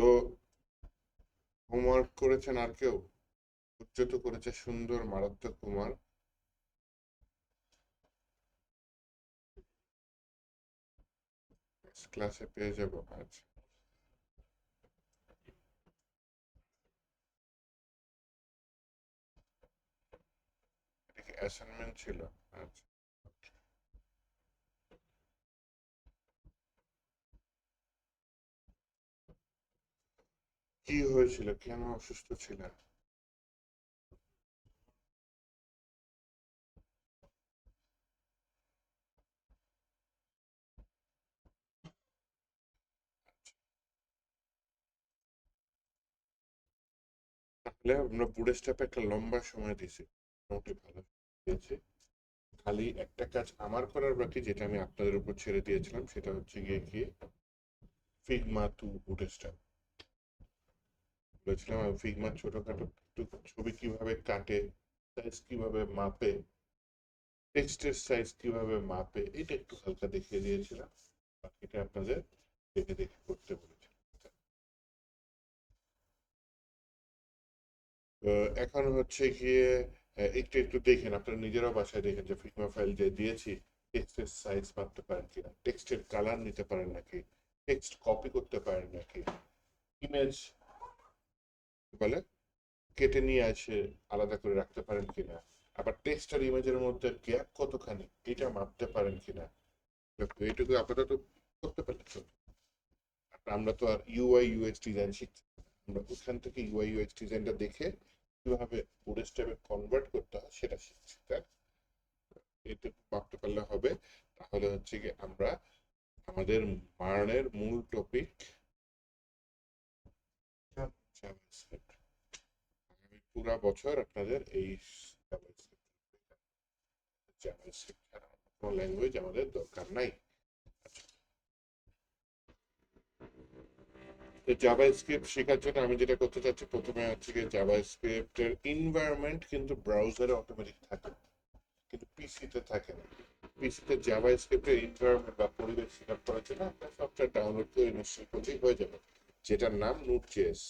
তো হোমওয়ার্ক করেছেন আর কেউ? উচ্চত করেছে সুন্দর মারাত্মক হোমওয়ার্ক। ক্লাসে পেয়ে যাবো। আচ্ছা, এটা কি অ্যাসাইনমেন্ট ছিল? আচ্ছা, কি হয়েছিল, কেন অসুস্থ ছিলেন? তাহলে আমরা বুড়ে স্টেপে একটা লম্বা সময় দিয়েছি, মোটামুটি ভালো দিয়েছি। খালি একটা কাজ আমার করার বাকি, যেটা আমি আপনাদের উপর ছেড়ে দিয়েছিলাম, সেটা হচ্ছে গিয়ে কি ফিগমা টু বুড়ে স্টেপ বলেছিলাম। আমি ফিগমার ছোটখাটো একটু ছবি কিভাবে কাটে, সাইজ কিভাবে মাপে, টেক্সটের সাইজ কিভাবে মাপে, এটা একটু হালকা দেখিয়ে দিয়েছিলাম। বাকিটা আপনাদের দেখে দেখে করতে বলেছি। তো এখন হচ্ছে গিয়ে একটু একটু দেখেন, আপনারা নিজেরাও বাসায় দেখেন যে ফিগমা ফাইল যে দিয়েছি, টেক্সটের সাইজ মাপতে পারেন কিনা, টেক্সটের কালার নিতে পারেন নাকি, টেক্সট কপি করতে পারেন নাকি, ইমেজ বলে কেটে নিয়ে এসে আলাদা করে রাখতে পারেন কিনা, আবার টেক্সট আর ইমেজের মধ্যে গ্যাপ কতখানি এটা মাপতে পারেন কিনা। এইটুকু আপাতত করতে পারলে চলবে। আমরা তো আর ইউআই ইউএক্স ডিজাইন শিখছি না। আমরা ওখান থেকে ইউআই ইউএক্স ডিজাইনটা দেখে কিভাবে বুট স্ট্র্যাপে কনভার্ট করতে হয় সেটা শিখছি, তাই এটুকু ভাবতে পারলে হবে। তাহলে হচ্ছে কি আমরা আমাদের মারণের মূল টপিক আগামী পুরা বছর আপনাদের এই জাভাস্ক্রিপ্ট ছাড়া কোনো ল্যাঙ্গুয়েজ আমাদের দরকার নাই। জাভাস্ক্রিপ্ট শেখার জন্য আমি যেটা করতে চাচ্ছি, প্রথমে হচ্ছে কি জাভাস্ক্রিপ্টের এনভায়রনমেন্ট কিন্তু ব্রাউজারে অটোমেটিক থাকে, কিন্তু পিসিতে থাকে না। পিসিতে জাভাস্ক্রিপ্টের এনভায়রনমেন্ট বা পরিবেশ সেট আপ করার জন্য আপনার সফটওয়্যার ডাউনলোড করে ইনস্টল করলেই হয়ে যাবে, যেটার নাম নোট.জেএস।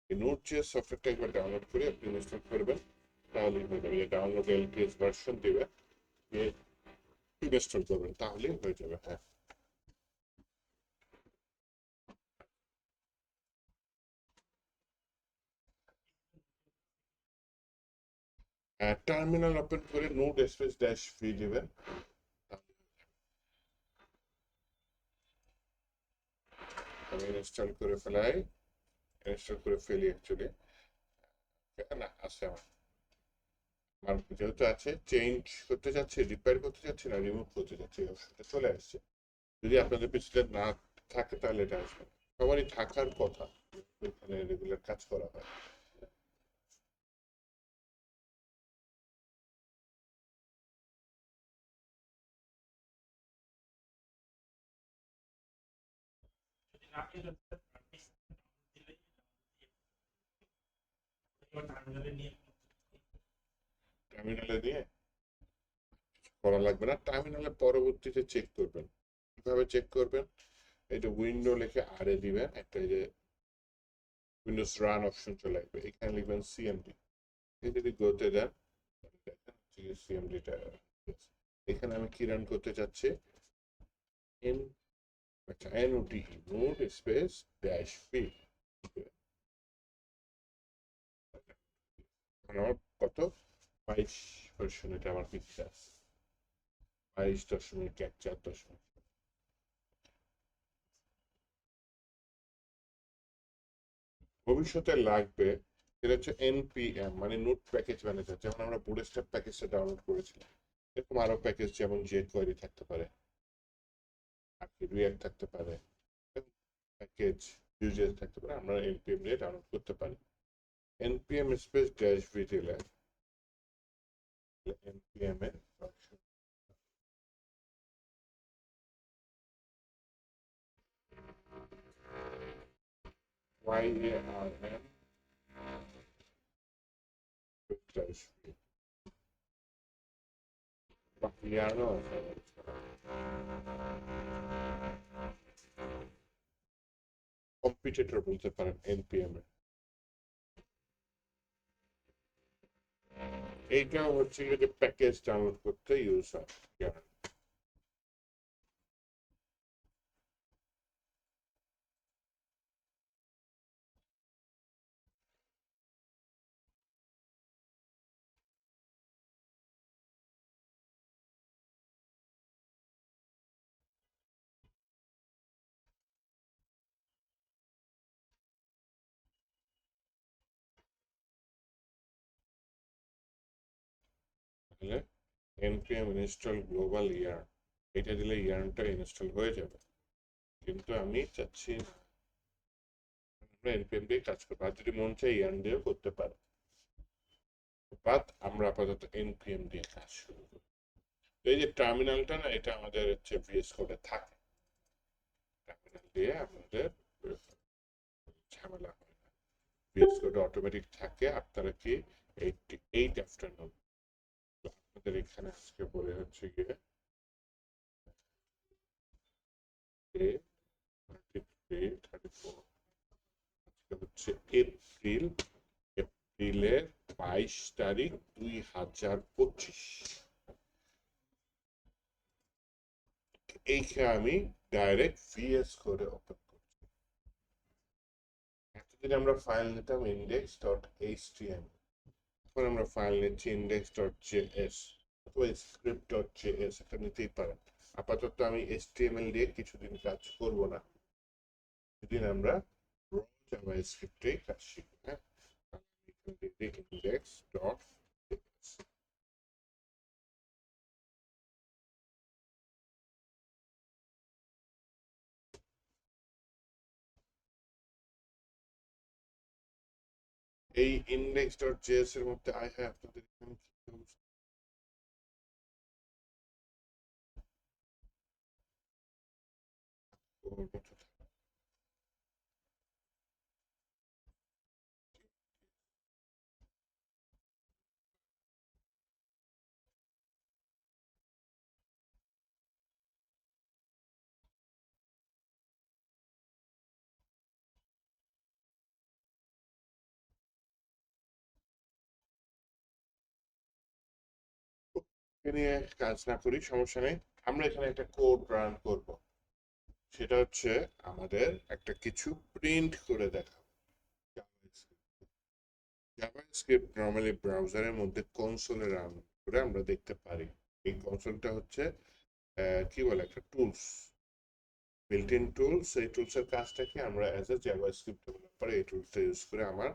এই নোট.জেএস সফটওয়্যারটা একবার ডাউনলোড করে আপনি ইনস্টল করবেন, তাহলেই হয়ে যাবে। ডাউনলোড এলটিএস ভার্সন দিবে, দিয়ে ইনস্টল করবেন, তাহলেই হয়ে যাবে। হ্যাঁ, টার্মিনাল ওপেন করে নোট স্পেস ড্যাশ ভি দিবেন। আমি ইনস্টল করে ফেলাই, ইনস্টল করে ফেলি অ্যাকচুয়ালি। না আছে আমার, আমার যেহেতু আছে, চেঞ্জ করতে যাচ্ছে, রিপেয়ার করতে যাচ্ছে না, রিমুভ করতে যাচ্ছে, এই অপশনটা চলে আসছে। যদি আপনাদের পিছনে না থাকে তাহলে এটা আসবে না। সবারই থাকার কথা, এখানে রেগুলার কাজ করা হয়। টার্মিনালে নিয়ে করা লাগবে না, টার্মিনালে পরবর্তীতে চেক করবেন। কিভাবে চেক করবেন? এই যে উইন্ডো লিখে আর এ দিবেন, একটা এই যে উইন্ডোজ রান অপশন চলে আসবে, এখানে লিখবেন সিএমডি। যদি গোতে দেন, সিএমডিটা এখানে আমি কি রান করতে চাচ্ছি, এন, আচ্ছা NOT, node space dash P. আমার কত 22 ভার্সন, এটা আমার পিকচার আছে 22.14. ভবিষ্যতে লাগবে, সেটা হচ্ছে এনপিএম, মানে নোট প্যাকেজ ম্যানেজার। যেমন আমরা বুটস্ট্র্যাপ প্যাকেজটা ডাউনলোড করেছিলাম, এরকম আরো প্যাকেজ যেমন জেকোয়েরি থাকতে পারে, আর কি রিয়াক্ট থাকতে পারে, প্যাকেজ ইউজেস থাকতে পারে, আমরা এনপিএম দিয়ে ডাউনলোড করতে পারি। এনপিএম স্পেস ড্যাশ ভি দিলে এনপিএম এর YARN ড্যাশ ভি, বা ইয়ারও আছে। কম্পিটিটর বলতে পারেন এনপিএম এর। এইটা হচ্ছে গিয়ে যে প্যাকেজ ডাউনলোড করতে ইউজ হয়। তাহলে npm ইনস্টল গ্লোবাল ইয়ার্ন, এটা দিলে ইয়ার্নটা ইনস্টল হয়ে যাবে। কিন্তু আমি চাচ্ছি আমরা npm দিয়ে কাজ করবো, আর যদি মন চাই ইয়ার্ন দিয়েও করতে পারি, বাট আমরা আপাতত npm দিয়ে কাজ শুরু করি। এই যে টার্মিনালটা না, এটা আমাদের হচ্ছে ভিএস কোডে থাকে, টার্মিনাল দিয়ে আমাদের ঝামেলা হয় না, ভিএস কোডে অটোমেটিক থাকে। আপনারা কি 88 আফটারনুন আপনাদের এখানে আজকে বলে হচ্ছে গিয়ে এ 33 34 আজকে হচ্ছে এপ্রিল, এপ্রিলের 22 তারিখ 2025। এইখানে আমি ডাইরেক্ট ভিএস কোডে ওপেন করছি। এতদিন আমরা ফাইল নিতাম ইন্ডেক্স ডট এইচটিএম, এখন আমরা ফাইল নিচ্ছি ইন্ডেক্স ডট জেএস অথবা স্ক্রিপ্ট ডট জেএস, এটা নিতেই পারেন। আপাতত আমি এইচটিএমএল দিয়ে কিছুদিন কাজ করব না, সেদিন আমরা জাভা স্ক্রিপ্টে কাজ শিখব। হ্যাঁ, ইন্ডেক্স ডট এই ইন্ডেক্স ডট জেএস এর মধ্যে আই হ্যাভ আপনাদের এখানে নিয়ে কাজ না করি সমস্যা নেই। আমরা এখানে একটা কোড রান করব, সেটা হচ্ছে আমাদের একটা কিছু প্রিন্ট করে দেখা। জাভাস্ক্রিপ্ট নরমালি ব্রাউজারের মধ্যে কনসোলে রান করে আমরা দেখতে পারি। এই কনসোলটা হচ্ছে কি বলে একটা টুলস, বিল্ট ইন টুলস। এই টুলসের কাজটা কি, আমরা অ্যাজ এ জাভাস্ক্রিপ্ট ডেভেলপার এই টুলসটা ইউজ করে আমার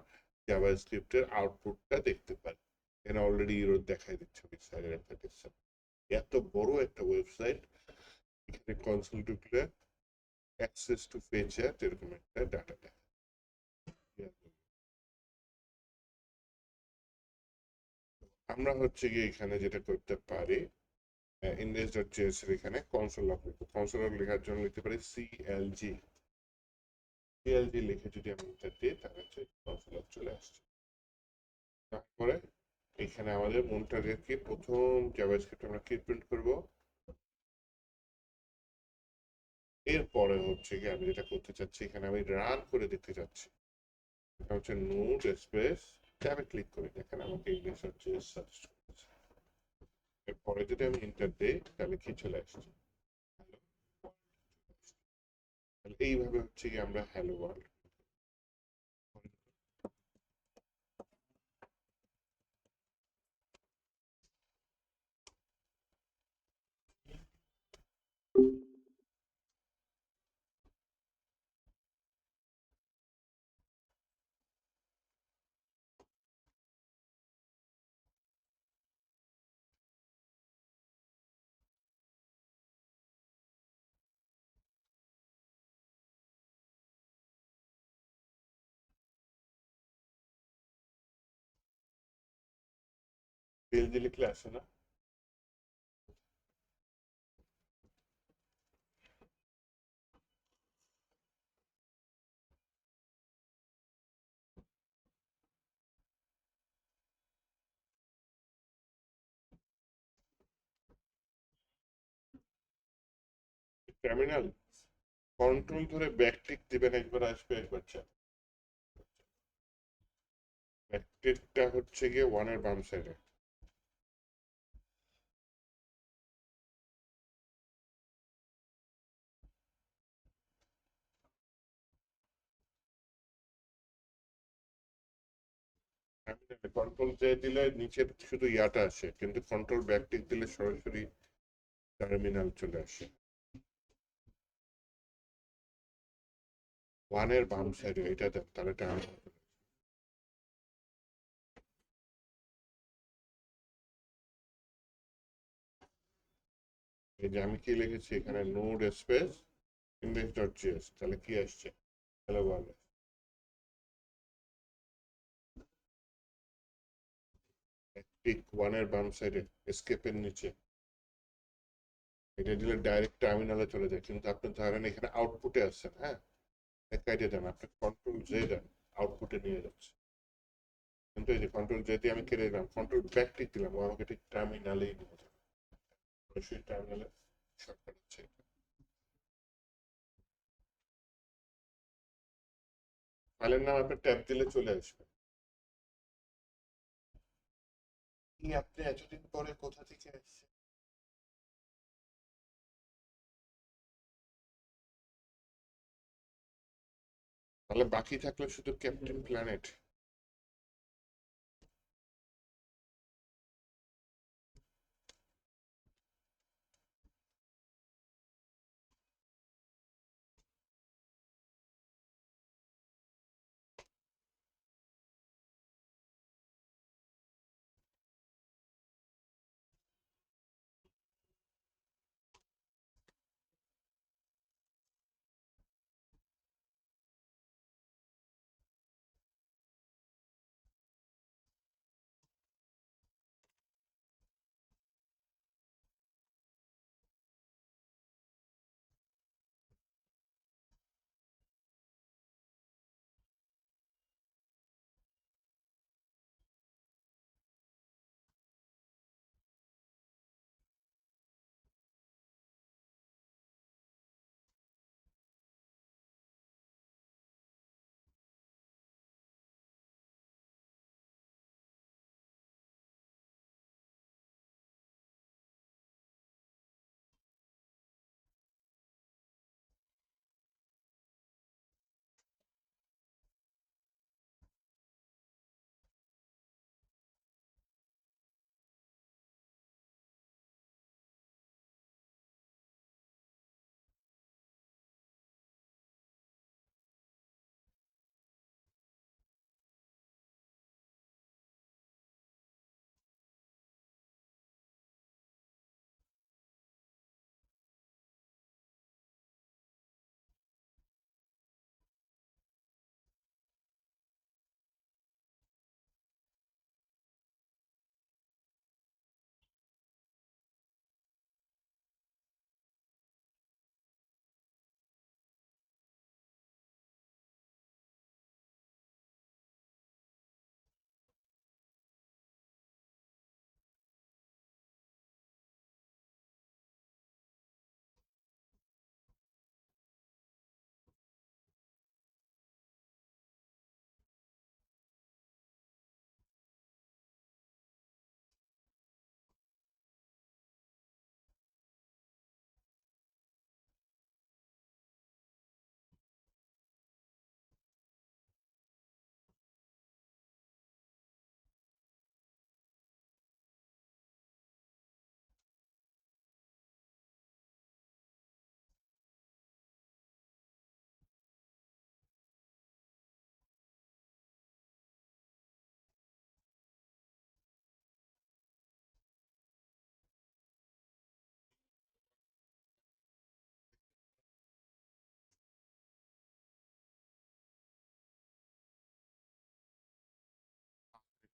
জাভাস্ক্রিপ্টের আউটপুটটা দেখতে পারি। এখানে অলরেডি ইরোর দেখাই দিচ্ছে ওয়েবসাইটের একটা ডেস্কটপ, এত বড় একটা ওয়েবসাইট, এখানে কনসোল ঢুকলে অ্যাক্সেস টু ফিচার এরকম একটা ডাটা দেয়। আমরা হচ্ছে গিয়ে এখানে যেটা করতে পারি, index.js এর এখানে কনসোল লগ লিখবো। কনসোল লগ লেখার জন্য লিখতে পারি সিএলজি, সিএলজি লিখে যদি আমি এন্টার দিই তাহলে হচ্ছে কনসোল লগ চলে আসছে। তারপরে এখানে আমাদের মূল টার্গেট কি, প্রথম জাভাস্ক্রিপ্ট আমরা কি প্রিন্ট করব, এরপরে হচ্ছে কি আমি যেটা করতে চাচ্ছি, এখানে আমি রান করে দেখতে চাচ্ছি, এটা হচ্ছে নোড স্পেস ট্যাবে ক্লিক করি, দেখেন আমাকে index.js সাজেস্ট করেছে। এরপরে যদি আমি এন্টার দিই তাহলে কি চলে আসছে, তাহলে এইভাবে হচ্ছে কি আমরা হ্যালো ওয়ার্ল্ড। সিএলজি লিখলে আসে না, টার্মিনাল কন্ট্রোল ধরে ব্যাকটিক দিবেন, একবার আসবে একবার যাবে। ব্যাকটিকটা হচ্ছে গিয়ে ওয়ানের বাম সাইডে। কন্ট্রোল জে দিলে নিচের শুধু ইয়াটা আসে, কিন্তু কন্ট্রোল ব্যাকটিক দিলে সরাসরি টার্মিনাল চলে আসে। ওয়ানের বাম সাইডে এটা দেন, তাহলে টার্মিনাল। এই যে আমি কি লিখেছি এখানে, নোড স্পেস index.js, তাহলে কি আসছে? Hello world. ঠিক ওয়ানের বাম সাইডে এসকেপের নিচে এটা দিলে ডাইরেক্ট টার্মিনালে চলে যায়, কিন্তু আপনি ধরেন এখানে আউটপুটে আসছেন, হ্যাঁ, কাইটে দেন, আপনি কন্ট্রোল জে দেন, আউটপুটে নিয়ে যাচ্ছে। কিন্তু এই যে কন্ট্রোল জে দিয়ে আমি কেটে দিলাম, কন্ট্রোল ব্যাক টিক দিলাম, ও আমাকে ঠিক টার্মিনালেই নিয়ে যাবে। অবশ্যই টার্মিনালে শর্টকাট হচ্ছে এটা। ফাইলের নাম আপনি ট্যাব দিলে চলে আসবে। কি আপনি এতদিন পরে কোথা থেকে আসছেন? তাহলে বাকি থাকলো শুধু ক্যাপ্টেন প্ল্যানেট।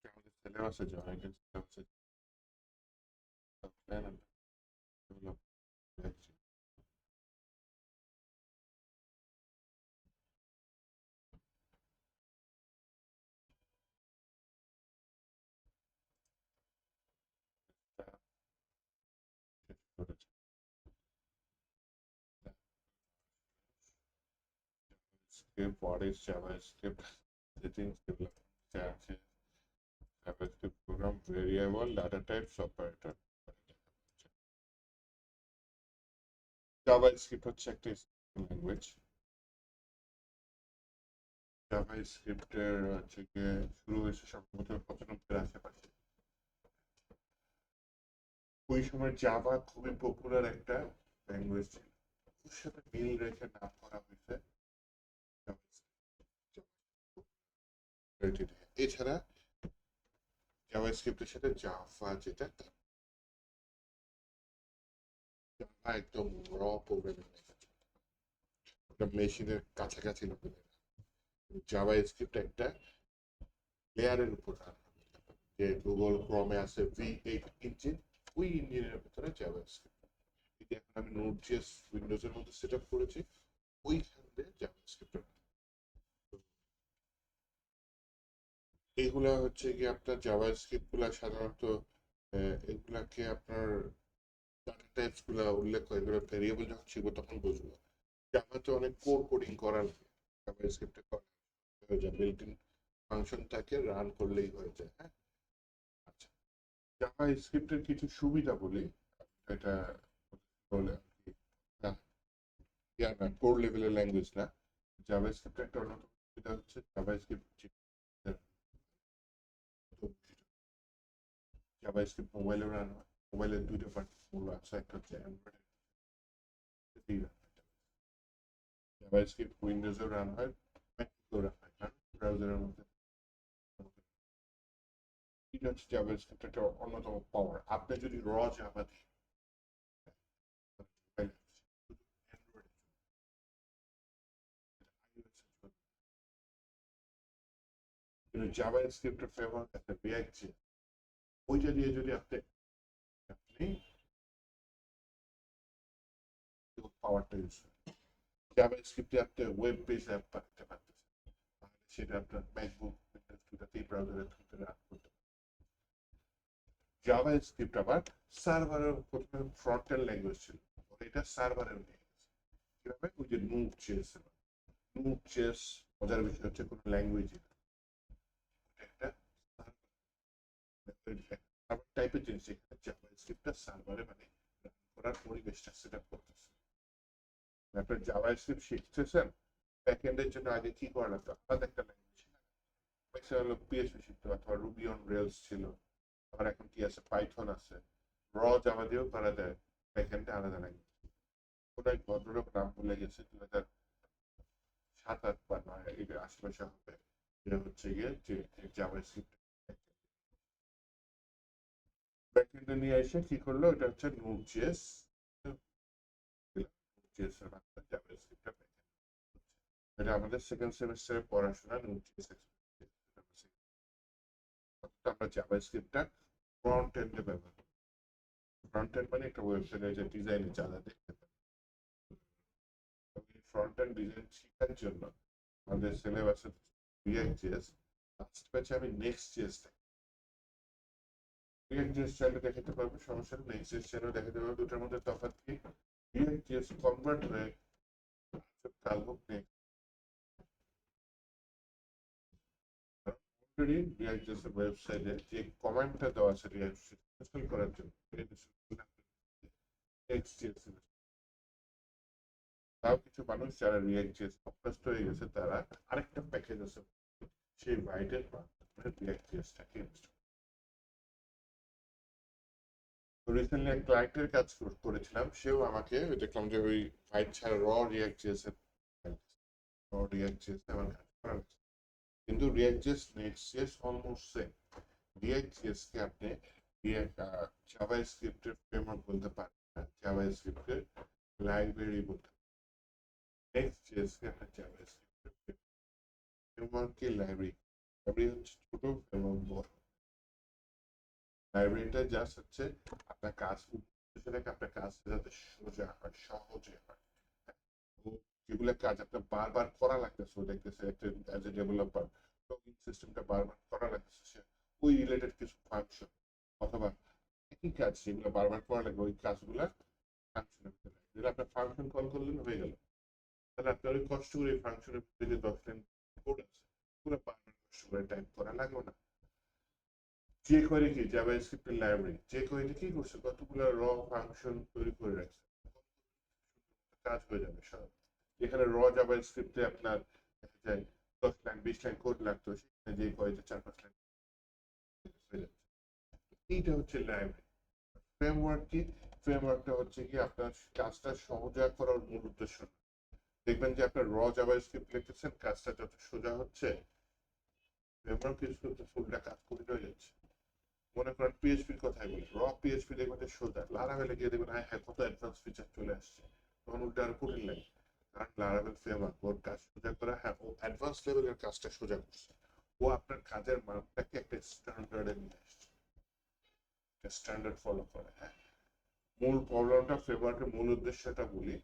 আমাদের সিলেবাসে জয়েন সিলেবাসে প্ল্যান ডেভেলপ করেছি। JavaScript, what is JavaScript, settings, development আছে, JavaScript program, variable, data types, operator. JavaScript হচ্ছে একটা ল্যাঙ্গুয়েজ। জাভাস্ক্রিপ্টের হচ্ছে গিয়ে শুরু হয়েছে সম্ভবত 95 আশেপাশে। ওই সময় জাভা খুবই পপুলার একটা ল্যাঙ্গুয়েজ ছিল, ওর সাথে মিল রেখে নাম করা হয়েছে JavaScript। এছাড়া জাভাস্ক্রিপ্টের সাথে জাভা যেটা, জাভা একদম র প্রোগ্রামিং মেশিনের কাছাকাছি লোকের, জাভাস্ক্রিপ্ট একটা লেয়ারের উপর যে গুগল ক্রমে আছে V8 ইঞ্জিন, ওই ইঞ্জিনের ভিতরে জাভাস্ক্রিপ্ট। যদি এখন আমি নোড.js উইন্ডোজের মধ্যে সেট আপ করেছি, ওইখানে জাভাস্ক্রিপ্ট। এইগুলা হচ্ছে কি আপনার জাভাস্ক্রিপ্ট গুলা সাধারণত এগুলাকে আপনার ডাটা টাইপস গুলা উল্লেখ করে, এগুলো ভেরিয়েবল যখন শিখবো তখন বুঝবো। জাভাতে অনেক কোড কোডিং করার জাভাস্ক্রিপ্টে হয়ে যায়, বিল্ট ইন ফাংশন থাকে, রান করলেই হয়ে যায়। হ্যাঁ, আচ্ছা, জাভাস্ক্রিপ্টের কিছু সুবিধা বলি। এটা বলে না কোর লেভেলের ল্যাঙ্গুয়েজ না। জাভাস্ক্রিপ্টের একটা অন্যতম সুবিধা হচ্ছে জাভাস্ক্রিপ্ট মোবাইলে রান হয়। মোবাইলের দুইটা পার্ট মূল আছে, একটা হচ্ছে অ্যান্ড্রয়েড, জাভাস্ক্রিপ্ট উইন্ডোজেও রান হয়, ম্যাকেও রান হয়, কারণ ব্রাউজারের মধ্যে। এটা হচ্ছে জাভাস্ক্রিপ্ট একটা অন্যতম পাওয়ার। আপনি যদি র জাভা কিন্তু জাভাস্ক্রিপ্টের ফ্রেমওয়ার্ক আছে রিঅ্যাক্ট, ওইটা দিয়ে যদি আপনি পাওয়ারটা ইউজ করেন, জাভাস্ক্রিপ্টে আপনি ওয়েব বেস অ্যাপ বানাতে পারতেছেন, তাহলে সেটা আপনার ম্যাকবুক উইন্ডোজ দুটাতেই ব্রাউজারের থ্রুতে রান করতে পারেন। জাভাস্ক্রিপ্ট আবার সার্ভারের প্রথমে ফ্রন্ট এন্ড ল্যাঙ্গুয়েজ ছিল, এটা সার্ভারেও নিয়ে গেছে। কিভাবে? ওই যে নোড.js মজার বিষয় হচ্ছে কোনো ল্যাঙ্গুয়েজ একটা সার্ভার টাইপের জিনিস, এখানে জাভাস্ক্রিপ্টটা সার্ভারে মানে রান করার পরিবেশটা সেট আপ করতেছে। আপনার জাভাস্ক্রিপ্ট শিখতেছেন, ব্যাকএন্ডের জন্য আগে কি করা লাগতো, আলাদা একটা ল্যাঙ্গুয়েজ হলো পিএইচপি শিখতে, অথবা রুবি অন রেলস ছিল, আর এখন কি আছে, পাইথন আছে, র জাভা দিয়েও করা যায়, ব্যাকএন্ডে আলাদা ল্যাঙ্গুয়েজ। ওটা এক ভদ্রলোক নাম ভুলে গেছে, 2007-8 বা 9 এর আশেপাশে হবে, এটা হচ্ছে গিয়ে যে জাভাস্ক্রিপ্ট ব্যাকএন্ডে নিয়ে এসে কি করলো, এটা হচ্ছে নোড.js, এটা আমাদের সেকেন্ড সেমিস্টারে পড়াশোনা নোড.js। আমরা জাভাস্ক্রিপ্টটা ফ্রন্ট এন্ডে ব্যবহার করি। ফ্রন্ট এন্ড মানে একটা ওয়েবসাইটের যে ডিজাইনে চালা দেখতে পারি। ফ্রন্ট এন্ড ডিজাইন শেখার জন্য আমাদের সিলেবাসে রিঅ্যাক্ট.js, লাস্ট ব্যাচে আমি নেক্সট.js রিঅ্যাক্ট.js চাইলে দেখাতে পারবো, সমস্যা নেই, নেক্সট.js চাইলেও দেখাতে পারবো। দুটার মধ্যে তফাৎ কি? রিঅ্যাক্ট.js কনভার্ট হয়ে কাল হোক নেক্সট, অলরেডি রিঅ্যাক্ট.js এর ওয়েবসাইটে যে কমান্ডটা দেওয়া আছে রিঅ্যাক্ট ইনস্টল করার জন্য, নেক্সট.js। তাও কিছু মানুষ যারা রিঅ্যাক্ট.js অভ্যস্ত হয়ে গেছে, তারা আরেকটা প্যাকেজ আছে, সেই বাইটের মাধ্যমে রিঅ্যাক্ট.js-টাকে ইনস্টল। তো রিসেন্টলি এক ক্লায়েন্টের কাজ করেছিলাম, সেও আমাকে দেখলাম যে ওই বাইট ছাড়া রিঅ্যাক্ট.js এর আমার কাজ করা হয়েছে। কিন্তু রিঅ্যাক্ট.js নেক্সট.js অলমোস্ট সেম। রিঅ্যাক্ট.js কে আপনি জাভাস্ক্রিপ্টের ফ্রেমওয়ার্ক বলতে পারেন না, জাভাস্ক্রিপ্টের লাইব্রেরি বলতে পারেন। নেক্সট.js কে আপনি জাভাস্ক্রিপ্টের ফ্রেমওয়ার্ক কি লাইব্রেরি, লাইব্রেরি হচ্ছে ছোট, ফ্রেমওয়ার্ক বড়। লাইব্রেরিটা জাস্ট হচ্ছে আপনার কাজ, সেটাকে আপনার কাজ যাতে সোজা হয়, সহজে হয়। যেগুলো কাজ আপনার বারবার করা লাগতেছে, দেখতেছে একটা অ্যাজ এ ডেভেলপার লগইন সিস্টেমটা বারবার করা লাগতেছে, ওই রিলেটেড কিছু ফাংশন অথবা একই কাজ যেগুলো বারবার করা লাগবে, ওই কাজগুলো ফাংশনের ভিতরে, যেগুলো আপনার ফাংশন কল করলেন হয়ে গেল। তাহলে আপনার ওই কষ্ট করে ফাংশনের ভিতরে যে 10 লাইন কোড আছে পুরো বারবার কষ্ট করে টাইপ করা লাগবে না। যে কোয়েরি কি জাভাস্ক্রিপ্টের লাইব্রেরি, যে কোয়েরি কি করছে কতগুলো ফাংশন তৈরি করে রাখছে, কাজ হয়ে যাবে সব। যেখানে জাভাস্ক্রিপ্টে আপনার দেখা যায় 10 লাইন 20 লাইন কোড লাগতো, সেখানে যে কোয়েরিতে 4-5 লাইন হয়ে যাচ্ছে। এইটা হচ্ছে লাইব্রেরি। ফ্রেমওয়ার্ক কি? ফ্রেমওয়ার্কটা হচ্ছে কি আপনার কাজটা সহজা করার মূল উদ্দেশ্য না। দেখবেন যে আপনার জাভাস্ক্রিপ্ট লিখতেছেন, কাজটা যত সোজা হচ্ছে, ফ্রেমওয়ার্ক ইউজ করতে ফুলটা কাজ কঠিন হয়ে যাচ্ছে। মনে করেন পিএইচপির কথাই বলি, পিএইচপি দেখবেন যে সোজা, লারাভেলে গিয়ে দেখবেন হ্যাঁ হ্যাঁ কত অ্যাডভান্স ফিচার চলে আসছে, তখন উল্টা আর কঠিন লাগে। কারণ লারাভেল ফ্রেমওয়ার্ক ওর কাজ সোজা করা, হ্যাঁ ও অ্যাডভান্স লেভেলের কাজটা সোজা করছে। ও আপনার কাজের মানটাকে একটা স্ট্যান্ডার্ডে নিয়ে আসছে, একটা স্ট্যান্ডার্ড ফলো করে। হ্যাঁ, মূল প্রবলেমটা ফ্রেমওয়ার্কের মূল উদ্দেশ্যটা বলি।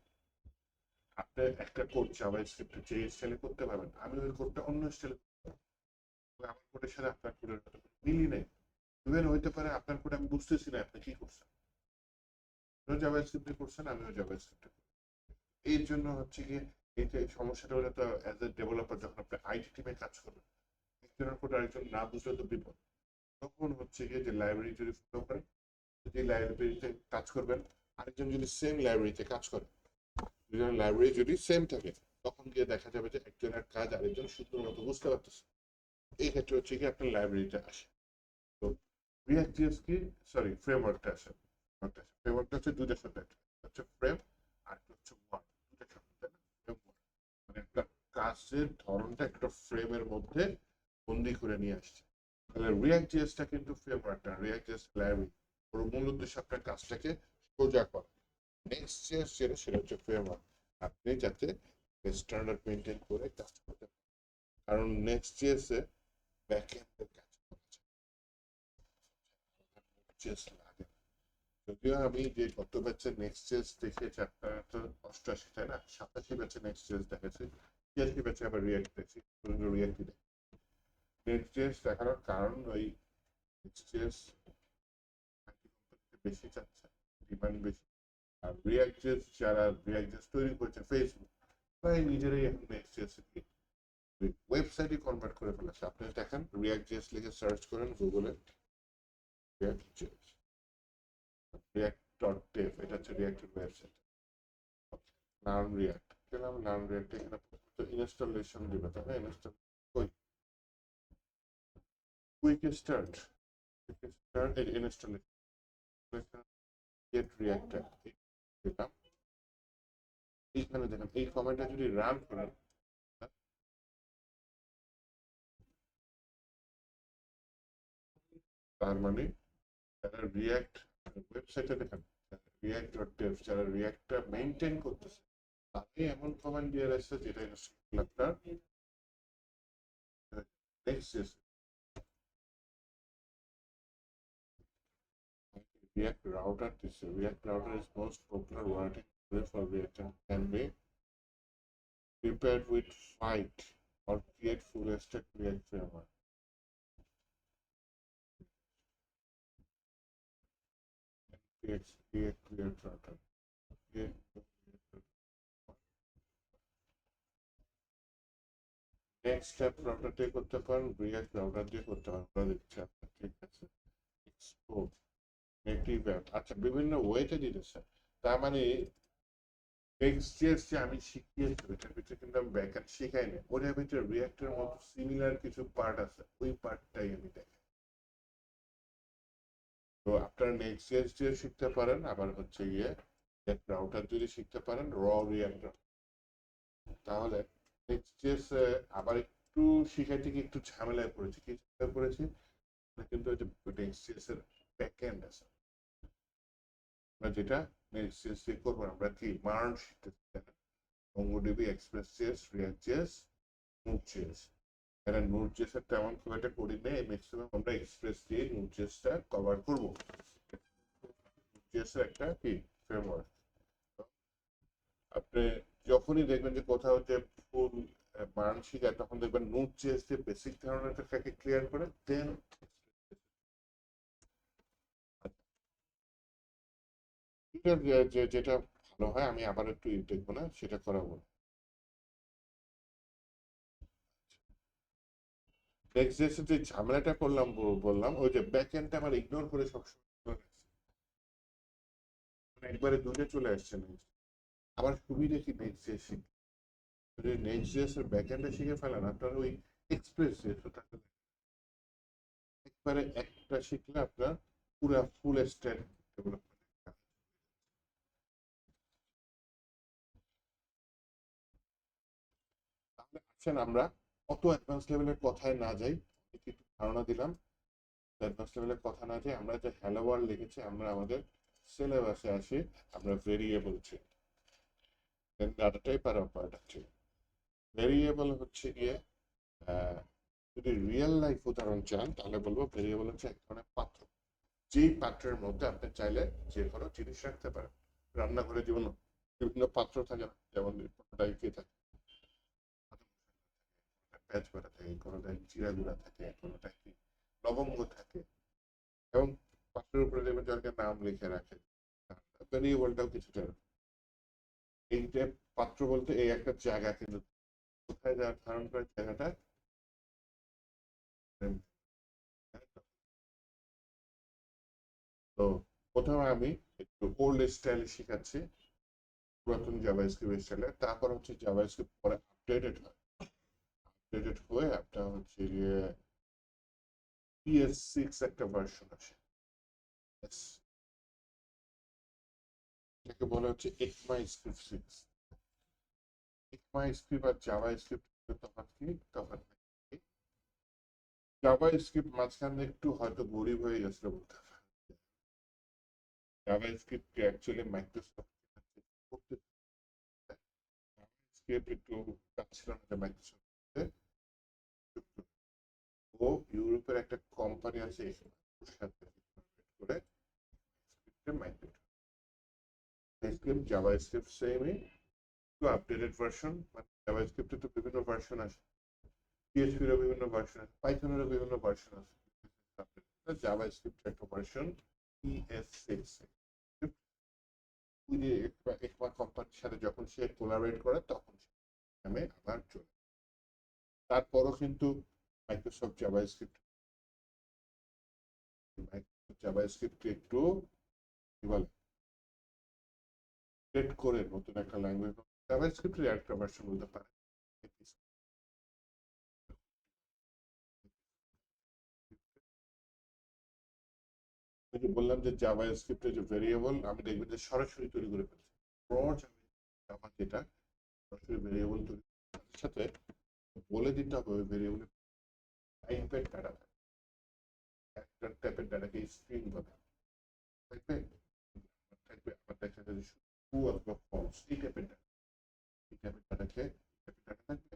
আপনি একটা কোড জাভাস্ক্রিপ্টে যে স্টাইলে করতে পারবেন, আমি ওই কোডটা অন্য স্টাইলে করতে পারবো, আমার কোডের সাথে আপনার কোডের মিলই নেই। ইভেন হইতে পারে আপনার কোড আমি বুঝতেছি না আপনি কি করছেন, জাভাস্ক্রিপ্টে করছেন, আমিও জাভাস্ক্রিপ্টে। এর জন্য হচ্ছে গিয়ে এই যে সমস্যাটা হলে তো অ্যাজ এ ডেভেলপার যখন আপনি আইটি টিমে কাজ করবেন, একজনের কোড আরেকজন না বুঝলে তো বিপদ। তখন হচ্ছে গিয়ে যে লাইব্রেরি যদি ফলো করেন, যে লাইব্রেরিতে কাজ করবেন, আরেকজন যদি সেম লাইব্রেরিতে কাজ করে, দুজনের লাইব্রেরি যদি সেম থাকে, তখন গিয়ে দেখা যাবে যে একজনের কাজ আরেকজন সুন্দর মতো বুঝতে পারতেছে। এই ক্ষেত্রে হচ্ছে কি আপনার লাইব্রেরিটা আসে। তো রিয়াক্ট জিএস কি, সরি ফ্রেমওয়ার্কটা আসে। ফ্রেমওয়ার্কটা হচ্ছে দুইটা শব্দ, একটা হচ্ছে ফ্রেম আর একটা হচ্ছে ওয়ার্ক, দুইটা শব্দ, তাই না? ফ্রেমওয়ার্ক মানে একটা কাজের ধরনটা একটা ফ্রেমের মধ্যে বন্দি করে নিয়ে আসছে। তাহলে রিয়াক্ট জিএসটা কিন্তু ফ্রেমওয়ার্ক না, রিয়াক্ট জিএস লাইব্রেরি। ওর মূল উদ্দেশ্য আপনার কাজটাকে সোজা করা। নেক্সট জিএস যেটা, সেটা হচ্ছে ফ্রেমওয়ার্ক, আপনি যাতে স্ট্যান্ডার্ড মেনটেন করে কাজ করতে পারেন। কারণ নেক্সট জিএসে ব্যাকএন্ডের কাজ করা জিএস লাগে। যদিও আমি যে গত ব্যাচের নেক্সট জিএস দেখেছি, আপনারা তো 88, তাই না, 87 ব্যাচে নেক্সট জিএস দেখেছি, 86 ব্যাচে আবার রিয়াক্ট দেখছি, রিয়াক্টই দেখি। নেক্সট জিএস দেখানোর কারণ ওই নেক্সট জিএস বেশি চাচ্ছে, ডিমান্ড বেশি। আর রিয়াক্ট জিএস যারা রিয়াক্ট জিএস তৈরি করেছে ফেসবুক, তাই নিজেরাই এখন নেক্সট জিএস ওয়েবসাইটে কনভার্ট করে ফেলেছে। আপনি দেখেন রিয়াক্ট জিএস লিখে সার্চ করেন গুগলে, React JS, React dot dev, এটা হচ্ছে রিয়াক্টের ওয়েবসাইট। লার্ন রিয়াক্ট গেলাম, লার্ন রিয়াক্ট এখানে ইনস্টলেশন দিবে, তাই না? ইনস্টল ওই কুইক স্টার্ট, ইনস্টলেশন, গেট রিয়াক্টর দিলাম। এইখানে দেখেন এই কমান্ডটা যদি রান করেন, তার মানে যারা রিয়াক্ট ওয়েবসাইটে দেখেন রিয়াক্ট ডট ডেভ, যারা রিয়াক্টটা মেনটেন করতেছে, তাকে এমন কমান্ড দিয়ে রাখছে যেটা আপনার next React router. This React router is most popular wording today for React and can be prepared with Fight or create full stack React framework. Create router. Create next step router দিয়ে করতে পারেন, React router দিয়ে করতে পারেন, বলে দিচ্ছি আপনার, ঠিক আছে? Export নেটিভ অ্যাপ, আচ্ছা বিভিন্ন ওয়েতে দিতেছে। তার মানে নেক্সট.js যে আমি শিখিয়েছি এটার ভিতরে কিন্তু আমি ব্যাকএন্ড শিখাই না, ওটার ভিতরে রিঅ্যাক্টের মতো সিমিলার কিছু পার্ট আছে, ওই পার্টটাই আমি দেখাই। তো আপনারা নেক্সট.js দিয়ে শিখতে পারেন, আবার হচ্ছে গিয়ে রাউটার যদি শিখতে পারেন রিঅ্যাক্টর, তাহলে নেক্সট.js আবার একটু শিখাইতে গিয়ে একটু ঝামেলায় পড়েছি। কি ঝামেলায় পড়েছি? কিন্তু ওই যে নেক্সট.js এর ব্যাকএন্ড আছে, আমরা যেটা নেক্সট.js দিয়ে করবো, আমরা কি মার্ন শিখতে MongoDB, Express.js, React.js, Node.js। এরা Node.js এর তেমন খুব একটা করি নেই, ম্যাক্সিমাম আমরা এক্সপ্রেস দিয়ে Node.js-টা কভার করবো। Node.js এর একটা কি ফ্রেমওয়ার্ক। আপনি যখনই দেখবেন যে কোথাও যে ফুল মান শিখায়, তখন দেখবেন Node.js যে বেসিক ধারণাটাকে ক্লিয়ার করে দেন যেটা ভালো হয়, আমি আবার একটু দেখবো না, সেটা করাবো। নেক্সট যে ঝামেলাটা করলাম বললাম ওই যে ব্যাক এন্ডটা আমার ইগনোর করে সবসময় একবারে দূরে চলে আসছে না। আবার সুবিধা কি নেক্সট জেএস শিখে, যদি নেক্সট জেএস এর ব্যাক এন্ডে শিখে ফেলেন আপনার ওই এক্সপ্রেস জেএস একবারে একটা শিখলে আপনার পুরো ফুল স্ট্যাক ডেভেলপমেন্ট। তাহলে আসেন আমরা অত অ্যাডভান্স লেভেলের কথায় না যাই, একটু ধারণা দিলাম। অ্যাডভান্স লেভেলের কথা না যাই, আমরা যে হ্যালো ওয়ার্ল্ড লিখেছি আমরা আমাদের সিলেবাসে আসি। আমরা ভেরিয়েবল ছিল দেন ডাটা টাইপ আর অপারেটর ছিল। ভেরিয়েবল হচ্ছে গিয়ে যদি রিয়েল লাইফ উদাহরণ চান তাহলে বলবো ভেরিয়েবল হচ্ছে এক ধরনের পাত্র, যেই পাত্রের মধ্যে আপনি চাইলে যে কোনো জিনিস রাখতে পারেন। রান্নাঘরে যেমন বিভিন্ন পাত্র থাকে না, যেমন কোনোটাই কি থাকে পেঁয়াজ বাটা থাকে, কোনোটায় জিরা গুঁড়া থাকে, কোনোটায় কি লবঙ্গ থাকে, এবং পাত্রের উপরে দেখবেন জনকে নাম লিখে রাখে। ভেরিয়েবলটাও কিছুটা এই যে পাত্র বলতে এই একটা জায়গা, কিন্তু কোথায় যাওয়ার ধারণ করে জায়গাটা। তো প্রথমে আমি একটু ওল্ড স্টাইল শিখাচ্ছি, পুরাতন জাভাস্ক্রিপ্ট স্টাইলে। তারপর হচ্ছে জাভাস্ক্রিপ্ট পরে আপডেটেড হয়, আপডেটেড হয়ে আপনার হচ্ছে গিয়ে PS6 একটা ভার্সন আসে। Yes, এটাকে বলা হচ্ছে ECMAScript 6। ECMAScript আর জাভাস্ক্রিপ্ট তফাৎ কি? তফাৎ জাভাস্ক্রিপ্ট মাঝখানে একটু হয়তো গরিব হয়ে গেছিল বলতে হবে। জাভাস্ক্রিপ্ট অ্যাকচুয়ালি মাইক্রোসফট করতে জাভাস্ক্রিপ্ট একটু চাচ্ছিল না যে মাইক্রোসফট, ও ইউরোপের একটা কোম্পানি আছে ওর সাথে করে মাইগ্রেট স্ক্রিপ্ট জাভাস্ক্রিপ্ট সেমই, একটু আপডেটেড ভার্সন। মানে জাভাস্ক্রিপ্টে তো বিভিন্ন ভার্সন আছে, পিএইচপিরও বিভিন্ন ভার্সন আছে, পাইথনেরও বিভিন্ন ভার্সন আছে। জাভাস্ক্রিপ্ট একটা ভার্সন ES6, ওই যে একটা কোম্পানির সাথে যখন সে কোলাবরেট করে তখন নামে আবার চলে। তারপরও কিন্তু মাইক্রোসফট জাভাস্ক্রিপ্ট একটু কি বলে আপডেট করে নতুন একটা ল্যাঙ্গুয়েজ জাভাস্ক্রিপ্টের একটা ভার্সন হতে পারে। ওই যে বললাম যে জাভাস্ক্রিপ্টের যে ভেরিয়েবল আমি দেখবেন যে সরাসরি তৈরি করে ফেলছি, জাভা যেটা সরাসরি ভেরিয়েবল তৈরি করার সাথে বলে দিতে হবে ওই ভেরিয়েবলের টাইপের ডাটা, একটা টাইপের ডাটাকে স্ট্রিং বলে থাকবে, থাকবে আবার দেখা যাবে ট্রু অথবা ফলস এই টাইপের ডাটা, এই টাইপের ডাটাকে ডাটা থাকবে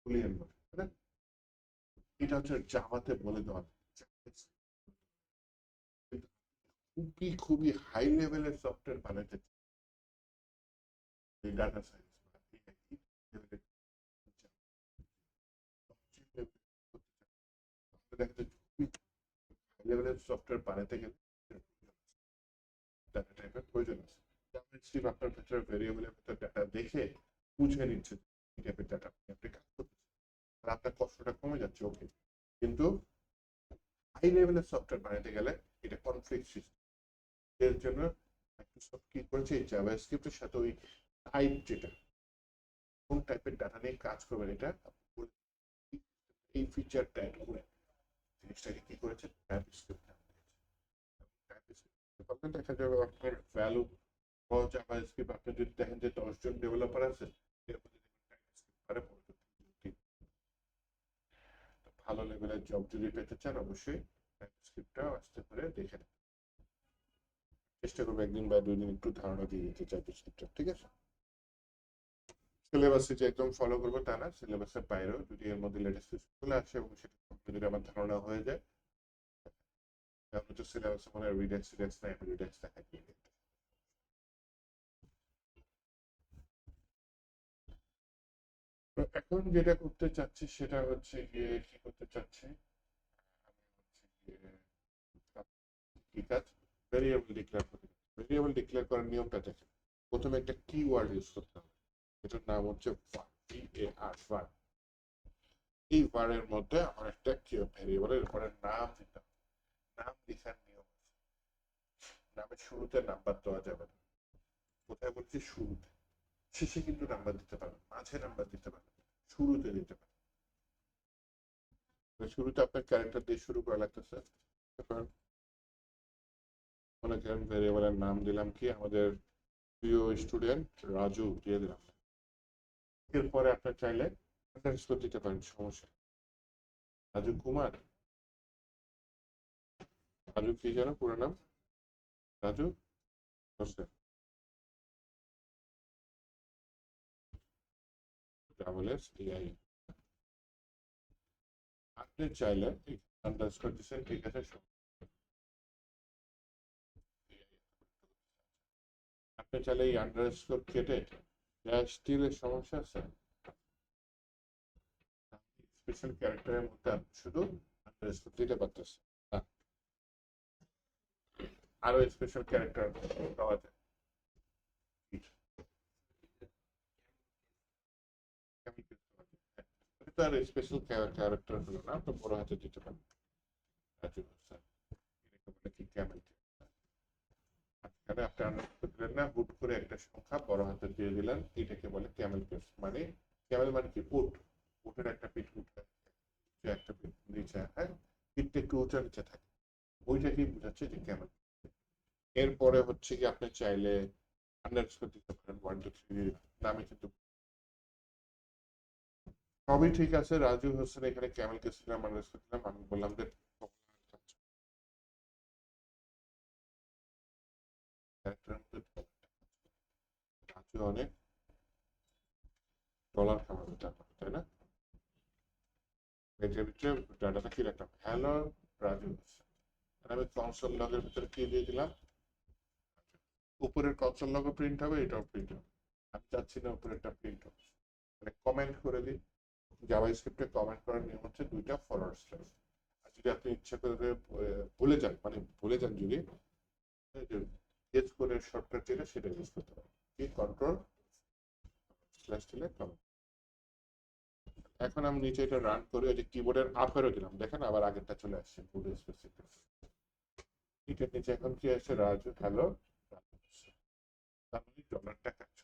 বুলিয়ান বলে, তাই না? এটা হচ্ছে জাভাতে বলে দেওয়া। খুবই খুবই হাই লেভেলের সফটওয়্যার বানাতে ডাটা সায়েন্স লেভেলের সফটওয়্যার বানাতে গেলে ডাটা টাইপের প্রয়োজন আছে। জাভাস্ক্রিপ্ট আপনার ভেতরে ভেরিয়েবলের ভেতর ডাটা দেখে বুঝে নিচ্ছে এই টাইপের ডাটা আপনি কাজ করতেছেন, আর আপনার কষ্টটা কমে যাচ্ছে, ওকে। কিন্তু হাই লেভেলের সফটওয়্যার বানাতে গেলে এটা কনফ্লিক্ট সিস্টেম, এর জন্য মাইক্রোসফট কি করেছে এই জাভাস্ক্রিপ্টের সাথে ওই টাইপ যেটা কোন টাইপের ডাটা নিয়ে কাজ করবেন এটা এই ফিচারটা অ্যাড করে জিনিসটাকে কি করেছে টাইপস্ক্রিপ্ট নাম দিয়েছে। দেখা যাবে আপনার ভ্যালু জাভাস্ক্রিপ্ট আপনি যদি দেখেন যে 10 জন ডেভেলপার আছে এর মধ্যে ভালো লেভেলের জব যদি পেতে চান অবশ্যই টাইপস্ক্রিপ্টটা আসতে পারে দেখে নেন। চেষ্টা করবো একদিন বা 2 দিন একটু ধারণা দিয়ে দিতে টাইপস্ক্রিপ্টটা, ঠিক আছে? সিলেবাসে যে একদম ফলো করবো তা না, সিলেবাসের বাইরেও যদি এর মধ্যে লেটেস্ট কিছু চলে আসে এবং সেটা যদি আমার ধারণা হয়ে যায়, আমি তো সিলেবাসে মানে রিডেক্স রিডেক্স নাই, আমি রিডেক্স দেখাই। তো এখন যেটা করতে চাচ্ছি সেটা হচ্ছে গিয়ে কি করতে চাচ্ছি, আমি হচ্ছে গিয়ে কি কাজ ভেরিয়েবল ডিক্লেয়ার করতে। ভেরিয়েবল ডিক্লেয়ার করার নিয়মটা দেখেন, প্রথমে একটা কিওয়ার্ড ইউজ করতে হবে, এটার নাম হচ্ছে var, var। এই বারের মধ্যে আমার একটা কি ভেরিয়েবলের উপরে নাম দিতে হবে। নাম লেখার নিয়ম আছে। নামের শুরুতে নাম্বার দেওয়া যাবে না। কোথায় বলছি? শুরুতে। শেষে কিন্তু নাম্বার দিতে পারবেন, মাঝে নাম্বার দিতে পারবেন, শুরুতে দিতে পারবেন। শুরুতে আপনার ক্যারেক্টার দিয়ে শুরু করা লাগতেছে। মনে করেন ভেরিয়েবলের নাম দিলাম কি, আমাদের প্রিয় স্টুডেন্ট রাজু দিয়ে দিলাম। এরপরে আপনার চাইলে আন্ডারস্কোর দিতে পারেন, সমস্যা। রাজু কুমার, রাজু কি যেন পুরো নাম? Raju Hossain, double S DI. আপনি চাইলে আন্ডারস্কোর দিচ্ছেন, ঠিক আছে। আপনি চাইলে এই আন্ডারস্কোর কেটে স্টিলের সমস্যা আছে, স্পেশাল ক্যারেক্টারের মধ্যে আপনি শুধু আন্ডারস্কোর দিতে পারতেছেন না, আরো স্পেশাল ক্যারেক্টার পাওয়া যায়। তার স্পেশাল ক্যারেক্টার হলো না, তো বড় হাতে দিতে পারেন। রাজু হোসেন, এটাকে বলে কি ক্যামেল। এখানে আপনি আন্ডারস্কোর দিলেন না, হুট করে একটা সংখ্যা বড় হাতে দিয়ে দিলেন, এটাকে বলে ক্যামেল কেস। মানে ক্যামেল মানে কি? উট। উটের একটা পিঠ উঠে, একটা পিঠ নিচে, হ্যাঁ, পিঠটা একটু উঁচা নিচে থাকে, ওইটাকেই বোঝাচ্ছে যে ক্যামেল। এরপরে হচ্ছে কি, আপনি চাইলে আন্ডারস্কোর দিতে পারেন 1 2 3 নামে, কিন্তু সবই ঠিক আছে। রাজু হোসেন এখানে ক্যামেল কেস দিলাম, আন্ডারস্কোর দিলাম, আমি বললাম যে রাজু অনেক ডলার কামাবে, তাই না? এটার ভিতরে ডাটাটা কি রাখলাম? হ্যালো রাজু হোসেন। আমি কনসোল লগের ভিতরে কি দিয়ে দিলাম? উপরের কনসোল লগও প্রিন্ট হবে, এটাও প্রিন্ট হবে। আমি চাচ্ছি না উপরেরটা প্রিন্ট হবে, মানে কমেন্ট করে দিই। জাভা স্ক্রিপ্টে কমেন্ট করার নিয়ম হচ্ছে 2টা ফরওয়ার্ড স্ল্যাশ। আর যদি আপনি ইচ্ছা করে ভুলে যান, মানে ভুলে যান যদি, পেজ করে শর্টকাট যেটা সেটা ইউজ করতে পারেন, কি কন্ট্রোল স্ল্যাশ দিলে কমেন্ট। এখন আমি নিচে এটা রান করে ওই যে কিবোর্ডের আপেরও দিলাম, দেখেন আবার আগেরটা চলে আসছে ফুড স্পেসিফিক। এটার নিচে এখন কি আসছে? রাজু হ্যালো রাজু। তার মানে ডলারটা কাজ,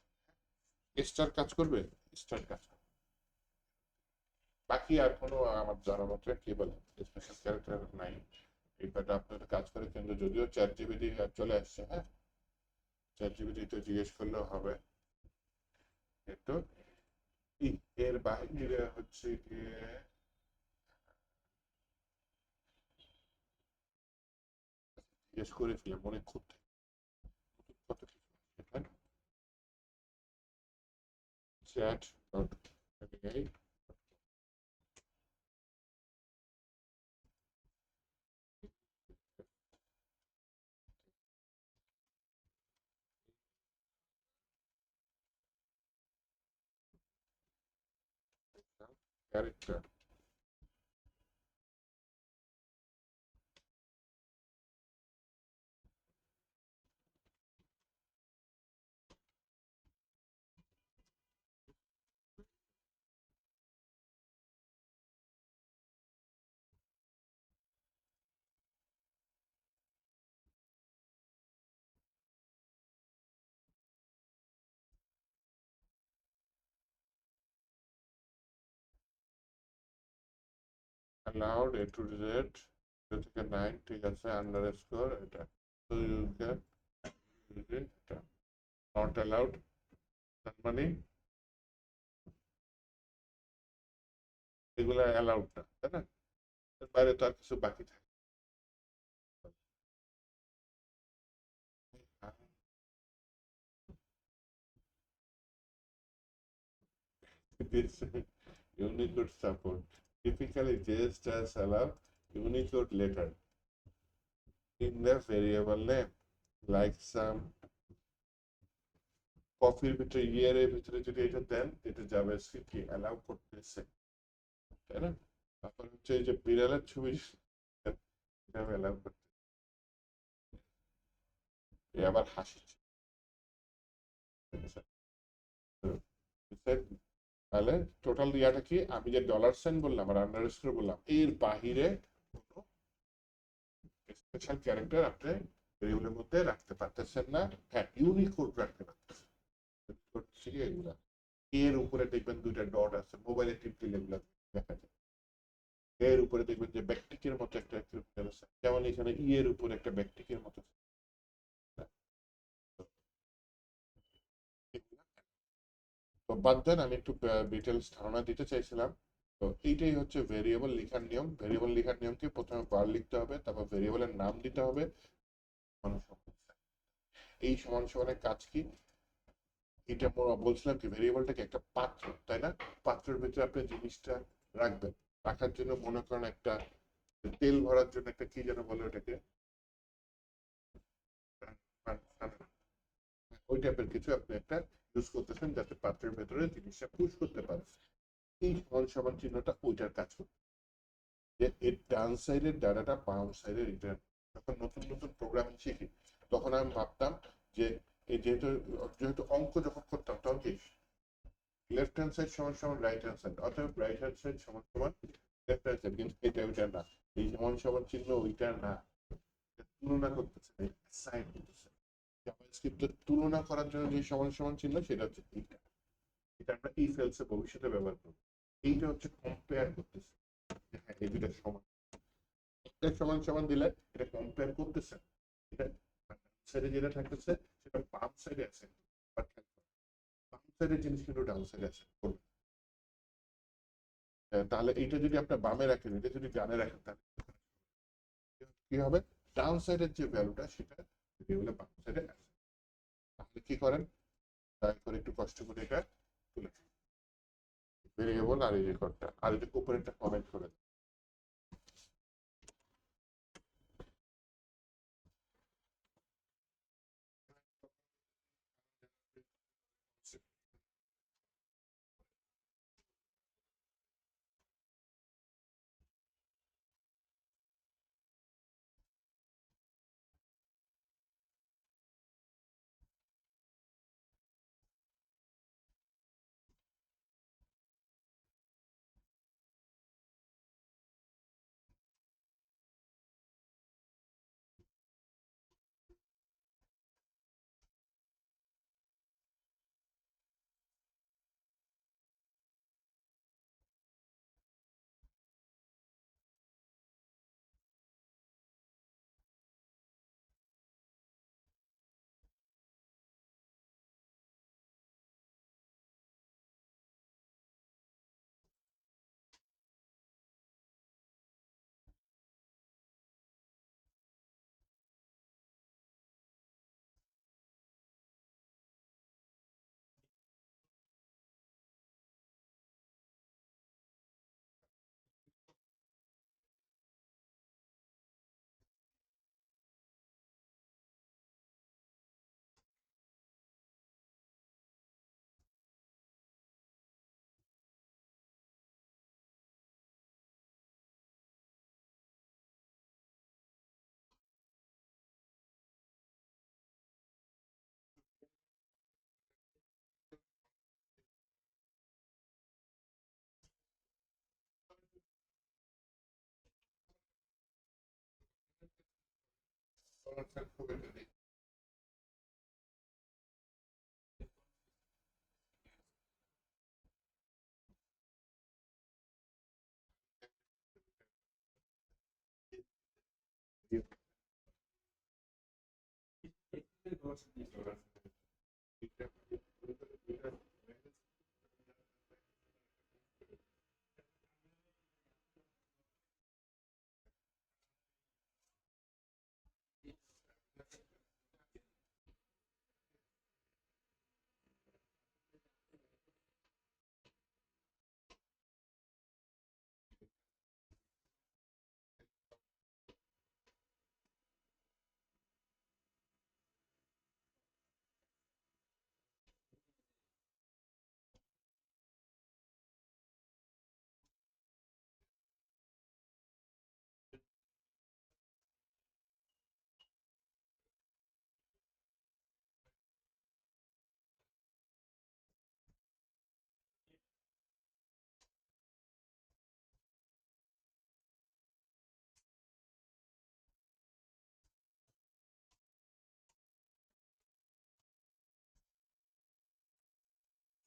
স্টার কাজ করবে, স্টার কাজ করবে। বাকি আর কোনো আমার জানা মতে কি বলে স্পেশাল ক্যারেক্টার নাই। এই কয়টা আপনার কাজ করে, কিন্তু যদিও চ্যাট জিপিটি চলে আসছে, হ্যাঁ, চ্যাট জিপিটি তো জিজ্ঞেস করলেও হবে একটু। এর বাইরে হচ্ছে গিয়ে জিজ্ঞেস করেছিলাম অনেক খুব কত কিছু, chat dot character. allowed a to z থেকে 9, ঠিক আছে, আন্ডারস্কোর এটা, তো ইউ ক্যান ইউজ এটা নট অ্যালাউড, তার মানে এগুলো অ্যালাউড না, তাই না? এর বাইরে তো আর কিছু বাকি থাকে। This Unicode support. Typically, JSTARs allow Unicode letter in the variable name, like some কপির ভিতরে ইয়ারের ভিতরে যদি এটা দেন, এটা জাভাস্ক্রিপ্ট কি অ্যালাউ করতেছে, তাই না? তারপর হচ্ছে এই যে বিড়ালের ছবি, এটা অ্যালাউ করতে, আবার হাসি। তাহলে টোটাল ইয়াটা কি, আমি যে ডলার সাইন বললাম আর আন্ডারস্কোর বললাম এর বাহিরে কোনো স্পেশাল ক্যারেক্টার আপনি ভেরিয়েবলের মধ্যে রাখতে পারতেছেন না। হ্যাঁ, ইউনিকোড রাখতে পারতেছেন। হচ্ছে কি এগুলা, এর উপরে দেখবেন দুইটা ডট আছে, মোবাইলে টিপ দিলে এগুলা দেখা যায়। এর উপরে দেখবেন যে ব্যাকটিকের মতো একটা ক্যারেক্টার আছে, যেমন এখানে ই এর উপরে একটা ব্যাকটিকের মতো। তো বাদ দেন, আমি একটু ডিটেলস ধারণা দিতে চাইছিলাম। তো এইটাই হচ্ছে ভেরিয়েবল লেখার নিয়ম। ভেরিয়েবল লেখার নিয়মকে প্রথমে বার লিখতে হবে, তারপর ভেরিয়েবলের নাম দিতে হবে। সমান সমান। এই সমান সমানের কাজ কি, এটা বলছিলাম কি ভেরিয়েবলটাকে একটা পাত্র, তাই না? পাত্রের ভিতরে আপনি জিনিসটা রাখবেন। রাখার জন্য মনে করেন একটা তেল ভরার জন্য একটা কি যেন বলে ওটাকে, ওই টাইপের কিছু আপনি একটা ইউজ করতেছেন যাতে পাত্রের ভেতরে জিনিসটা পুশ করতে পারে। এই সমান সমান চিহ্নটা ওইটার কাজ করবে, যে এর ডান সাইডের ডাটাটা বাম সাইডের রিটার্ন। যখন নতুন নতুন প্রোগ্রামিং শিখি তখন আমি ভাবতাম যে এই যেহেতু যেহেতু অঙ্ক যখন করতাম তখন কি লেফট হ্যান্ড সাইড সমান সমান রাইট হ্যান্ড সাইড, অর্থাৎ রাইট হ্যান্ড সাইড সমান সমান লেফট হ্যান্ড সাইড, কিন্তু এটা ওইটা না। এই সমান সমান চিহ্ন ওইটা না, তুলনা করতেছে, সাইন করতেছে। জাভাস্ক্রিপ্টের তুলনা করার জন্য যে সমান সমান চিহ্ন সেটা হচ্ছে এইটা। এটা আমরা ইফ এলসে ভবিষ্যতে ব্যবহার করবো। এইটা হচ্ছে কম্পেয়ার করতেছে, হ্যাঁ এই দুইটা সমান। এটা সমান সমান দিলে এটা কম্পেয়ার করতেছে, এটা সাইডে যেটা থাকতেছে সেটা বাম সাইডে আছে, বাম সাইডের জিনিস কিন্তু ডান সাইডে আছে। তাহলে এইটা যদি আপনার বামে রাখেন, এটা যদি ডানে রাখেন, তাহলে কি হবে, ডান সাইডের যে ভ্যালুটা সেটা ভেরিয়েবলে বাম সাইডে আছে। তাহলে কি করেন, দয়া করে একটু কষ্ট করে এটা তুলে ভেরিয়েবল আর এই রেকর্ডটা আর এটা উপরে একটা কমেন্ট করে দেন।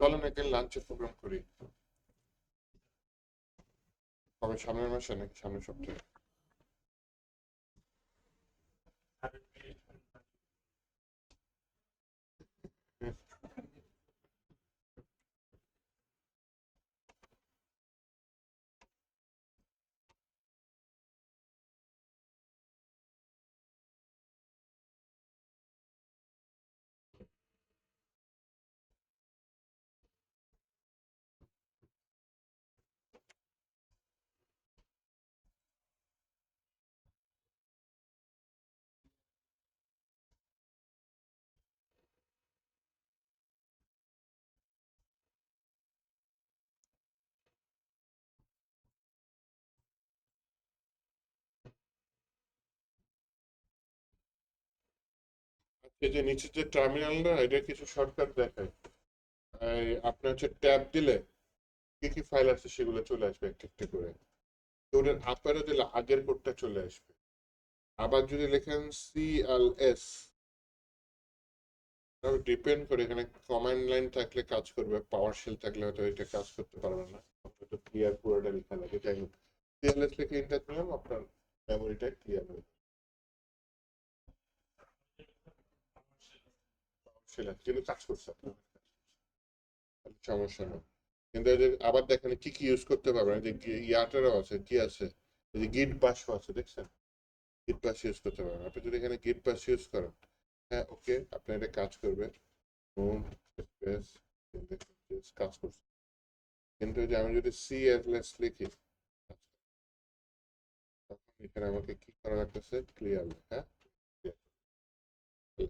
চলেন একদিন লাঞ্চের প্রোগ্রাম করি। কবে, সামনের মাসে নাকি সামনের সপ্তাহে? এই যে নিচে যে টার্মিনালটা, এটা কিছু শর্টকাট দেখায়। আপনি হচ্ছে ট্যাব দিলে কি কি ফাইল আছে সেগুলো চলে আসবে একটা একটা করে। তো ওটার আপারে দিলে আগের কোডটা চলে আসবে। আবার যদি লেখেন CLS, তাহলে ডিপেন্ড করে, এখানে কমান্ড লাইন থাকলে কাজ করবে, পাওয়ার শেল থাকলে হয়তো এটা কাজ করতে পারবে না। আপনার ক্লিয়ার পুরোটা লেখা লাগে। যাই হোক, CLS লিখে এন্টার দিলাম, আপনার মেমোরিটা ক্লিয়ার হয়ে যাবে। শেল আছে কিন্তু কাজ করছে আপনার, সমস্যা নেই। কিন্তু এই যে আবার দেখেন কি কি ইউজ করতে পারবেন, এই যে ইয়াটারও আছে, কি আছে, এই যে গিট বাশও আছে, দেখছেন? গিট বাশ ইউজ করতে পারবেন। আপনি যদি এখানে গিট বাশ ইউজ করেন, হ্যাঁ ওকে, আপনার এটা কাজ করবে। নোড স্পেস কাজ করছে। কিন্তু এই যে আমি যদি CLS লিখি, তখন এখানে আমাকে কি করা লাগতেছে, ক্লিয়ার, হ্যাঁ।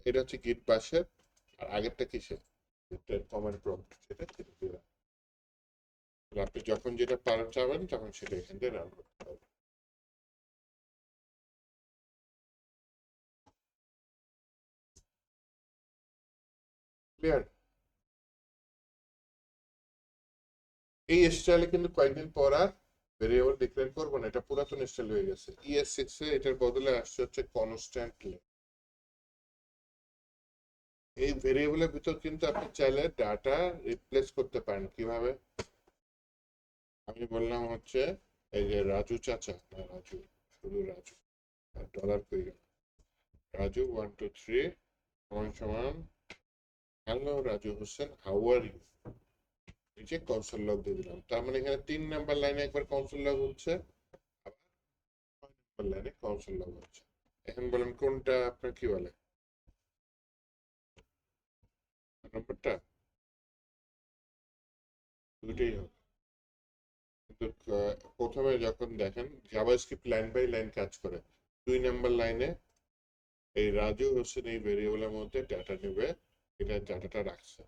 এটা হচ্ছে গিট বাশের। আর আগেরটা কিসে, কমান্ড প্রম্পট, সেটা ক্লিয়ার। আপনি যখন যেটা পারেন চাবেন তখন সেটা এখান থেকে রান করতে পারবেন। ক্লিয়ার? এই স্টাইলে কিন্তু কয়েকদিন পর আর ভেরিয়েবল ডিক্লেয়ার করবো না, এটা পুরাতন স্টাইল হয়ে গেছে। ES6 এ এটার বদলে আসছে হচ্ছে কনস্ট্যান্ট। এই ভেরিয়েবলের ভিতর কিন্তু আপনি চাইলে ডাটা রিপ্লেস করতে পারেন। কিভাবে? আমি বললাম হচ্ছে, এই যে রাজু চাচা, না রাজু, শুধু রাজু, ডলার পেয়ে গেল, রাজু 1 2 3 সমান সমান hello Raju Hossain, how are you. এই যে কনসোল লগ দিয়ে দিলাম, তার মানে এখানে 3 নাম্বার লাইনে একবার কনসোল লগ হচ্ছে, আবার 6 নাম্বার লাইনে কনসোল লগ হচ্ছে। এখন বলেন কোনটা আপনার কি বলে, নাম্বারটা? দুটোই হবে। কিন্তু প্রথমে যখন দেখেন জাভাস্ক্রিপ্ট লাইন বাই লাইন কাজ করে, 2 নাম্বার লাইনে এই রাজু হোসেন এই ভেরিয়েবলের মধ্যে ডাটা নেবে, এটা ডাটাটা রাখছে,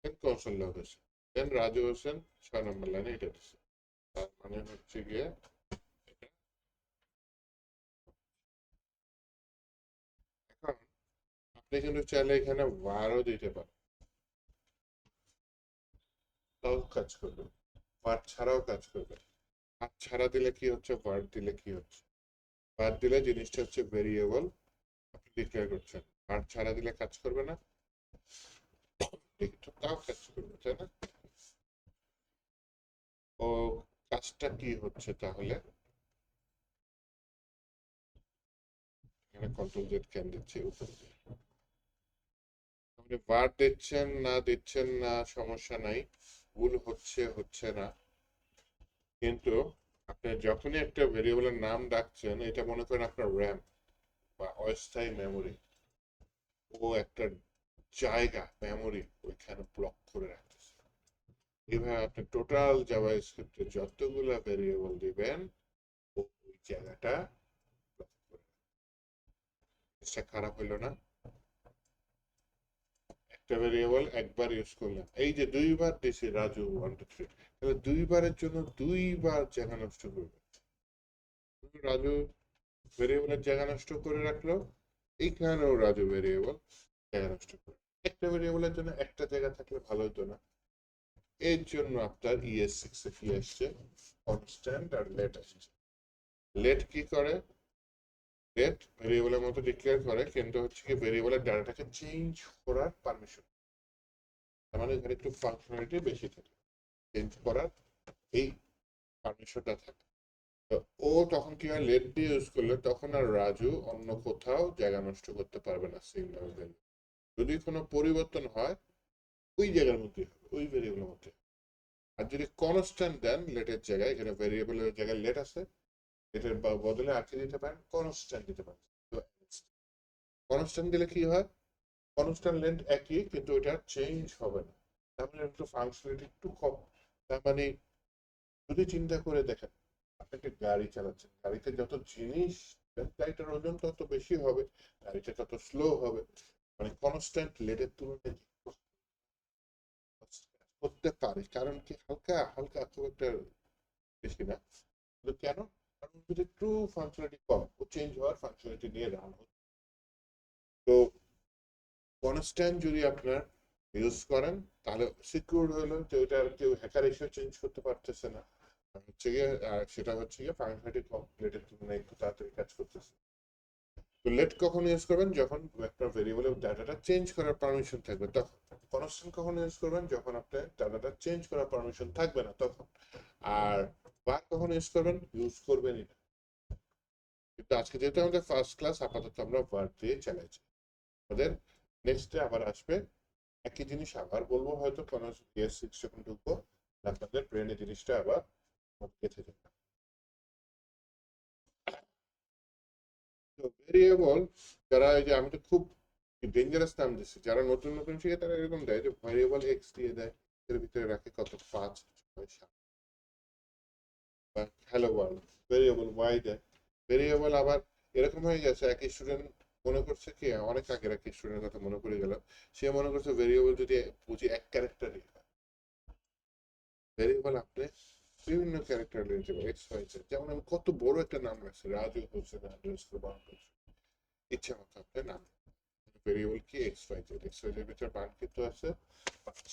দেন কনসোল লগ হয়েছে, দেন রাজু হোসেন 6 নাম্বার লাইনে এটা দিচ্ছে। তার মানে হচ্ছে গিয়ে এটা। এখন আপনি কিন্তু চাইলে এখানে varও দিতে পারেন, তাও কাজ করবে। var ছাড়াও কাজ করবে। var ছাড়া দিলে কি হচ্ছে, var দিলে কি হচ্ছে, var দিলে জিনিসটা হচ্ছে ভেরিয়েবল আপনি ডিক্লেয়ার করছেন, var ছাড়া দিলে কাজ করবে না, তাও কাজ করবে, তাই না? ও, কাজটা কি হচ্ছে তাহলে? এখানে কন্ট্রোল জেড কেন দিচ্ছি উপরে? আপনি var দিচ্ছেন না সমস্যা নাই, ভুল হচ্ছে হচ্ছে না। কিন্তু আপনি যখনই একটা ভেরিয়েবলের নাম ডাকছেন, এটা মনে করেন আপনার র্যাম বা অস্থায়ী মেমোরি, ও একটা জায়গা মেমোরি ওইখানে ব্লক করে রাখতেছে। এভাবে আপনি টোটাল জাভাস্ক্রিপ্টে যতগুলো ভেরিয়েবল দিবেন, ওই জায়গাটা ব্লক করে। জিনিসটা খারাপ হইলো না? একটা ভেরিয়েবল একবার ইউজ করলাম, এই যে 2বার দিছি রাজু 1 2 3, তাহলে 2বারের জন্য 2বার জায়গা নষ্ট করবে। রাজু ভেরিয়েবলের জায়গা নষ্ট করে রাখলো, এইখানেও রাজু ভেরিয়েবল জায়গা নষ্ট করে। একটা ভেরিয়েবলের জন্য একটা জায়গা থাকলে ভালো হতো না? এর জন্য আপনার ES6 এ কি আসছে, কনস্ট্যান্ট আর লেট আসছে। লেট কি করে, লেট ভেরিয়েবলের মতো ডিক্লেয়ার করে, কিন্তু হচ্ছে কি ভেরিয়েবলের ডাটাটাকে চেঞ্জ করার পারমিশন। তার মানে এখানে একটু ফাংশনালিটি বেশি থাকে, চেঞ্জ করার এই পারমিশনটা থাকে। তো ও তখন কি হয়, লেট দিয়ে ইউজ করলে তখন আর রাজু অন্য কোথাও জায়গা নষ্ট করতে পারবে না সিগন্যাল ভ্যালু। যদি কোনো পরিবর্তন হয় ওই জায়গার মধ্যে হবে, ওই ভেরিয়েবলের মধ্যে। আর যদি কনস্ট্যান্ট দেন লেটের জায়গায়, এখানে ভেরিয়েবলের জায়গায় লেট আছে, লেটের বদলে আর কি দিতে পারেন, কনস্ট্যান্ট দিতে পারেন। কনস্ট্যান্ট দিলে কি হয়, কনস্ট্যান্ট লেন্থ একই কিন্তু ওটা চেঞ্জ হবে না, তার মানে একটু ফাংশনালিটি একটু কম। তার মানে যদি চিন্তা করে দেখেন, আপনি একটা গাড়ি চালাচ্ছেন, গাড়িতে যত জিনিস, গাড়িটার ওজন তত বেশি হবে, গাড়িটা তত স্লো হবে। মানে কনস্ট্যান্ট লেটের তুলনায় করতে পারে, কারণ কি হালকা হালকা খুব একটা বেশি না। কিন্তু কেন, কারণ যদি একটু ফাংশনালিটি কম, ও চেঞ্জ হওয়ার ফাংশনালিটি নিয়ে রান হচ্ছে। তো কনস্ট্যান্ট যদি আপনার ইউজ করেন তাহলে সিকিউর হলো যে ওটা কেউ হ্যাকার এসে চেঞ্জ করতে পারতেছে না। আর হচ্ছে গিয়ে সেটা হচ্ছে গিয়ে ফাংশনালিটি কমপ্লিটের তুলনায় একটু তাড়াতাড়ি কাজ করতেছে। তো লেট কখন ইউজ করবেন, যখন একটা ভেরিয়েবলের ডাটাটা চেঞ্জ করার পারমিশন থাকবে তখন। কনস্ট্যান্ট কখন ইউজ করবেন, যখন আপনার ডাটাটা চেঞ্জ করার পারমিশন থাকবে না তখন। আর বার কখন ইউজ করবেন, ইউজ করবেনই না। কিন্তু আজকে যেহেতু আমাদের ফার্স্ট ক্লাস, আপাতত আমরা বার দিয়ে চালাইছি। আমাদের নেক্সটে আবার আসবে একই জিনিস আবার বলবো, হয়তো কোনো ইয়ার 6 যখন ঢুকবো আপনাদের ব্রেনে জিনিসটা আবার গেঁথে যাবে। তো ভেরিয়েবল, যারা এই যে আমি তো খুব ডেঞ্জারাস নাম দিচ্ছি, যারা নতুন নতুন শিখে তারা এরকম দেয় যে ভেরিয়েবল এক্স দিয়ে দেয়, এর ভিতরে রাখে কত 5 6 7, বা হ্যালো ওয়ার্ল্ড ভেরিয়েবল ওয়াই দেয়। ভেরিয়েবল আবার এরকম হয়ে গেছে, এক স্টুডেন্ট মনে করছে কি, অনেক আগের এক স্টুডেন্টের কথা মনে পড়ে গেল, সে মনে করছে ভেরিয়েবল যদি বুঝি এক ক্যারেক্টারই, ভেরিয়েবল আপনি বিভিন্ন ক্যারেক্টার নিতে পারেন, এক্স ওয়াই জেড। যেমন আমি কত বড় একটা নাম রাখছি, রাজু হোসেন আন্ডারস্কোর, ইচ্ছা মতো আপনি নাম, ভেরিয়েবল কি x y z, x y z ভিতরে বানকৃত আছে 5।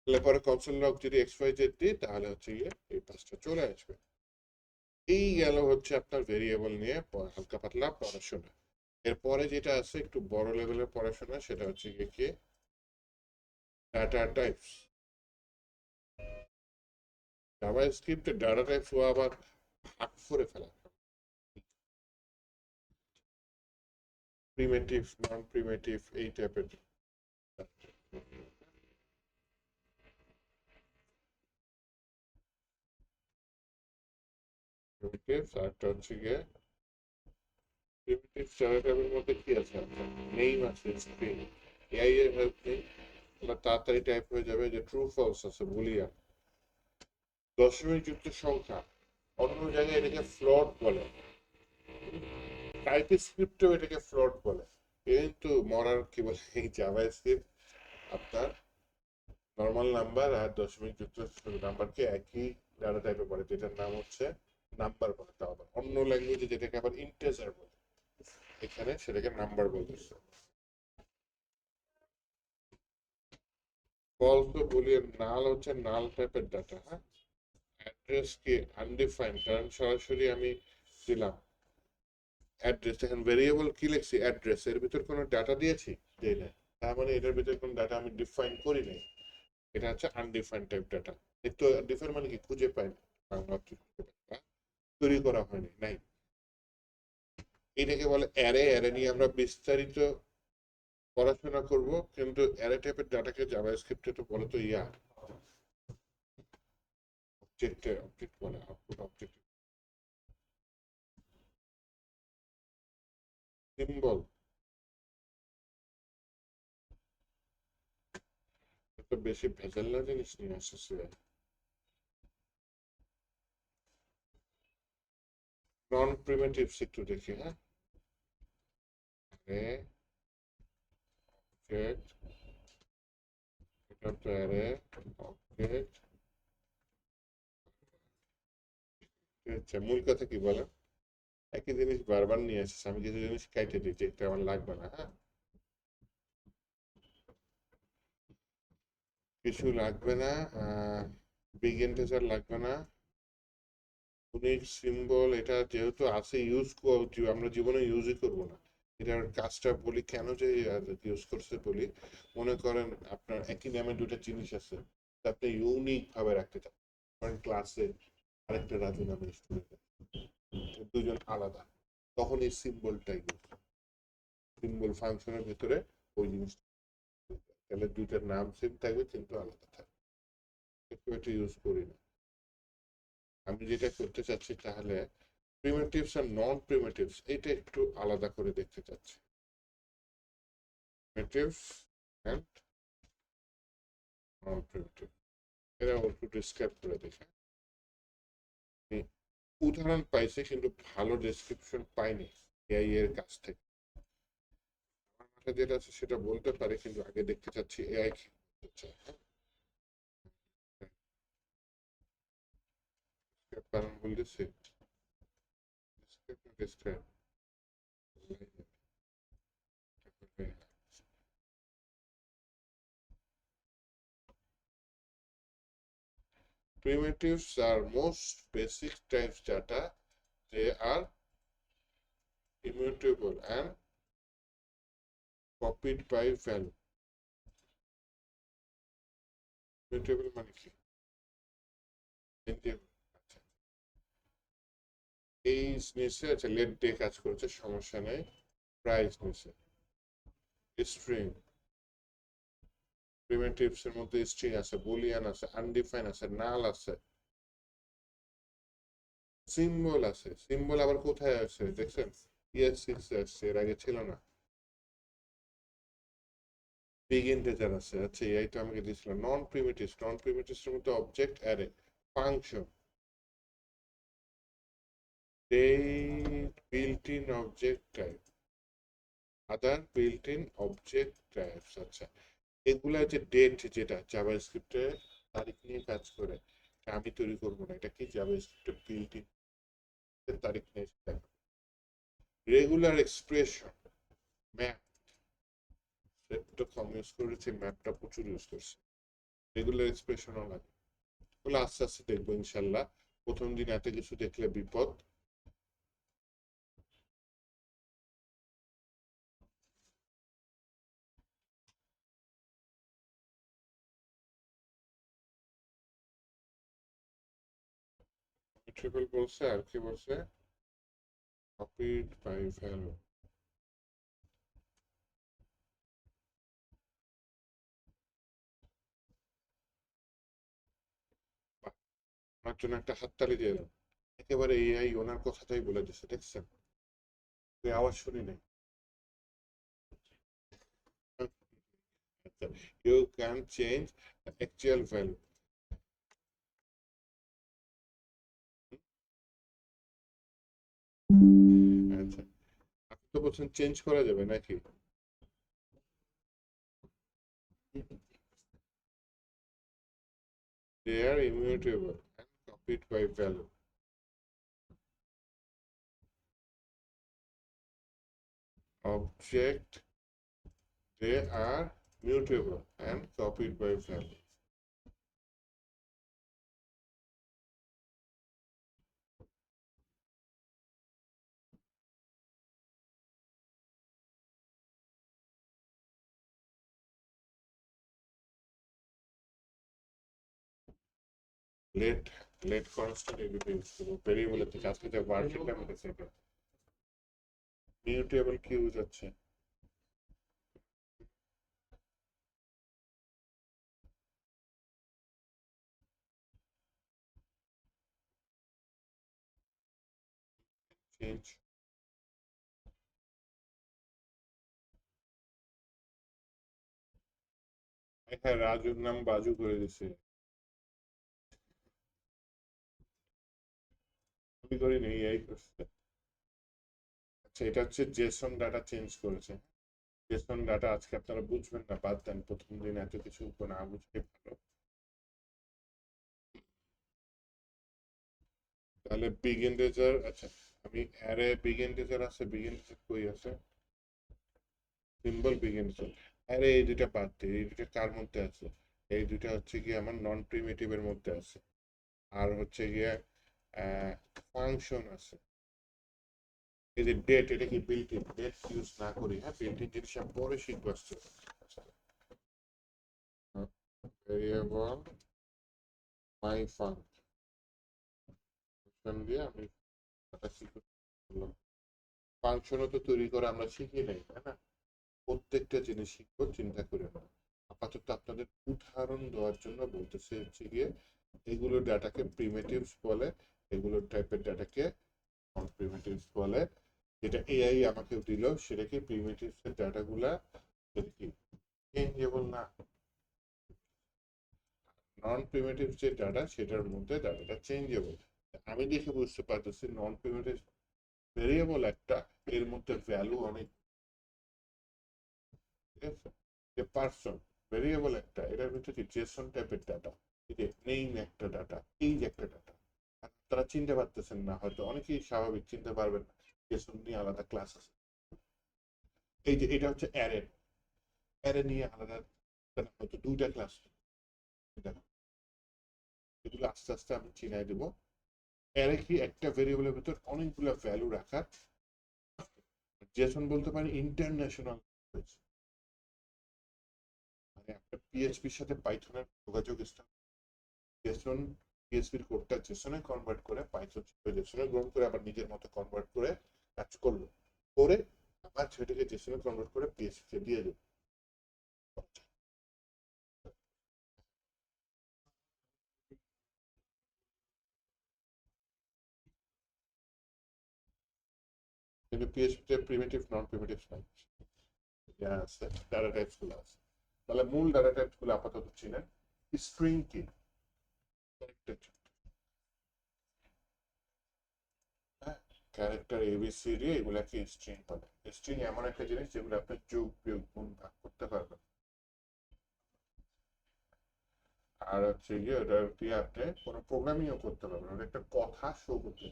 তাহলে পরে কনসোল লগ যদি এক্স ওয়াই জেড দিই তাহলে হচ্ছে গিয়ে এই 5টা চলে আসবে। এই গেল হচ্ছে আপনার ভেরিয়েবল নিয়ে হালকা পাতলা পড়াশোনা। এরপরে যেটা আছে একটু বড় লেভেলের পড়াশোনা, সেটা হচ্ছে গিয়ে কি, ডাটা টাইপস। জাভাস্ক্রিপ্টে ডাটা টাইপস ও আবার ভাগ করে ফেলা, প্রিমিটিভ নন প্রিমিটিভ এই টাইপের। প্রিমিটিভ আরেকটা হচ্ছে গিয়ে প্রিমিটিভ ডাটা টাইপের মধ্যে কি আছে, নেম আছে, স্ট্রিং। এআই এর হেল্প নেই, তাড়াতাড়ি টাইপ হয়ে যাবে। যে ট্রু ফলস আছে, বুলিয়ান, দশমিক যুক্ত সংখ্যা, অন্য জায়গায় এটাকে ফ্লট বলে, টাইপ স্ক্রিপ্টেও এটাকে ফ্লট বলে। কিন্তু মরার কি বলে, এই জাভা স্ক্রিপ্ট আপনার নর্মাল নাম্বার আর দশমিক যুক্ত নাম্বারকে একই ডাটা টাইপে বলে, যেটার নাম হচ্ছে নাম্বার বলে। তাও আবার অন্য ল্যাঙ্গুয়েজে যেটাকে আবার ইন্টিজার বলে, এখানে সেটাকে নাম্বার বলতেছে। ফলস তো বুলিয়ান, নাল হচ্ছে নাল টাইপের ডাটা। হ্যাঁ, অ্যাড্রেস কি আনডিফাইন্ড, কারণ সরাসরি আমি দিলাম অ্যাড্রেস। এখন ভেরিয়েবল কি লিখছি, অ্যাড্রেস, এর ভিতর কোনো ডাটা দিয়েছি, দেই না, তার মানে এটার ভিতর কোনো ডাটা আমি ডিফাইন করি নাই। এটা হচ্ছে আনডিফাইন্ড টাইপ ডাটা। একটু ডিফাইন মানে কি, খুঁজে পাই না, বাংলা তৈরি করা হয়নি, নাই। এটাকে বলে অ্যারে। অ্যারে নিয়ে আমরা বিস্তারিত পড়াশোনা করব, কিন্তু অ্যারে টাইপের ডাটাকে জাভাস্ক্রিপ্টে তো বলে তো ইয়া অবজেক্টে, অবজেক্ট বলে, আউটপুট অবজেক্ট। সিম্বল তো বেশি ভেজাল না জিনিস নিয়ে আসছে। নন প্রিমিটিভস একটু দেখি। হ্যাঁ, অ্যারে অবজেক্ট, এটা তো অ্যারে অবজেক্ট। আচ্ছা, মূল কথা কি বলে, একই জিনিস বারবার নিয়ে আসছে, আমি কিছু জিনিস কাইটে দিচ্ছি, এটা আমার লাগবে না। হ্যাঁ, কিছু লাগবে না, বিগ ইন্টিজার লাগবে না, ইউনিক সিম্বল এটা যেহেতু আছে ইউজ আমরা জীবনে ইউজই করবো না। এটার কাজটা বলি কেন যে ইউজ করছে বলি। মনে করেন আপনার একই নামে দুটো জিনিস আছে, তা আপনি ইউনিক ভাবে রাখতে চান। কারণ ক্লাসে আরেকটা রাজু নামে স্টুডেন্ট, দুজন আলাদা, তখন এই সিম্বলটা ইউজ, সিম্বল ফাংশনের ভিতরে ওই জিনিসটা, তাহলে দুইটার নাম সেম থাকবে কিন্তু আলাদা থাকবে। একটু এটা ইউজ করি না। আমি যেটা করতে চাচ্ছি তাহলে প্রিমিটিভস আর নন প্রিমিটিভস এটা একটু আলাদা করে দেখতে চাচ্ছি। প্রিমিটিভস এন্ড নন প্রিমিটিভ, এরা একটু ডিসক্রাইব করে দেখে। উদাহরণ পাইছে কিন্তু ভালো ডেসক্রিপশন পাইনি এআই এর কাছ থেকে। আমার মাথায় যেটা আছে সেটা বলতে পারে, কিন্তু আগে দেখতে চাচ্ছি এআই কি বলতে চায়। কারণ বলতেছে describe, primitives are most basic types data. They are immutable and copied by value. Immutable মানে কি? আচ্ছা, এই নিচে আচ্ছা লেট দিয়ে কাজ করছে, সমস্যা নেই। প্রাইস নিচে স্ট্রিং, প্রিমিটিভস এর মধ্যে স্ট্রিং আছে, বুলিয়ান আছে, আনডিফাইন আছে, নাল আছে, সিম্বল আছে। সিম্বল আবার কোথায় আছে দেখছেন? ES6 আসছে, এর আগে ছিল না। বিগ ইন্টিজার আছে, আচ্ছা এই তো আমাকে দিয়েছিল। নন প্রিমিটিভস, নন প্রিমিটিভস এর মধ্যে object array, function, they built-in object type, other built-in object types। আচ্ছা, এগুলা যে ডেট, যেটা জাভাস্ক্রিপ্টে তারিখ নিয়ে কাজ করে, আমি তৈরি করবো না, এটা কি জাভাস্ক্রিপ্টে বিল্ট-ইন তারিখ নিয়ে দেখা। রেগুলার এক্সপ্রেশন, ম্যাপ, সেটা কম ইউজ করেছি, ম্যাপটা প্রচুর ইউজ করছি। রেগুলার এক্সপ্রেশনও লাগে, ওগুলো আস্তে আস্তে দেখবো ইনশাল্লাহ। প্রথম দিন এত কিছু দেখলে বিপদ। ট্রিপল বলছে, আর কি বলছে? copied by value। ওনার জন্য একটা হাততালি দিয়ে দাও। একেবারে এআই ওনার কথাটাই বলে দিচ্ছে, দেখছেন? তুই আওয়াজ শুনি নাই। You can change the actual value। আচ্ছা, আপনি তো বলছেন চেঞ্জ করা যাবে নাকি? They are immutable and copied by value। Object, they are mutable and copied by value। Let let constant এগুলো ইউজ করবো, ভেরিয়েবলের থেকে আজকে যে ভার্চুয়াল আমি দেখছি মিউটেবল কি ইউজ হচ্ছে। চেঞ্জ, হ্যাঁ রাজুর নাম বাজু করে দিছে। আমি করিনি, এই করছে। আচ্ছা, এটা হচ্ছে জেসন ডাটা চেঞ্জ করেছে। জেসন ডাটা আজকে আপনারা বুঝবেন না, বাদ দেন, প্রথম দিন এত কিছু না বুঝলে ভালো। তাহলে বিগ ইন্টিজার, আচ্ছা আমি অ্যারে বিগ ইন্টিজার আছে, বিগ ইন্টিজার কই আছে? সিম্বল বিগ ইন্টিজার, অ্যারে এই দুইটা বাদ দিই, এই দুইটা কার মধ্যে আছে? এই দুইটা হচ্ছে গিয়ে আমার নন প্রিমিটিভ এর মধ্যে আছে। আর হচ্ছে গিয়ে ফাংশন আছে। এই যে ডেট, এটা কি বিল্ট ইন, ডেট ইউজ না করি, হ্যাঁ বিল্ট ইন জিনিস আমি পরে শিখবো আসছে। ভেরিয়েবল মাই ফাংশন দিয়ে আমি একটা শিখব। ফাংশনও তো তৈরি করে আমরা শিখি নাই, তাই না? প্রত্যেকটা জিনিস শিখবো, চিন্তা করে না। আপাতত আপনাদের উদাহরণ দেওয়ার জন্য বলতেছে হচ্ছে গিয়ে এগুলো ডাটাকে প্রিমিটিভস বলে, এগুলো টাইপের ডাটাকে নন প্রিমিটিভস বলে। যেটা এআই আমাকে দিল সেটা কি প্রিমিটিভস এর ডাটাগুলা সেটা কি চেঞ্জেবল না। নন প্রিমিটিভ যে ডাটা সেটার মধ্যে ডাটাটা চেঞ্জেবল। আমি দেখে বুঝতে পারতেছি নন প্রিমিটিভ ভেরিয়েবল একটা, এর মধ্যে ভ্যালু অনেক, ঠিক আছে? যে পার্সন ভেরিয়েবল একটা, এটার ভিতরে জেসন টাইপের ডাটা, এই যে নেইম একটা ডাটা, এই যে একটা ডাটা। তারা চিনতে পারতেছেন না, হয়তো অনেকেই স্বাভাবিক চিনতে পারবেন না, জেসন নিয়ে আলাদা ক্লাস আছে। এই যে এটা হচ্ছে অ্যারে, অ্যারে নিয়ে আলাদা হয়তো দুইটা ক্লাস। এগুলো আস্তে আস্তে আমি চিনাই দেবো। অ্যারে কি একটা ভেরিয়েবলের ভিতর অনেকগুলো ভ্যালু রাখা। জেসন বলতে পারি ইন্টারন্যাশনাল, মানে একটা পিএইচপির সাথে পাইথনের যোগাযোগ স্থান। জেসন পিএইচপির কোডটা জেসনে কনভার্ট করে পাইথন জেসনে গ্রহণ করে আবার নিজের মতো কনভার্ট করে কাজ করলো, করে আবার সেটাকে জেসনে কনভার্ট করে পিএইচপি দিয়ে দেবে। কিন্তু পিএইচপিতে প্রিমিটিভ নন প্রিমিটিভ নাই, আছে ডাটা টাইপস গুলো আছে। তাহলে মূল ডাটা টাইপস গুলো আপাতত চিনেন। স্ট্রিং কি, ক্যারেক্টার এবিসিডি এগুলাকে স্ট্রিং বলে। স্ট্রিং এমন একটা জিনিস যেগুলো আপনি যোগ বিয়োগ গুণ ভাগ করতে পারবেন। আর হচ্ছে গিয়ে ওটা দিয়ে আপনি কোনো প্রোগ্রামিংও করতে পারবেন, ওটা একটা কথা শো করতে,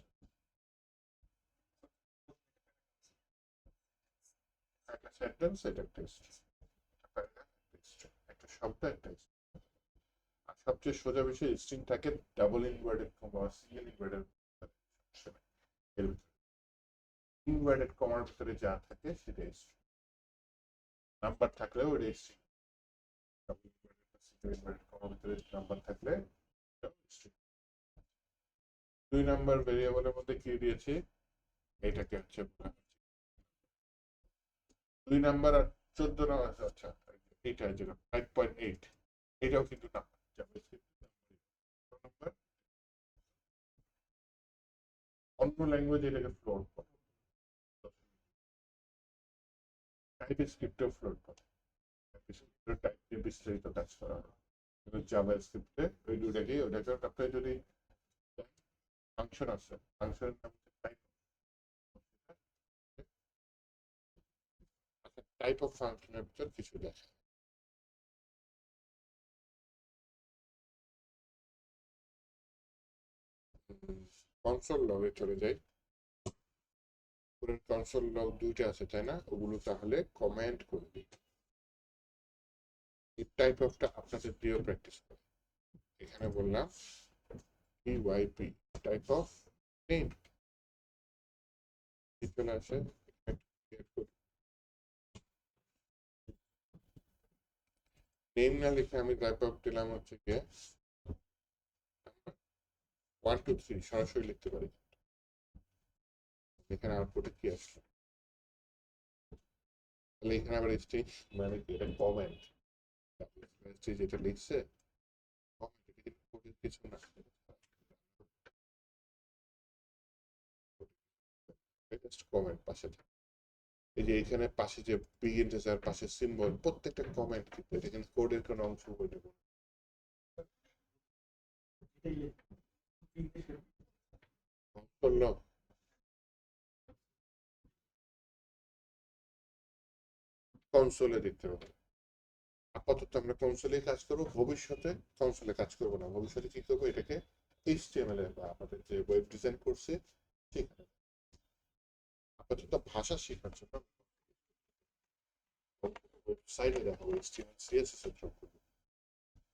একটা সেন্টেন্স এটা একটা string, একটা শব্দ একটা string। আর সবচেয়ে সোজা বিষয় স্ট্রিং থাকে double inverted comma single inverted, এর ইনভার্টেড কমার ভিতরে যা থাকে সেটা স্ট্রিং, নাম্বার থাকলেও ওটা string, double inverted single inverted কমার ভিতরে নাম্বার থাকলে স্ট্রিং। 2 নাম্বার ভেরিয়েবলের মধ্যে কি দিয়েছি, এটাকে হচ্ছে 2 নাম্বার আর 14 নাম্বার, আচ্ছা এইটা যেটা 5.8, এটাও কিন্তু নাম্বার নাম্বার। অন্য ল্যাঙ্গুয়েজ এটাকে ফ্লোট বলে, টাইপ স্ক্রিপ্টেও ফ্লোট বলে। টাইপ দিয়ে বিস্তারিত কাজ করা হয়, কিন্তু জাভা স্ক্রিপ্টে ওই দুটাকেই, ওটাকে আপনার যদি ফাংশন আছে, ফাংশনের নাম টাইপ, টাইপ অফ ফাংশনের ভিতর কিছু লেখা। কনসোল লগে চলে যাই। কনসোল লগ দুইটা আছে তাই না, ওগুলো তাহলে কমেন্ট করে দিই। এই টাইপ অফটা আপনাদের দিয়েও প্র্যাকটিস করে। এখানে বললাম পিওয়াইপি টাইপ অফ নেম, চলে আসে নেম না লিখে আমি টাইপ অফ দিলাম হচ্ছে গিয়ে 1 2 3 সরাসরি লিখতে পারি। এখানে আউটপুটে কি আসলো, তাহলে এখানে আবার স্ট্রিং মানে কি, এটা কমেন্ট, যেটা লিখছে কিছু না, কমেন্ট পাশে থাকে। এই যে এখানে পাশে যে বিগ ইন্টিজার পাশে সিম্বল, প্রত্যেকটা কমেন্ট কিন্তু এটা কিন্তু কোডের কোনো অংশ হয়ে করলো। কনসোলে দেখতে হবে। আপাতত আমরা কনসোলে কাজ করবো, ভবিষ্যতে কনসোলে কাজ করবো না, ভবিষ্যতে কি করবো এটাকে এইচটিএমএল এ বা আমাদের যে ওয়েব ডিজাইন করছে সেখানে। আপাতত ভাষা শেখার জন্য ওয়েবসাইটে দেখাবো এইচটিএমএল সিএসএস এর জন্য।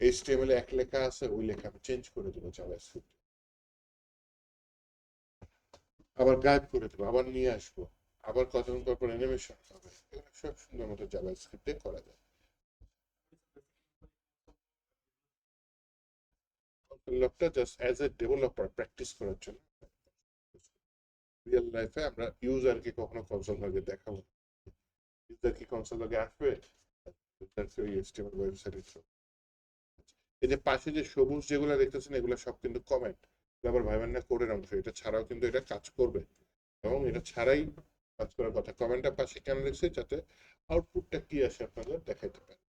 এইচটিএমএল এক লেখা আছে, ওই লেখা আমি চেঞ্জ করে দেবো জাভাস্ক্রিপ্ট, আবার গায়েব করে দেবো, আবার নিয়ে আসবো। আবার কতক্ষণ পর পর অ্যানিমেশন হবে, এগুলো সব সুন্দর মতো জাভাস্ক্রিপ্টে করা যায়। লোকটা just as a developer practice করার জন্য। রিয়েল লাইফে আমরা ইউজারকে কখনো কনসোল লগে দেখাবো, ইউজার কি কনসোল লগে আসবে, ওই HTML ওয়েবসাইটের থ্রু। এই যে পাশে যে সবুজ যেগুলো দেখতেছেন এগুলো সব কিন্তু কমেন্ট, আবার ভাইবেন না কোডের অংশ, এটা ছাড়াও কিন্তু এটা কাজ করবে, এবং এটা ছাড়াই কাজ করার কথা। কমেন্টটা পাশে কেন লিখছি, যাতে আউটপুটটা কি আসে আপনাদের দেখাইতে পারে।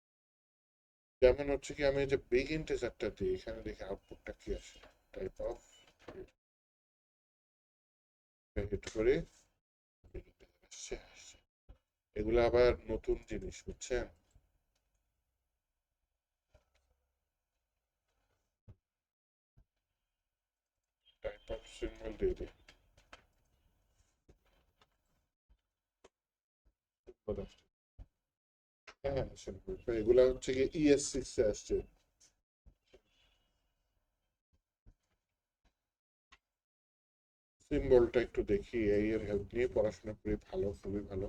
যেমন হচ্ছে কি, আমি যে বিগ ইন্টিজারটা দিই, এখানে দেখি আউটপুটটা কি আসে। টাইপ অফ হিট করে আসছে আসছে। এগুলো আবার নতুন জিনিস, বুঝছেন। টাইপ অফ সিম্বল দিয়ে দিই, হ্যাঁ সিম্বল, এগুলা হচ্ছে কি ES6 এ আসছে। সিম্বলটা একটু দেখি, এই এর হেল্প নিয়ে পড়াশোনা করি, ভালো, খুবই ভালো।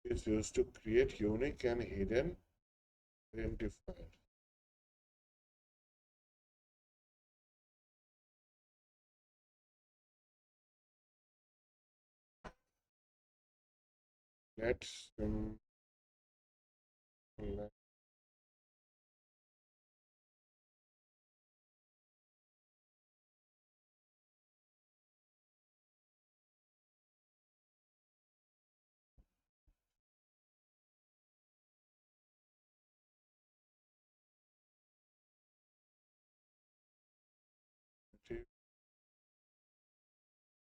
Is used to create unique and hidden identifier. Let's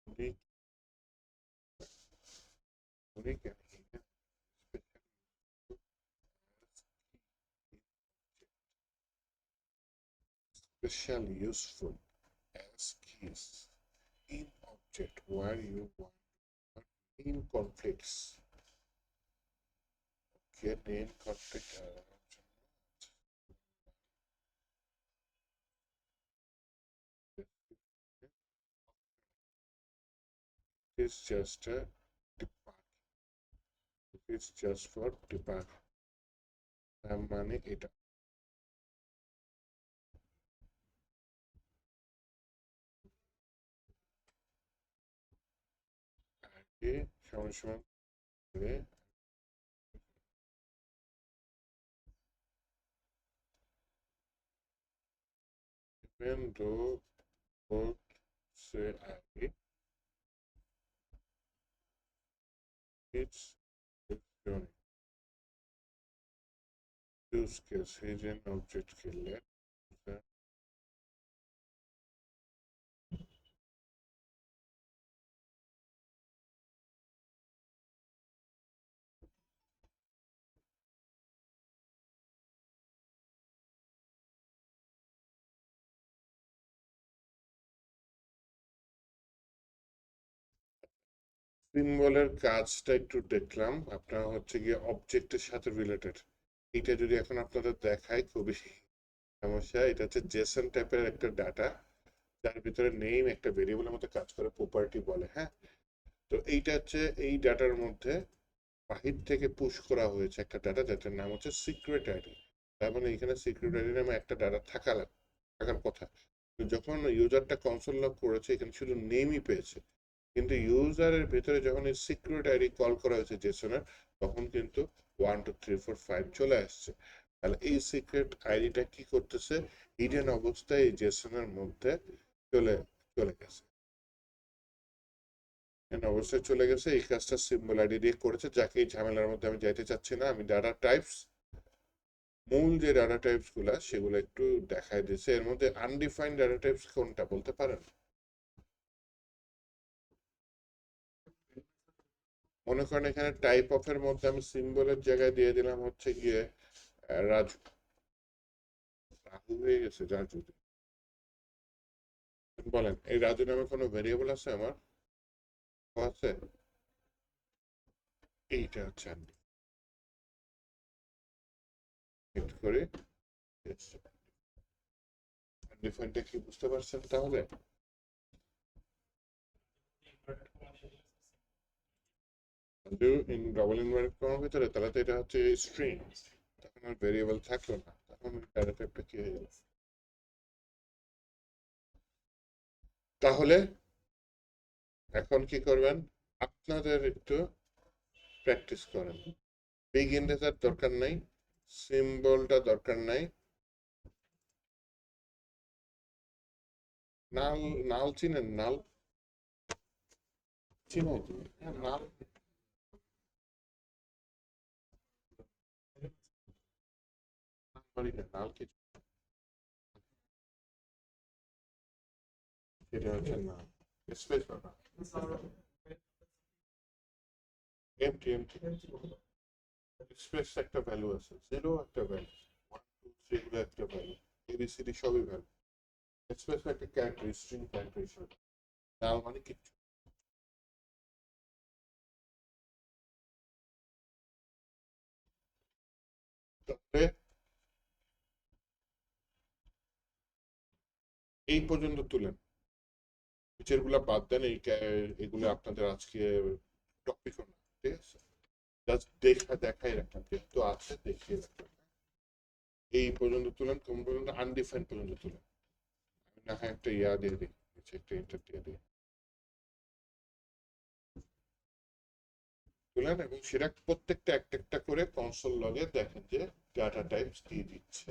unique, unique and hidden specially useful as keys in object where you want name conflicts. Okay, name conflict is just a debug. It's just for debug. তার মানে এটা আগে সময় সময় করে even though both say I, it's unique. Use case hidden object killer. সিম্বলের কাজটা একটু দেখলাম, আপনার হচ্ছে গিয়ে অবজেক্টের সাথে রিলেটেড। এটা যদি এখন আপনাদের দেখায় খুবই সমস্যা। এটা হচ্ছে জেসন টাইপের একটা ডাটা, যার ভিতরে নেম একটা ভেরিয়েবলের মতো কাজ করে, প্রপার্টি বলে, হ্যাঁ। তো এইটা হচ্ছে এই ডাটার মধ্যে বাহির থেকে পুশ করা হয়েছে একটা ডাটা, যেটার নাম হচ্ছে সিক্রেট আইডি। তার মানে এখানে সিক্রেট আইডি নামে একটা ডাটা থাকার কথা। তো যখন ইউজারটা কনসোল লগ করেছে, এখানে শুধু নেমই পেয়েছে, কিন্তু ইউজারের ভেতরে যখন এই সিক্রেট আইডি কল করা হয়েছে জেসনের, তখন কিন্তু 1 2 3 4 5 চলে আসছে। তাহলে এই সিক্রেট আইডিটা কি করতেছে, হিডেন অবস্থায় এই জেসনের মধ্যে চলে চলে গেছে, অবস্থায় চলে গেছে। এই কাজটা সিম্বল আইডি দিয়ে করেছে, যাকে এই ঝামেলার মধ্যে আমি যাইতে চাচ্ছি না। আমি ডাটা টাইপস, মূল যে ডাটা টাইপস গুলা সেগুলো একটু দেখাই দিচ্ছে। এর মধ্যে আনডিফাইন্ড ডাটা টাইপস কোনটা বলতে পারেন? মনে করেন এখানে টাইপ অফ এর মধ্যে আমি সিম্বলের জায়গায় দিয়ে দিলাম হচ্ছে গিয়ে রাজু। রাজু হয়ে গেছে রাজু। বলেন, এই রাজু নামে কোনো ভেরিয়েবল আছে আমার? আছে। এইটা হচ্ছে হিট করে ডিফারেন্টটা কি বুঝতে পারছেন তাহলে? যদি ইন ডাবল ইনভার্টেড কমার ভিতরে, তাহলে তো এটা হচ্ছে স্ট্রিং, তখন আর ভেরিয়েবল থাকলো না, তখন ডেরিভেটিভটা কি হয়ে যাবে? তাহলে এখন কি করবেন, আপনাদের একটু প্র্যাকটিস করেন। বিগ ইন্টিজার দরকার নাই, সিম্বলটা দরকার নাই। নাল, নাল চিনেন? নাল চিনেন? হ্যাঁ, নাল নাল কি? সেটা হচ্ছে না, স্পেস না, এমটি এমটি। স্পেস একটা ভ্যালু আছে, জিরো একটা ভ্যালু, 1 2 3 এগুলো একটা ভ্যালু, এবিসিডি সবই ভ্যালু। স্পেস একটা ক্যারেক্টার, স্ট্রিং ক্যারেক্টার হিসেবে। নাল মানে কিচ্ছু। তাহলে এই পর্যন্ত তুলেন, নিচের গুলা বাদ দেন, এগুলো আপনাদের আজকে টপিক না, ঠিক আছে? জাস্ট দেখাই রাখলাম, যেহেতু আছে দেখিয়ে রাখলাম। এই পর্যন্ত তুলেন, কোন পর্যন্ত? আনডিফাইন্ড পর্যন্ত তুলেন। আমি না হয় একটা ইয়া দিয়ে দিই, নিচে একটা ইন্টার দিয়ে দিই। তুলেন এবং সেটা প্রত্যেকটা একটা একটা করে কনসোল লগে দেখেন যে ডাটা টাইপস দিয়ে দিচ্ছে।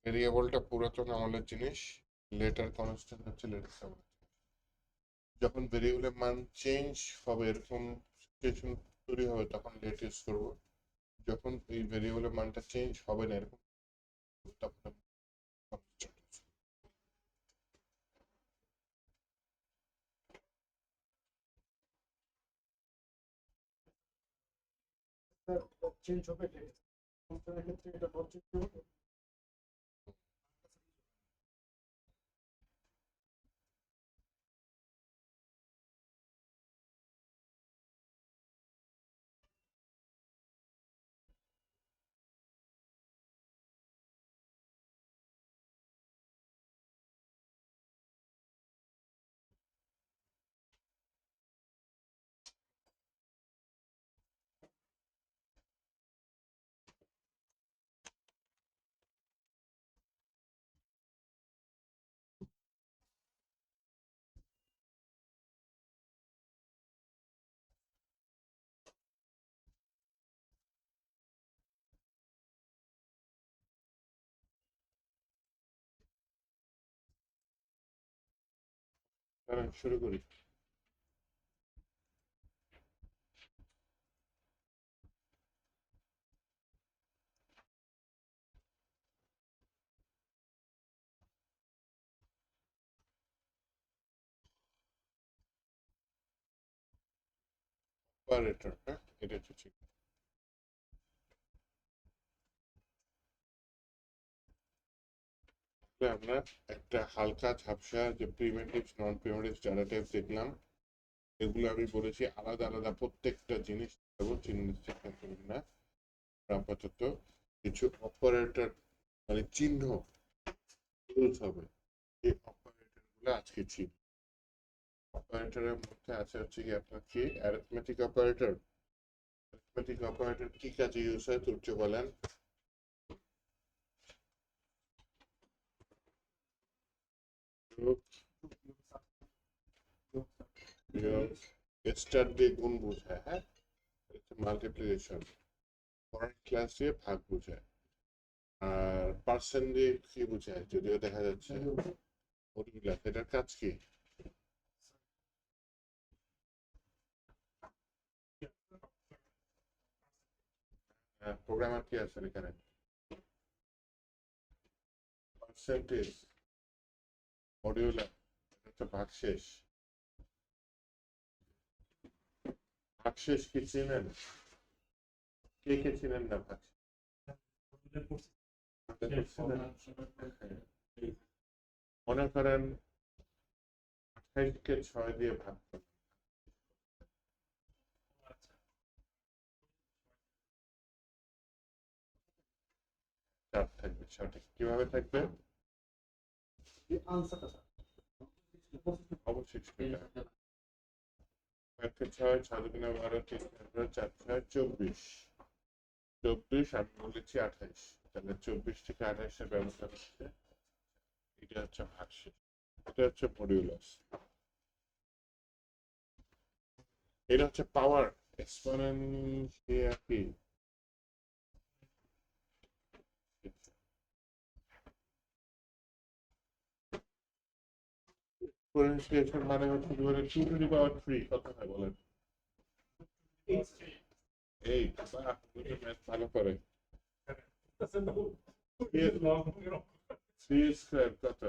ভেরিয়েবলটা পুরাতন আমলের জিনিস, লেটার কনস্ট্যান্ট হচ্ছে লেটার। যখন ভেরিয়েবলের মান চেঞ্জ হবে এরকম সিচুয়েশন তৈরি হবে তখন লেট ইউজ করবো। যখন এই ভেরিয়েবলের মানটা চেঞ্জ হবে না এরকম তখন চেঞ্জ হবে ক্ষেত্রে এটা চেঞ্জ হবে। শুরু করি। অপারেটর, হ্যাঁ এটা হচ্ছে ঠিক। আমরা একটা হালকা ঝাপসা যে প্রিমিটিভস নন প্রিমিটিভস ডাটা টাইপ দেখলাম, এগুলো আমি বলেছি আলাদা আলাদা প্রত্যেকটা জিনিস দেবো, জিনিস না আপাতত কিছু অপারেটর মানে চিহ্ন ইউজ হবে। এই অপারেটর গুলো আজকে ছিল। অপারেটরের মধ্যে আছে হচ্ছে কি আপনার কি অ্যারিথমেটিক অপারেটর। অ্যারিথমেটিক অপারেটর কি কাজে ইউজ হয় তুর্য বলেন? স্টার দিয়ে গুণ বোঝায়, হ্যাঁ মাল্টিপ্লিকেশন। পরের ক্লাস দিয়ে ভাগ বোঝায়। আর পার্সেন্ট দিয়ে কি বোঝায় যদিও দেখা যাচ্ছে মডুলাস। এটার কাজ কি? প্রোগ্রামার কি আছে এখানে? পার্সেন্টেজ, মডিউলার, এটা ভাগশেষ। ভাগশেষ কি চিনেন? কে কে চিনেন না ভাগশেষ? মনে করেন 28 কে 6 দিয়ে ভাগ করেন, 4 থাকবে। সঠিক। কিভাবে থাকবে? অবশিষ্টটা 6 6 দুগুণে 12 3 4 4 24। 24 আমি বলেছি 28, তাহলে 24 থেকে 28 এর ব্যবস্থা করতে এটা হচ্ছে ভাগশেষ, এটা হচ্ছে মডিউলাস। এটা হচ্ছে পাওয়ার এক্সপোনেনশিয়াল কি? এক্সপোনেনশিয়াল মানে হচ্ছে 2 টু দি পাওয়ার 3 কত হয় বলেন? 8। বাহ, তুমি তো ম্যাথ ভালো করে। 3 স্কয়ার কত?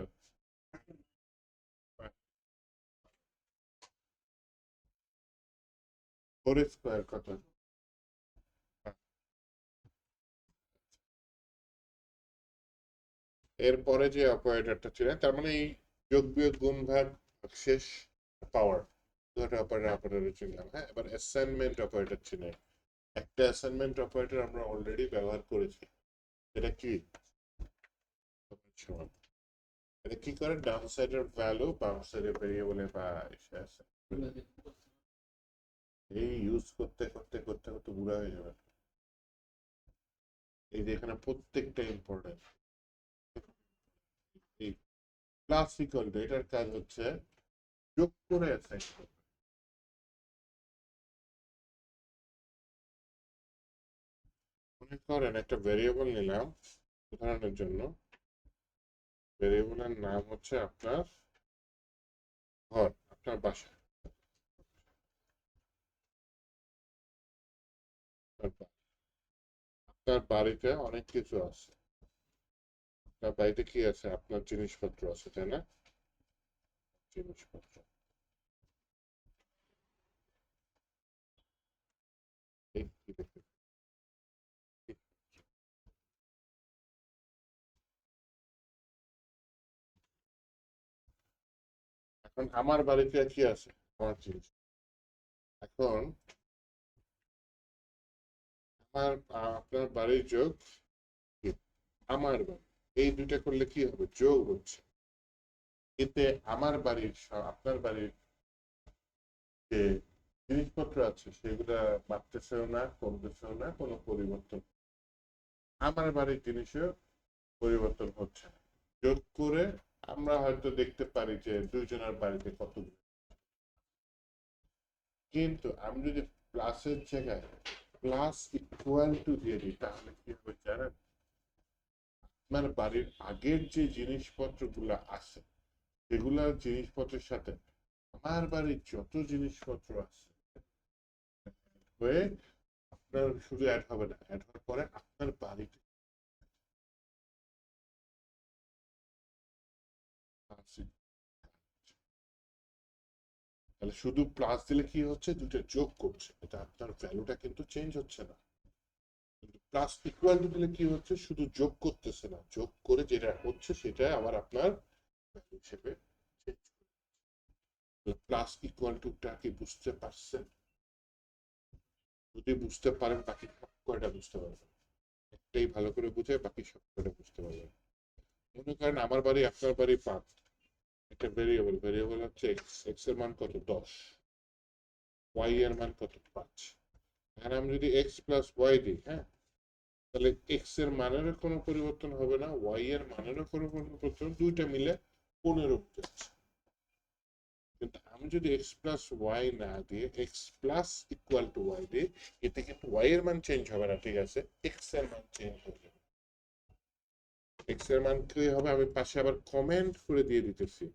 4 স্কয়ার কত? এরপরে যে অপারেটরটা ছিল তার মানে এই যোগ বিয়োগ গুণ ভাগ শেষ পাওয়ার দুটো অপারেটর চিনলাম। হ্যাঁ, এবার অ্যাসাইনমেন্ট অপারেটর চিনে। একটা অ্যাসাইনমেন্ট অপারেটর আমরা অলরেডি ব্যবহার করেছি। এটা কি? এটা কি করে? ডান সাইডের ভ্যালু বাম সাইডে ভেরিয়েবলে বা এই ইউজ করতে করতে করতে করতে বুড়া হয়ে যাবে। এই যে এখানে প্রত্যেকটা ইম্পর্টেন্ট। এই প্লাস ইকুয়াল টু এটার কাজ হচ্ছে যোগ করে অ্যাসাইন করবে। মনে করেন একটা ভেরিয়েবল নিলাম উদাহরণের জন্য, ভেরিয়েবলের নাম হচ্ছে আপনার ঘর, আপনার বাসা। আপনার বাড়িতে অনেক কিছু আছে। আপনার বাড়িতে কি আছে? আপনার জিনিসপত্র আছে, তাই না? জিনিসপত্র। এই কি দেখতে- এখন আমার বাড়িতে কি আছে? আমার জিনিস। এখন আমার আপনার বাড়ির যোগ কি? আমার বাড়ি। এই দুইটা করলে কি হবে? যোগ হচ্ছে। এতে আমার বাড়ির আপনার বাড়ির যে জিনিসপত্র আছে সেগুলা বাড়তেছেও না, কমতেছেও না, কোনো পরিবর্তন। আমার বাড়ির জিনিসেও পরিবর্তন হচ্ছে না। যোগ করে আমরা হয়তো দেখতে পারি যে দুইজনের বাড়িতে কত, কিন্তু আমি যদি প্লাসের জায়গায় প্লাস ইকুয়াল টু দিয়ে দিই তাহলে কি হবে জানেন? আপনার বাড়ির আগের যে জিনিসপত্রগুলো আছে সেগুলা জিনিসপত্রের সাথে আমার বাড়ির যত জিনিসপত্র আছে হয়ে আপনার শুধু অ্যাড হবে না, অ্যাড হওয়ার পরে আপনার বাড়িতে আছে। তাহলে শুধু প্লাস দিলে কি হচ্ছে? দুটো যোগ করছে, এটা আপনার ভ্যালুটা কিন্তু চেঞ্জ হচ্ছে না। কিন্তু প্লাস ইকুয়াল টু দিলে কি হচ্ছে? শুধু যোগ করতেছে না, যোগ করে যেটা হচ্ছে সেটা আবার আপনার ভ্যালু হিসেবে চেঞ্জ। প্লাস ইকুয়াল টুটা কি বুঝতে পারছেন? যদি বুঝতে পারেন বাকি সব কয়টা বুঝতে পারবেন। একটাই ভালো করে বুঝে বাকি সব কয়টা বুঝতে পারবেন। মনে করেন আমার বাড়ি আপনার বাড়ি 5, একটা ভেরিয়েবল, ভেরিয়েবল হচ্ছে এক্স, এক্স এর মান কত? 10, ওয়াই এর মান কত? 5। আর আমি যদি এক্স প্লাস ওয়াই দিই, হ্যাঁ, তাহলে এক্স এর মানেরও কোনো পরিবর্তন হবে না, ওয়াই এর মানেরও কোনো পরিবর্তন, দুইটা মিলে 15 যাচ্ছে। কিন্তু আমি যদি এক্স প্লাস ওয়াই না দিয়ে x plus equal to y দিই, এতে কিন্তু ওয়াই এর মান চেঞ্জ হবে না, ঠিক আছে, এক্স এর মান চেঞ্জ হয়ে যাবে। এক্স এর মান কি হবে? আমি পাশে আবার কমেন্ট করে দিয়ে দিতেছি।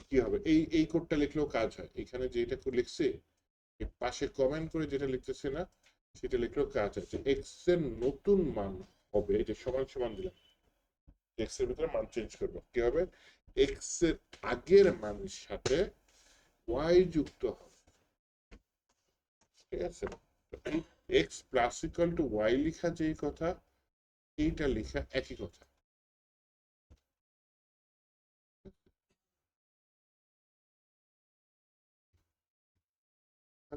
কি হবে? এই এই কোডটা লিখলেও কাজ হয়, এখানে যেটা লিখছি পাশে কমেন্ট করে যেটা লিখতেছি না সেটা লিখলেও কাজ আছে। এক্স এর নতুন মান হবে, এই যে সমান সমান দিলাম, এক্স এর ভিতরে মান চেঞ্জ করবো, কি হবে? এক্স এর আগের মানের সাথে ওয়াই যুক্ত হবে, ঠিক আছে? X plus equal to y লিখা যেই কথা, এইটা লিখা একই কথা।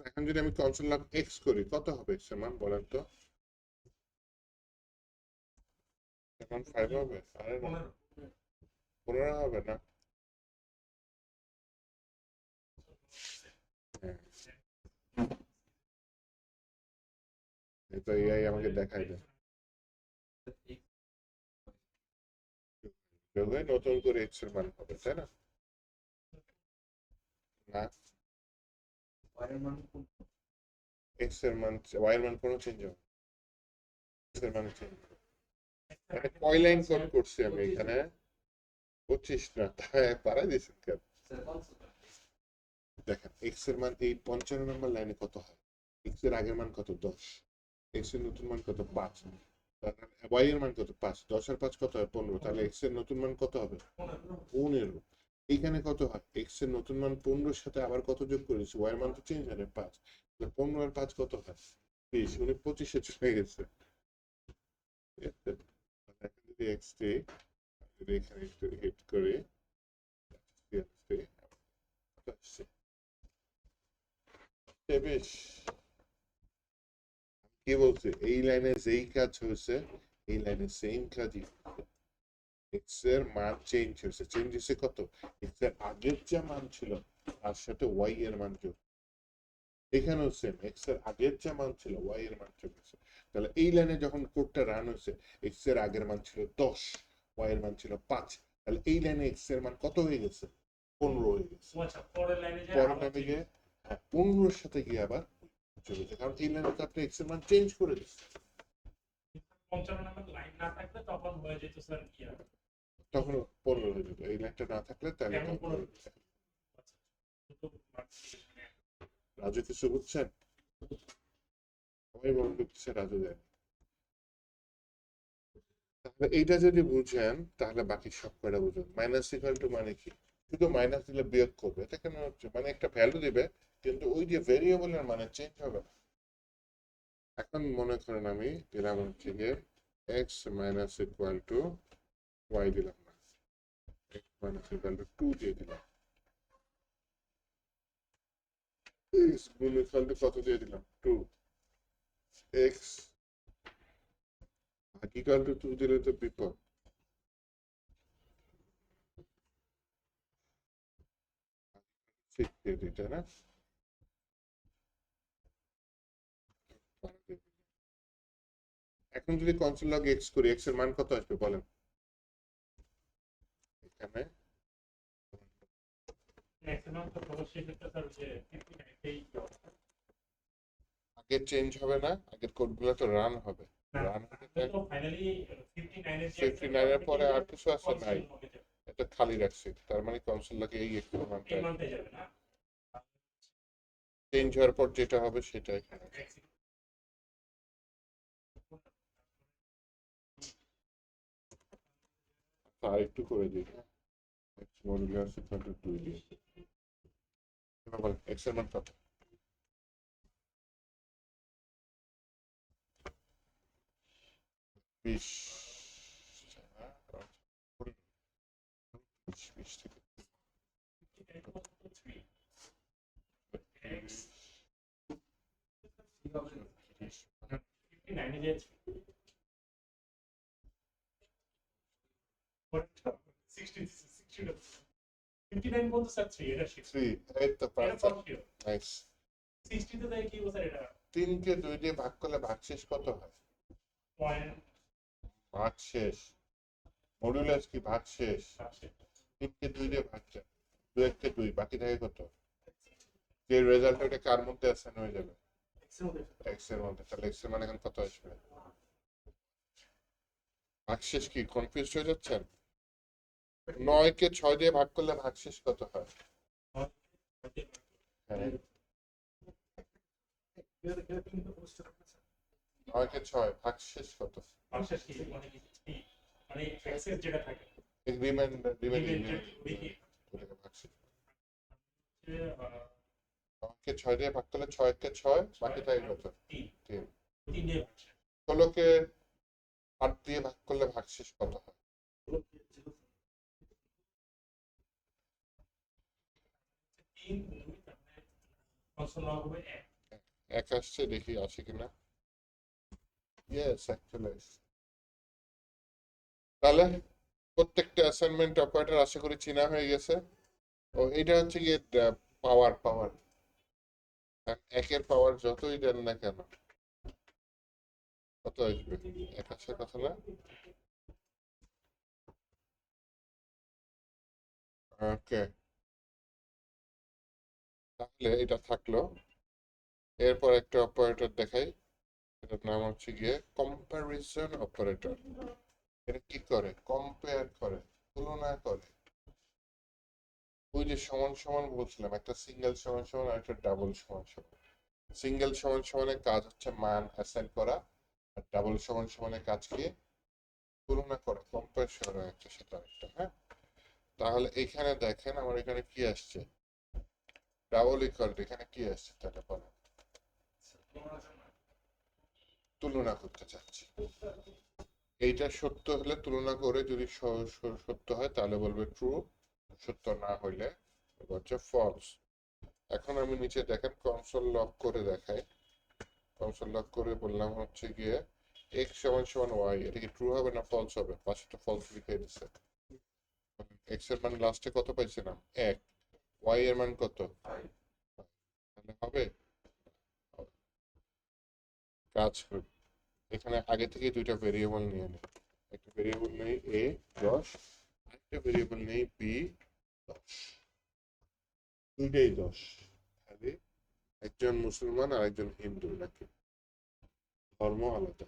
এখন যদি আমি কনসোল লাভ এক্স করি কত হবে? এক্স এর মান বলেন তো? এখন 5 হবে? আরে না, 15 হবে না। হ্যাঁ, এই তো এআই আমাকে দেখাই দেয়। যোগে নতুন করে এক্স এর মান হবে, তাই না? না, এক্স এর মান ওয়াই এর মান কোনো চেঞ্জ হবে না, এক্স এর মান চেঞ্জ হবে। মানে কয় লাইন কোড করছি আমি এখানে? 25 না, তাই পারাই দিয়েছেন কেন? দেখেন এক্স এর মান এই 55 নম্বর লাইনে কত হয়? এক্স এর আগের মান কত? 10, এক্স এর নতুন মান কত? 5, ওয়াই এর মান কত? 5, 10 আর 5 কত হয়? 15, তাহলে এক্স এর নতুন মান কত হবে? 15। এইখানে কত হয়? এক্স এর নতুন মান 15 সাথে আবার কত যোগ করেছি? ওয়াই এর মান তো চেঞ্জ হয় না, 5, তাহলে 15 আর 5 কত হয়? 30, উনি 25-এ চলে গেছে, ঠিক আছে? তাহলে এখন যদি এক্স দিই, যদি এখানে একটু হিট করি, বেশ, কি বলছে? এই লাইনে যেই কাজ হয়েছে এই লাইনে সেম কাজই, এক্স এর মান চেঞ্জ হয়েছে। চেঞ্জ হয়েছে কত? এক্স এর আগের যে মান ছিল তার সাথে ওয়াই এর মান যোগ। এখানেও সেম, এক্স এর আগের যে মান ছিল ওয়াই এর মান যোগ হয়েছে। তাহলে এই লাইনে যখন কোডটা রান হয়েছে, এক্স এর আগের মান ছিল 10, ওয়াই এর মান ছিল 5, তাহলে এই লাইনে এক্স এর মান কত হয়ে গেছে? 15 হয়ে গেছে। পরের লাইনে গিয়ে, হ্যাঁ, 15-এর সাথে গিয়ে আবার চলেছে, কারণ এই লাইনে তো আপনি এক্স এর মান চেঞ্জ করে দিচ্ছেন। 55 নাম্বার লাইন না থাকলে তখন হয়ে যেত স্যার কি আর তখন 15 হয়ে যেত, এই লাইনটা না থাকলে তাহলে এখন তখন। 15। রাজু কিছু বুঝছেন? আমি মনে করতেছি রাজু দেয়। তাহলে এইটা যদি বুঝেন তাহলে বাকি সব কয়টা বুঝুন। মাইনাস ইকুয়াল টু মানে কি? শুধু মাইনাস দিলে বিয়োগ করবে, এটা কেন হচ্ছে? মানে একটা ভ্যালু দিবে কিন্তু ওই যে ভেরিয়েবলের মানে চেঞ্জ হবে না। এখন মনে করেন আমি দিলাম হচ্ছে গিয়ে x minus equal to y দিলাম না, এক্স মাইনাস ইকুয়াল টু 2 দিয়ে দিলাম, এক্স গুণ ইকুয়াল টু কত দিয়ে দিলাম 2, এক্স ইকুয়াল টু 2 দিলে তো বিপদ, 6 দিয়ে দিই, তাই না? এখন যদি কনসোল লগ এক্স করি, এক্স এর মান কত আসবে বলেন? এখানে ম্যাক্সিমাম তো অবশ্যই সেটা স্যার যে 59 আগে চেঞ্জ হবে না, আগের কোডগুলো তো রান হবে, রান না তো ফাইনালি 59 এর যে 59 এর পরে আর কিছু আছে নাই, এটা খালি রাখছি, তার মানে কনসোল লগে এই একটু মানটা এই মানতে যাবে না চেঞ্জ হওয়ার পর যেটা হবে সেটা এখানে। আর একটু করে দিই, এক্স মডুলাস ইকুয়াল টু 2 দিয়ে এবার বলেন এক্স এর মান কত? 20, 20 থেকে 59 এ যে 59 বলতে স্যার 3 এটা 3, এই তো পারফেক্ট, নাইস। 60 তে দেয় কি স্যার এটা 3 কে 2 দিয়ে ভাগ করলে ভাগশেষ কত হয়? পয়েন্ট ভাগশেষ মডুলাস কি ভাগশেষ? 3 কে 2 দিয়ে ভাগ যায়, 2 1 কে 2, বাকি থাকে কত? যে রেজাল্ট ওটা কার মধ্যে অ্যাসাইন হয়ে যাবে? এক্স এর মধ্যে। তাহলে এক্স এর মানে এখন কত আসবে? ভাগশেষ কি কনফিউজ হয়ে যাচ্ছেন? 9 কে 6 দিয়ে ভাগ করলে ভাগশেষ কত হয়? হ্যাঁ, 9 কে 6 ভাগশেষ কত? ভাগশেষ কি মানে কি মানে এক্সেস যেটা থাকে রিমাইন্ডার রিমাইন্ডিং দেখি ওটাকে ভাগশেষ। যে 9 কে 6 দিয়ে ভাগ করলে 6 কে 6, বাকি থাকে কত? 3 3। 3 দিয়ে 16 কে 8 দিয়ে ভাগ করলে ভাগশেষ কত হয়? 3 2 তারপরে কনসোল লগ হবে 1 এক আসছে, দেখি আসে কিনা। ইয়েস, অ্যাকচুয়ালি তাহলে প্রত্যেকটা অ্যাসাইনমেন্ট অপারেটর আশা করি চেনা হয়ে গেছে। ও এটা হচ্ছে গিয়ে পাওয়ার পাওয়ার, একের পাওয়ার যতই দেন না কেন কত আসবে? এক আসার কথা না? ওকে, তাহলে এটা থাকলো। এরপর একটা অপারেটর দেখাই, এটার নাম হচ্ছে গিয়ে কম্প্যারিজন অপারেটর। এটা কি করে? কম্পেয়ার করে, তুলনা করে। ওই যে সমান সমান বলছিলাম, একটা সিঙ্গেল সমান সমান আর একটা ডাবল সমান সমান। সিঙ্গেল সমান সমানের কাজ হচ্ছে মান অ্যাসাইন করা, আর ডাবল সমান সমানের কাজ কি? তুলনা করা, কম্পেয়ার করা একটা সাথে আরেকটা। হ্যাঁ, তাহলে এখানে দেখেন আমার এখানে কি আসছে, ডাবল ইকুয়াল টু, এখানে কি আসছে তাহলে বলেন? তুলনা করতে চাচ্ছি। এইটা সত্য হলে তুলনা করে, যদি সত্য হয় তাহলে বলবে ট্রু, সত্য না হইলে হচ্ছে ফলস। এখন আমি নিচে দেখেন কনসোল লক করে দেখাই, কনসোল লক করে বললাম হচ্ছে গিয়ে এক্স সমান সমান ওয়াই, এটা কি ট্রু হবে না ফলস হবে? পাশে তো ফলস লিখে দিচ্ছে। এক্স এর মান লাস্টে কত পাইছিলাম? 1, ওয়াই এর মান কত? তাহলে হবে? কাজ করি, এখানে আগে থেকে দুইটা ভেরিয়েবল নিয়ে নিই। একটা ভেরিয়েবল নেই এ 10, একটা ভেরিয়েবল নেই বি 10, দুইটাই 10। তাহলে একজন মুসলমান আর একজন হিন্দু, নাকি ধর্ম আলাদা,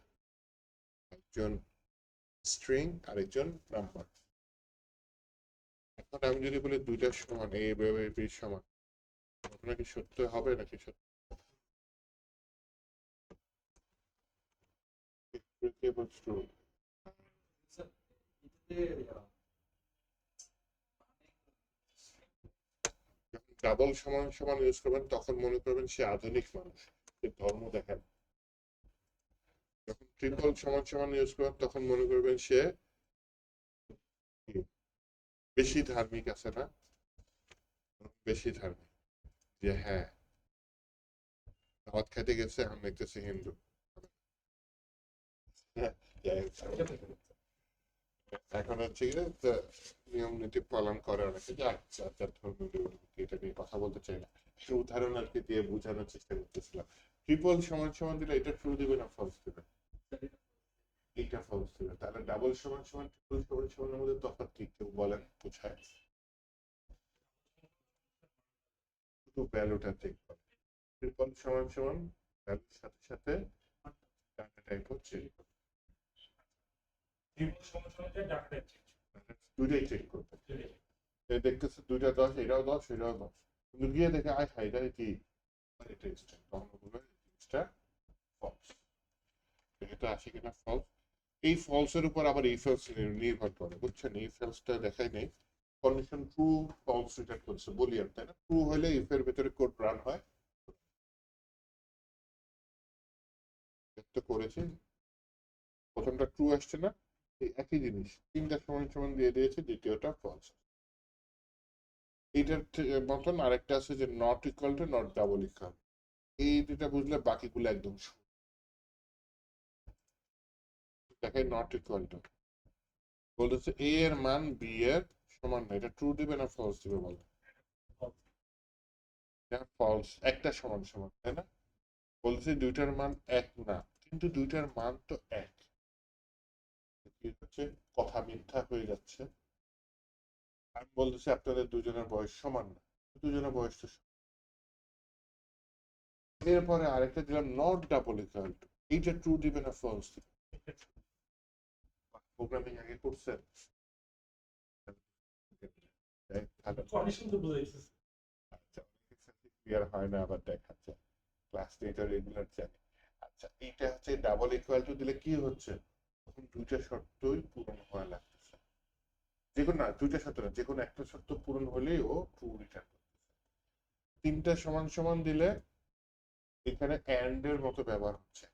একজন স্ট্রিং আর একজন নাম্বার। এখন আমি যদি বলি দুইটা সমান, এ বি সমান, ঘটনা কি সত্য হবে নাকি সত্য? Breakable true. স্যার এটাতে যখন ডাবল সমান সমান ইউজ করবেন তখন মনে করবেন সে আধুনিক মানুষ, সে ধর্ম দেখেন। যখন ট্রিপল সমান সমান ইউজ করবেন তখন মনে করবেন সে কি? বেশি ধার্মিক আছে না, বেশি ধার্মিক, যে হ্যাঁ দাওয়াত খাইতে গেছে আমি দেখতেছি হিন্দু। হ্যাঁ, যাই হোক। এখন হচ্ছে গিয়ে যে নিয়ম নীতি পালন করে অনেকে, যে আচ্ছা যার ধর্মীয় এটা নিয়ে কথা বলতে চাই না, একটা উদাহরণ আর কি দিয়ে বোঝানোর চেষ্টা করতেছিলাম। ট্রিপল সমান সমান দিলে এটা ট্রু দিবে না ফলস দিবে? এইটা ফলস দিবে। তাহলে ডাবল সমান সমান ট্রিপল সমান সমানের মধ্যে তফাৎ কি কেউ বলেন বোঝায়? শুধু ভ্যালুটা চেক করে। ট্রিপল সমান সমান ভ্যালুর সাথে সাথে ডাটা টাইপ হচ্ছে ত্রিভুজ সমস্যা যে ডাটা টাইপ চেঞ্জ দুইটাই চেক করবে। দেখতেছে দুইটা 10, এটাও 10, এটাও 10, কিন্তু গিয়ে দেখে আয় হাই এটা কি এটা এক্সট্রা, তখন বলবে জিনিসটা ফলস। এটা আসে কিনা ফলস। এই ফলসের উপর আবার এই ফেলস নির্ভর করে, বুঝছেন? এই ফেলসটা দেখাই নেই, কন্ডিশন ট্রু ফলস রিটার্ন করছে বলি আর, তাই না? ট্রু হলে ইফ এর ভেতরে কোড রান হয়, তো করেছি প্রথমটা ট্রু আসছে না, এই একই জিনিস তিনটা সমান সমান দিয়ে দিয়েছে, দ্বিতীয়টা ফলস। এইটার মতন আরেকটা আছে যে not equal to not double equal. এই দুটা বুঝলে বাকিগুলো একদম দেখাই নট ইকুয়াল টু, বলতেছে এ এর মান বি এর সমান না, এটা ট্রু দিবে না ফলস দিবে বলো? ফলস, একটা সমান সমান, তাই না? বলতেছে দুইটার মান এক না, কিন্তু দুইটার মান তো এক, কি হচ্ছে কথা মিথ্যা হয়ে যাচ্ছে। আমি বলতেছি আপনাদের দুজনের বয়স সমান না, দুজনের বয়স তো সমান। এরপরে আরেকটা দিলাম নট ডাবল ইকুয়াল টু, এইটা ট্রু দিবে না ফলস দিবে? প্রোগ্রামিং আগে করছেন? ভালো। কন্ডিশন তো বুঝাইছে আচ্ছা, ক্লিয়ার হয় না আবার দেখাচ্ছে, ক্লাস এটা রেগুলার জানি। আচ্ছা, এইটা হচ্ছে ডাবল ইকুয়াল টু দিলে কি হচ্ছে, তখন দুইটা শর্তই পূরণ হওয়া লাগতেছে। যে কোনো না, দুইটা শর্ত না, যে কোনো একটা শর্ত পূরণ হলেই ও ট্রু রিটার্ন করতেছে। তিনটা সমান সমান দিলে এখানে এন্ড এর মতো ব্যবহার হচ্ছে,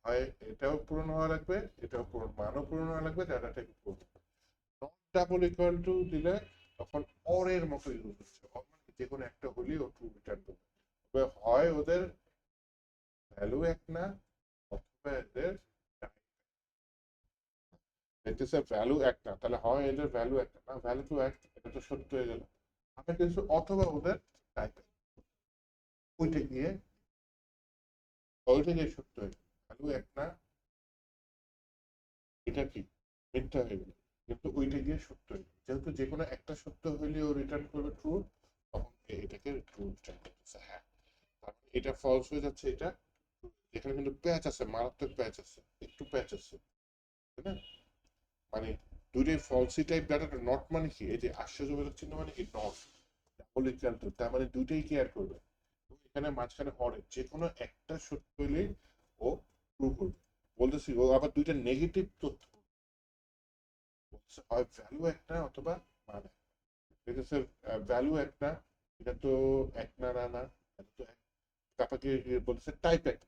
হয় এটাও পূরণ হওয়া লাগবে, এটাও পূরণ, মানও পূরণ হওয়া লাগবে, ডাটাটাকে পূরণ। নট ডাবল ইকুয়াল টু দিলে তখন অর এর মতো ইউজ হচ্ছে, অর মানে যে কোনো একটা হলেই ও ট্রু রিটার্ন করবে। তবে হয় ওদের ভ্যালু এক না, অথবা এদের দেখতেছে ভ্যালু এক না, তাহলে হয় এদের ভ্যালু এক না, ভ্যালু তো এক, এটা তো সত্য হয়ে গেল। আমরা কিছু অথবা ওদের টাইপ ওইটা গিয়ে সত্য হয়ে গেল, ভ্যালু এক না, এটা কি মিথ্যা হয়ে গেল, কিন্তু ওইটা গিয়ে সত্য হয়ে গেল। যেহেতু যে কোনো একটা সত্য হইলে ও রিটার্ন করবে ট্রু, তখন এটাকে ট্রু রিটার্ন করতেছে। হ্যাঁ, এটা ফলস হয়ে যাচ্ছে, এটা এখানে কিন্তু প্যাচ আছে, মারাত্মক প্যাচ আছে, একটু প্যাচ আছে, তাই না? মানে দুইটাই ফলসি টাইপ ডাটাটা। নট মানে কি, এই যে আশ্চর্যবোধক চিহ্ন মানে কি নট, ডাবল ইকুয়াল টু, তার মানে দুইটাই কেয়ার করবে। এখানে মাঝখানে অরের যে কোনো একটা সত্য হইলেই ও ট্রু করবে। বলতেছি ও আবার দুইটা নেগেটিভ তথ্য বলছে, হয় ভ্যালু একটা অথবা মানে দেখতেছে ভ্যালু একটা, এটা তো এক না, না না, এটা তো এক। তারপরে বলতেছে টাইপ এক,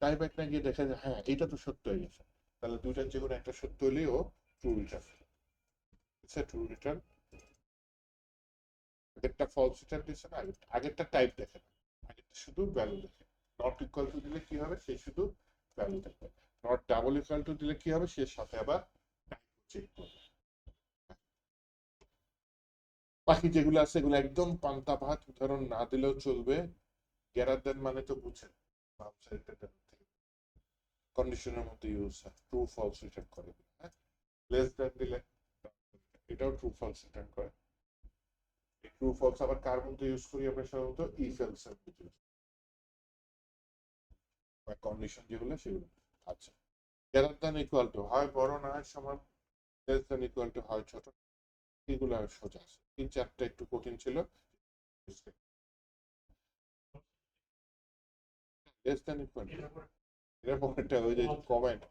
টাইপ এক না গিয়ে দেখে যে হ্যাঁ এটা তো সত্য হয়ে গেছে, তাহলে দুইটার যে কোনো একটা সত্য হইলেই ও ট্রু রিটার্ন, ট্রু রিটার্ন। আগেরটা ফলস রিটার্ন দিচ্ছে না, আগেরটা টাইপ দেখে না, আগেরটা শুধু ভ্যালু দেখে। নট ইকুয়াল টু দিলে কি হবে, সে শুধু ভ্যালু দেখবে। নট ডাবল ইকুয়াল টু দিলে কি হবে, সে সাথে আবার টাইপ চেক করবে। বাকি যেগুলো আছে এগুলো একদম পান্তা ভাত, উদাহরণ না দিলেও চলবে। গ্যারার দেন মানে তো বুঝছেন, বাম সাইডটা কন্ডিশনের মধ্যে ইউজ হয়, ট্রু ফলস রিটার্ন করে। হ্যাঁ, লেস দেন দিলে এটাও ট্রু ফলস রিটার্ন করে। ট্রু ফলস আবার কার মধ্যে ইউজ করি আমরা সাধারণত, ইফ এলস এর মধ্যে ইউজ বা কন্ডিশন যেগুলো সেগুলো। আচ্ছা, গ্রেটার দ্যান ইকুয়াল টু হয় বড় না হয় সমান, লেস দ্যান ইকুয়াল টু হয় ছোট, এগুলো সোজা আছে। তিন চারটা একটু কঠিন ছিল। লেস দ্যান ইকুয়াল টু, এরকম একটা ওই যে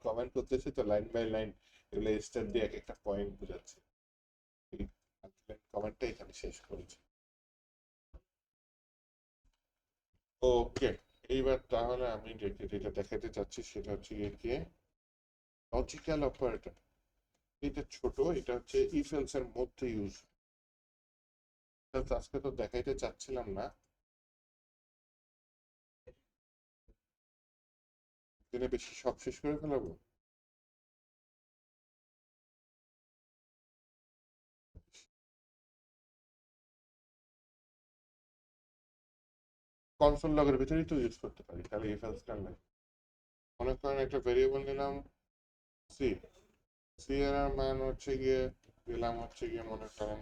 কমেন্ট করতেছি তো লাইন বাই লাইন এগুলো স্টার দিয়ে এক একটা পয়েন্ট বোঝাচ্ছে। কমেন্টটা এখানে শেষ করেছি। ওকে, এইবার তাহলে আমি যেটা দেখাতে চাচ্ছি সেটা হচ্ছে কি লজিক্যাল অপারেটর। এটা ছোট, এটা হচ্ছে ইফ এলস এর মধ্যে ইউজ। আজকে তো দেখাইতে চাচ্ছিলাম না, দিনে বেশি সব শেষ করে ফেলাবো। কনসোল লগের ভিতরেই তো ইউজ করতে পারি, তাহলে ইফ এলস কার নাই। মনে করেন একটা ভেরিয়েবল নিলাম সি, সি এর মান হচ্ছে গিয়ে দিলাম হচ্ছে গিয়ে মনে করেন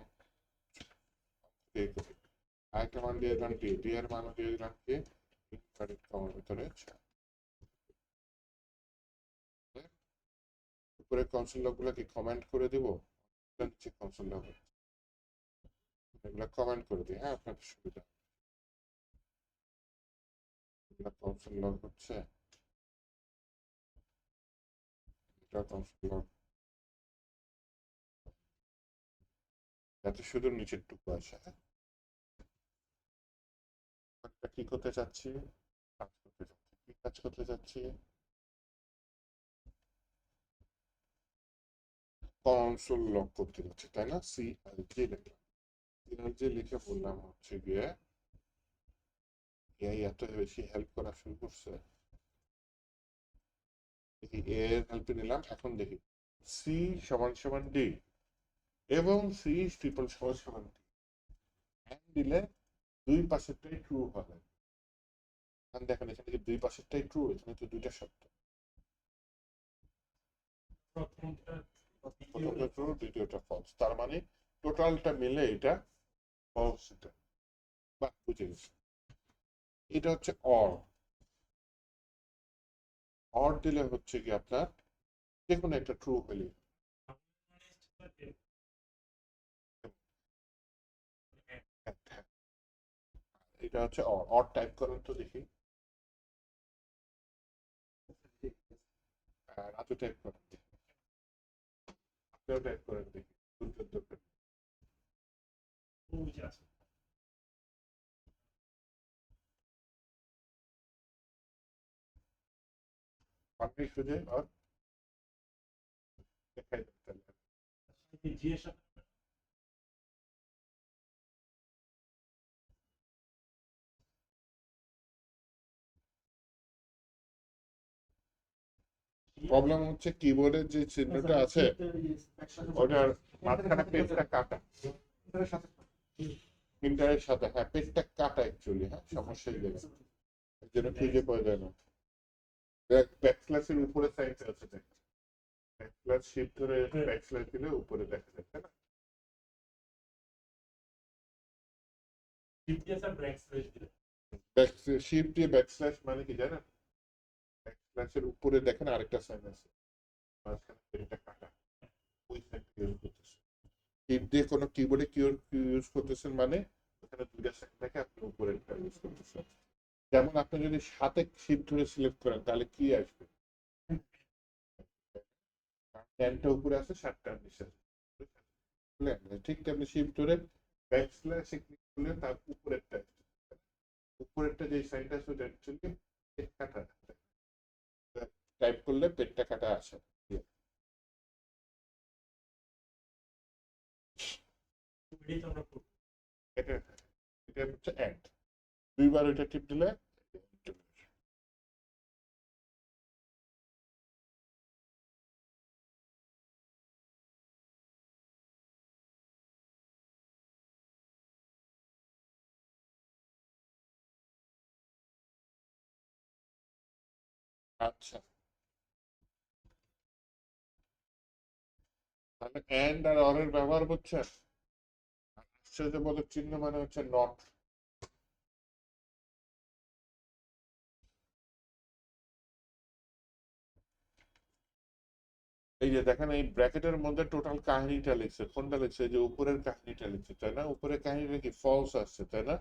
আরেকটা মান দিয়ে দিলাম ডি, ডি এর মানও দিয়ে দিলাম কি ইনভার্টেড কমার ভিতরে উপরে কনসোল লগ গুলোকে কমেন্ট করে দিব, নিচে কনসোল লগ এগুলো কমেন্ট করে দিই, হ্যাঁ আপনাদের সুবিধা। এগুলো কনসোল লগ হচ্ছে, এটা কনসোল লগ, যাতে শুধু নিচের টুকু আসে। হ্যাঁ, কি করতে চাচ্ছি, কি কাজ করতে চাচ্ছি, কনসোল লগ করতে যাচ্ছি, তাই না? সি আর জি লিখলাম, সি আর জি লিখে বললাম হচ্ছে গিয়ে এই এত বেশি হেল্প করা শুরু করছে, দেখি এর হেল্প নিলাম। এখন দেখি সি সমান সমান ডি এবং সি ট্রিপল সমান সমান ডি, এন্ড দিলে দুই পাশেরটাই ট্রু হবে। এখন দেখেন এখানে কি দুই পাশেরটাই ট্রু, এখানে তো দুইটা সত্য, প্রথমটা প্রথমটা ট্রু দ্বিতীয়টা ফলস, তার মানে টোটালটা মিলে এটা ফলস। এটা বা বুঝে গেছি, এটা হচ্ছে অর। অর দিলে হচ্ছে কি আপনার যে কোনো একটা ট্রু হলে, এটা হচ্ছে অর। অর টাইপ করেন তো দেখি, রাজু টাইপ করেন দেখি, আপনিও টাইপ করেন দেখি, আছে। আপনি খুঁজে আর দেখাই দেন। জিএস প্রবলেম হচ্ছে কিবোর্ডের যে চিহ্নটা আছে ওটার মাঝখানে পেজটা কাটা, প্রিন্টারের সাথে, হ্যাঁ পেজটা কাটা অ্যাকচুয়ালি, হ্যাঁ সমস্যা এই জায়গায়, এর জন্য খুঁজে পাওয়া যায় না। ব্যাকস্ল্যাশের উপরে সাইডে আছে, দেখ ব্যাকস্ল্যাশ শিফট ধরে ব্যাকস্ল্যাশ দিলে উপরে দেখা যাচ্ছে না। শিফট দিয়ে ব্যাকস্ল্যাশ মানে কি জানেন? ব্যাকস্ল্যাশের উপরে দেখেন আরেকটা সাইন আছে, মাঝখানে পেজটা কাটা, ওই সাইডটা ইউজ করতেছে। শিফট দিয়ে কোনো কিবোর্ডে ইউজ করতেছেন মানে ওখানে দুইটা সাইন থাকে, আপনি উপরেরটা ইউজ করতেছেন। যেমন আপনি যদি সাথে শিফট ধরে সিলেক্ট করেন তাহলে কি আসবে, টেনটা উপরে আছে, 7টা নিচে আছে, ঠিক তেমনি শিফট ধরে ব্যাকস্ল্যাশে ক্লিক করলে তার উপরেরটা, উপরেরটা যে সাইনটা আছে ওটা অ্যাকচুয়ালি পেট কাটা, টাইপ করলে পেটটা কাটা আসে। এটা এটা হচ্ছে এন্ড, দুইবার ওইটা টিপ দিলে আচ্ছা। তাহলে এন্ড আর অর এর ব্যবহার বুঝছেন? আশ্চর্যবোধক চিহ্ন মানে হচ্ছে নট। এই যে দেখেন এই ব্র্যাকেটের মধ্যে টোটাল কাহিনীটা লিখছে, কোনটা লিখছে, যে উপরের কাহিনীটা লিখছে, তাই না? উপরের কাহিনীটা কি ফলস আসছে, তাই না?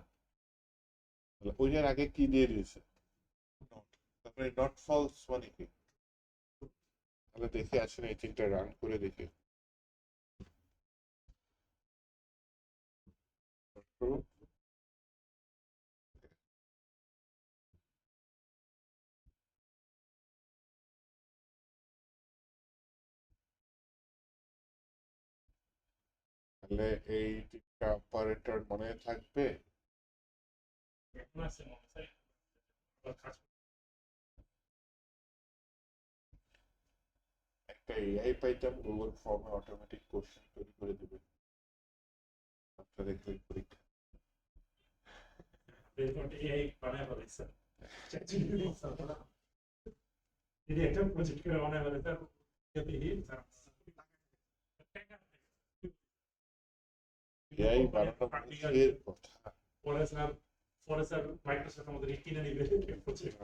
ওইটার আগে কি দিয়ে দিয়েছে, তারপরে নট ফলস মানে কি? তাহলে দেখে আসেন এই তিনটা রান করে দেখি। True. তাহলে এই তিনটা অপারেটর মনে থাকবে। এখন আছে মনে হয় আবার কাজ একটা এআই পাইতাম গুগল ফর্মে অটোমেটিক কোশ্চেন তৈরি করে দিবে আপনাদের পরীক্ষা। করতে এই বানায় ফেলেছে চ্যাটজিপিটি বলছে না যদি একটা প্রজেক্ট করে বানায় ফেলে তার যদি এআই বানানো মুখের কথা। পরে স্যার মাইক্রোসফট আমাদের কিনে নিবে project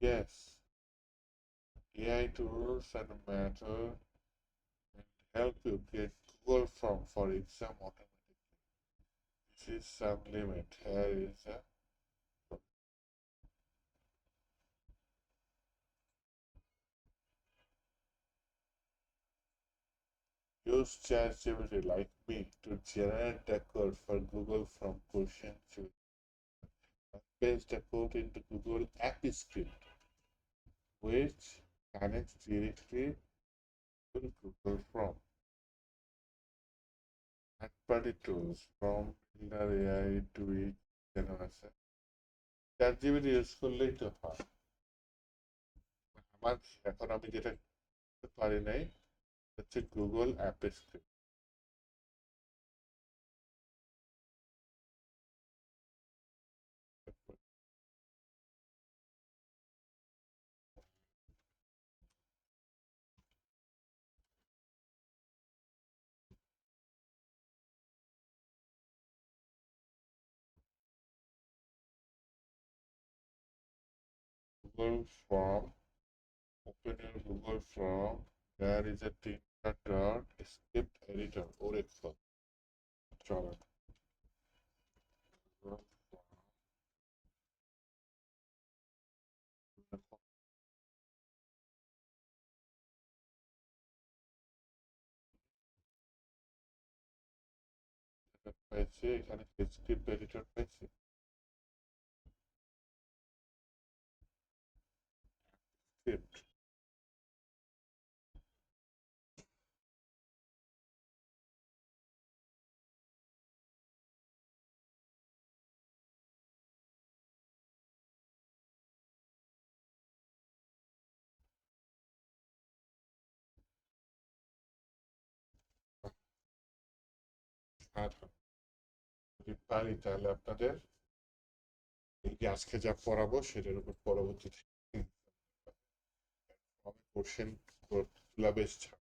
Yes, AI tools and matter and help you create Google form for exam automatically. This is some limit. Here is a use ChatGPT like me to generate a code for Google from question to paste the code into Google App Script, which connects directly to Google Chrome. Third-party tools from Builder AI to it generation. ChatGPT use করলেই তো হয়। আমার এখন আমি যেটা করতে পারি নাই হচ্ছে Google app script. Google form, open your Google Form. There is a তিনটা dot script editor Oracle. চলো Google Form পাইছি, এখানে স্ক্রিপ্ট এডিটর পাইছি। স্ক্রিপ্ট আর যদি পারি তাহলে আপনাদের এই যে আজকে যা পড়াবো সেটার উপর পরবর্তীতে কোশ্চেন গুলা বেশ ছাড়।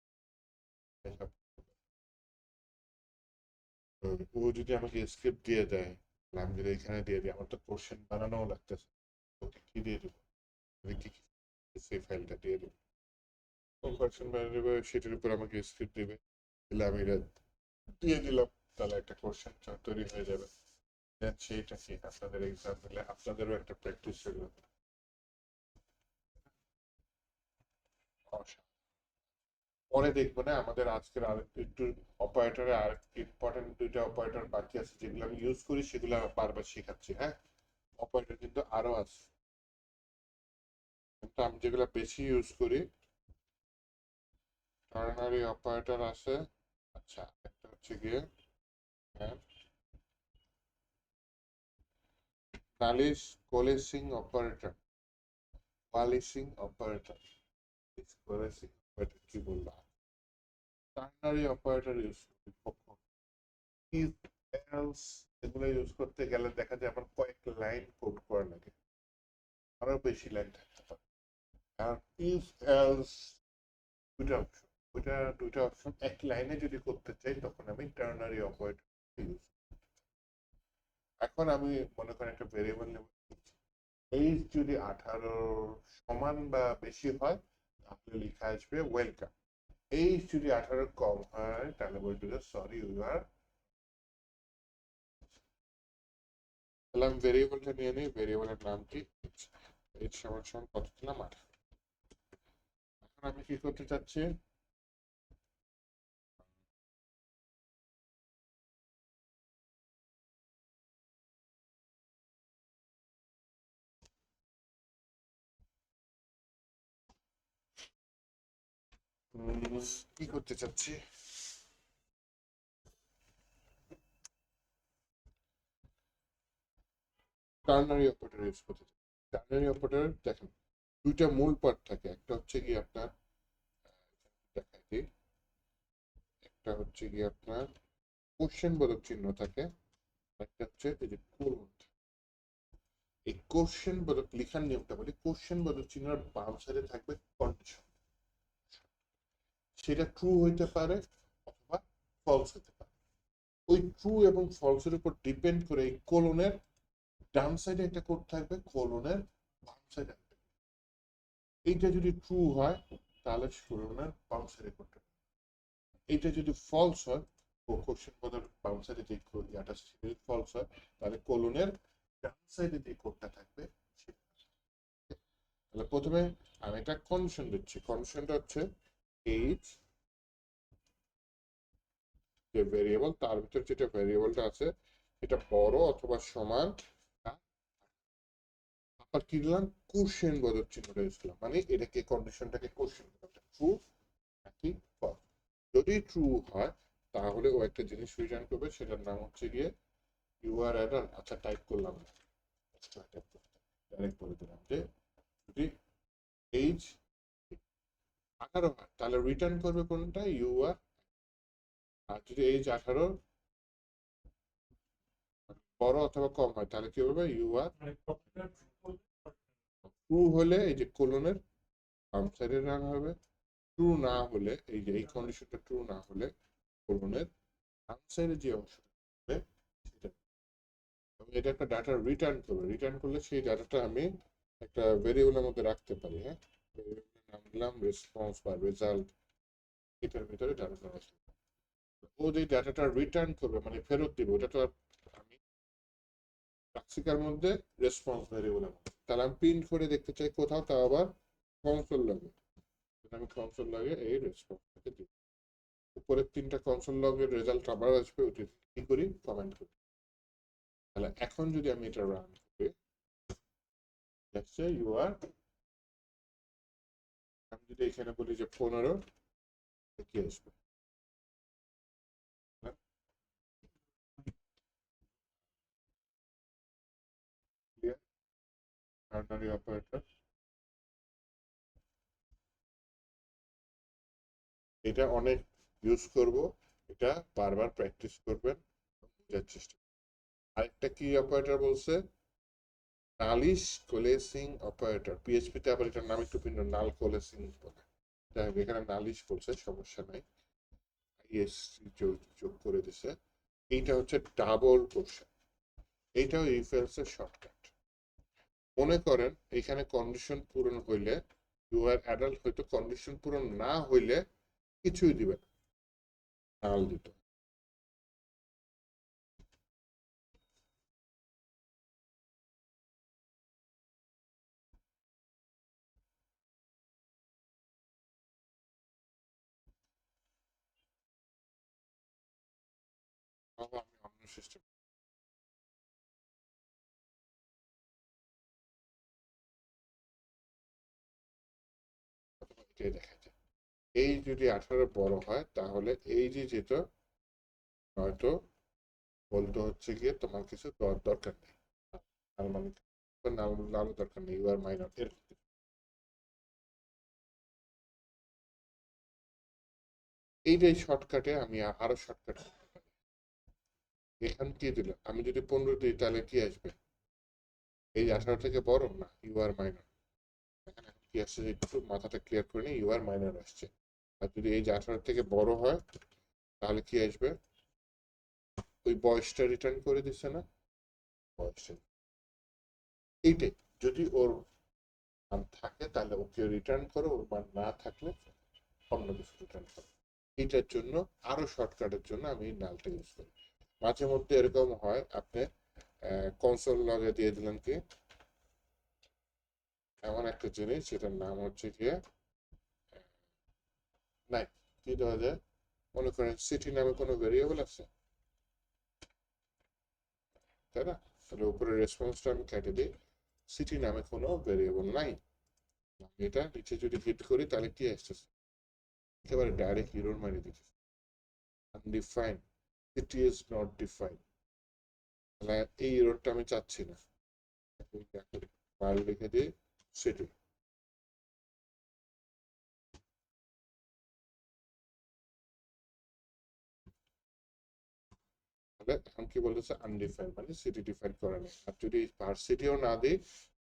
ও যদি আমাকে স্ক্রিপ্ট দিয়ে দেয় তাহলে আমি যদি এখানে দিয়ে দিই আমার তো কোশ্চেন বানানোও লাগতেছে। ওকে কি দিয়ে দেবো? আমি কি সেই ফাইলটা দিয়ে দেবো। কোন কোশ্চেন বানিয়ে দেবে সেটার উপর আমাকে স্ক্রিপ্ট দেবে, তাহলে আমি এটা দিয়ে দিলাম, তাহলে একটা কোশ্চেন তৈরি হয়ে যাবে। দেন সেইটা কি আপনাদের এক্সাম দিলে আপনাদেরও একটা প্র্যাকটিস হয়ে যাবে। পরে দেখবো না আমাদের আজকের আর একটু অপারেটরে আর ইম্পর্টেন্ট দুইটা অপারেটর বাকি আছে যেগুলো আমি ইউজ করি সেগুলো বারবার শেখাচ্ছি। হ্যাঁ, অপারেটর কিন্তু আরো আছে, কিন্তু আমি যেগুলো বেশি ইউজ করি টার্নারি অপারেটর আছে। আচ্ছা, একটা হচ্ছে গিয়ে nullish coalescing operator, polishing operator, coalescing operator কি বললাম, টার্নারি অপারেটর ইউজ করি কখন? এলস এগুলো ইউজ করতে গেলে দেখা যায় আমার কয়েক লাইন কোড করা লাগে, আরো বেশি লাইন থাকতে পারে। আর ইফ এলস দুইটা অপশন, দুইটা অপশন এক লাইনে যদি করতে চাই তখন আমি টার্নারি অপারেটর ইউজ। এখন আমি মনে করেন একটা ভেরিয়েবল নেব, এইজ যদি 18 সমান বা বেশি হয় তাহলে লেখা আসবে ওয়েলকাম। এইজ যদি 18 কম হয় তাহলে বলতে হবে সরি ইউ আর। তাহলে আমি ভেরিয়েবলটা নিয়ে নিই, ভেরিয়েবলের নাম কি, এইজ সমান সমান কত দিলাম 18। এখন আমি কি করতে চাচ্ছি, কি করতে চাচ্ছি, টার্নারি অপারেটর ইউজ করতে চাচ্ছি। টার্নারি অপারেটর দেখেন দুইটা মূল পার্ট থাকে, একটা হচ্ছে কি আপনার দেখাই দিই, একটা হচ্ছে কি আপনার কোশ্চেন বোধক চিহ্ন থাকে, একটা হচ্ছে এই যে কোলন। এই কোশ্চেন বোধক লেখার নিয়মটা বলি, কোশ্চেন বোধক চিহ্নের বাম সাইডে থাকবে কন্ডিশন, সেটা ট্রু হইতে পারে অথবা ফলস হতে পারে। ওই ট্রু এবং ফলসের উপর ডিপেন্ড করে এই কোলনের ডান সাইডে একটা কোড থাকবে, কোলনের বাম সাইডে একটা। এইটা যদি ট্রু হয় তাহলে কোলনের বাম সাইডে কোডটা, এইটা যদি ফলস হয় ও কোশ্চেন বোধক বাম সাইডে যে ইয়াটা যদি ফলস হয় তাহলে কোলনের ডান সাইডে যে কোডটা থাকবে সেটা। তাহলে প্রথমে আমি একটা কন্ডিশন দিচ্ছি, কন্ডিশনটা হচ্ছে এইজ যে ভেরিয়েবল তার ভিতর যেটা ভেরিয়েবলটা আছে সেটা বড় অথবা সমান, আবার কি দিলাম কোশ্চেন বোধক চিহ্নটা ইউজ করলাম, মানে এটাকে কন্ডিশনটাকে কোশ্চেন ট্রু নাকি ফলস। যদি ট্রু হয় তাহলে ও একটা জিনিস রিটার্ন করবে, সেটার নাম হচ্ছে গিয়ে ইউআর অ্যাডার। আচ্ছা টাইপ করলাম না, ডাইরেক্ট বলে দিলাম যে যদি এইজ 18 হয় তাহলে রিটার্ন করবে কোনটা ইউআর, আর যদি এইজ 18 বড় অথবা কম হয় তাহলে কি হবে ইউআর। মানে কপিটা ট্রু হলে এই যে কোলনের বাম সাইডে রান হবে, ট্রু না হলে এই যে এই কন্ডিশনটা ট্রু না হলে কোলনের ডান সাইডে যে অংশটা হবে সেটা। আমি এটা একটা ডাটা রিটার্ন করবে, রিটার্ন করলে সেই ডাটাটা আমি একটা ভেরিয়েবলের মধ্যে রাখতে পারি। হ্যাঁ, ভেরিয়েবলের নাম দিলাম রেসপন্স বা রেজাল্ট, এটার ভিতরে ডাটাটা রাখি। ও যে ডাটাটা রিটার্ন করবে মানে ফেরত দিবে ওটা তো আমি ক্লাসিকার মধ্যে রেসপন্স ভেরিয়েবলের মধ্যে, তাহলে আমি প্রিন্ট করে দেখতে চাই কোথাও, তা আবার কনসোল লাগে, আমি কনসোল লাগে এই রেসপন্সটাকে দিই। উপরের তিনটা কনসোল লগের রেজাল্ট আবার আসবে, ওটি কি করি কমেন্ট করি। তাহলে এখন যদি আমি এটা রান করি দেখছে ইউ আর, আমি যদি এখানে বলি যে 15 কি আসবে, টার্নারি অপারেটর। এটা অনেক ইউজ করব, এটা বারবার প্র্যাকটিস করবেন, বোঝার চেষ্টা। আরেকটা কি অপারেটর বলছে, নালিশ কোলেসিং অপারেটর, পিএইচপিতে আবার এটার নাম একটু ভিন্ন, নাল কোলেসিং বলে। যাই হোক এখানে নালিশ বলছে, সমস্যা নাই, ইএসসি যোগ করে দিছে। এইটা হচ্ছে ডাবল কোশ্চেন, এইটাও ইফ এলস এর শর্টকাট। মনে করেন এখানে কন্ডিশন পূরণ হইলে ইউ আর অ্যাডাল্ট, হয়তো কন্ডিশন পূরণ না হইলে কিছুই দিবে না, নাল দিত। আমি অন্য সিস্টেম এটাই দেখা যায়। এই যদি 18 বড় হয় তাহলে এই যে যেত হয়তো বলতে হচ্ছে গিয়ে তোমার কিছু দরকার নেই, নাল মানে নাল দরকার নেই, ইউ আর মাইনর এর। এইটাই শর্টকাটে আমি আরো শর্টকাট এখান কি দিল, আমি যদি 15 দিই তাহলে কি আসবে, এই 18 থেকে বড় না ইউ আর মাইনর। এখানে এখন কি আসছে একটু মাথাটা ক্লিয়ার করে নিই, ইউ আর মাইনর আসছে। আর যদি এই যে 18 থেকে বড় হয় তাহলে কি আসবে, ওই বয়সটা রিটার্ন করে দিচ্ছে না, বয়সটা। এইটাই, যদি ওর মান থাকে তাহলে ওকে রিটার্ন করো, ওর মান না থাকলে অন্য কিছু রিটার্ন করো। এইটার জন্য আরো শর্টকাটের জন্য আমি নালটা ইউজ করি। মাঝে মধ্যে এরকম হয়, আপনি কনসোল লগে দিয়ে দিলেন কি এমন একটা জিনিস যেটার নাম হচ্ছে গিয়ে নাই, কি দেওয়া যায়, মনে করেন সিটি নামে কোনো ভেরিয়েবল আছে, তাই না? তাহলে উপরে রেসপন্সটা আমি কেটে দিই, সিটি নামে কোনো ভেরিয়েবল নাই। আমি এটা নিচে যদি হিট করি তাহলে কি আসতেছে, একেবারে ডাইরেক্ট ইরর মারিয়ে দিতেছে, undefined, city is not defined. তাহলে এই ইররটা আমি চাচ্ছি না, ফাইল লিখে দিই সিটি। তাহলে এখন কি বলতেছে, আনডিফাইন্ড, মানে সিটি ডিফাইন করা নেই। আর যদি ভার্সিটিও না দিই,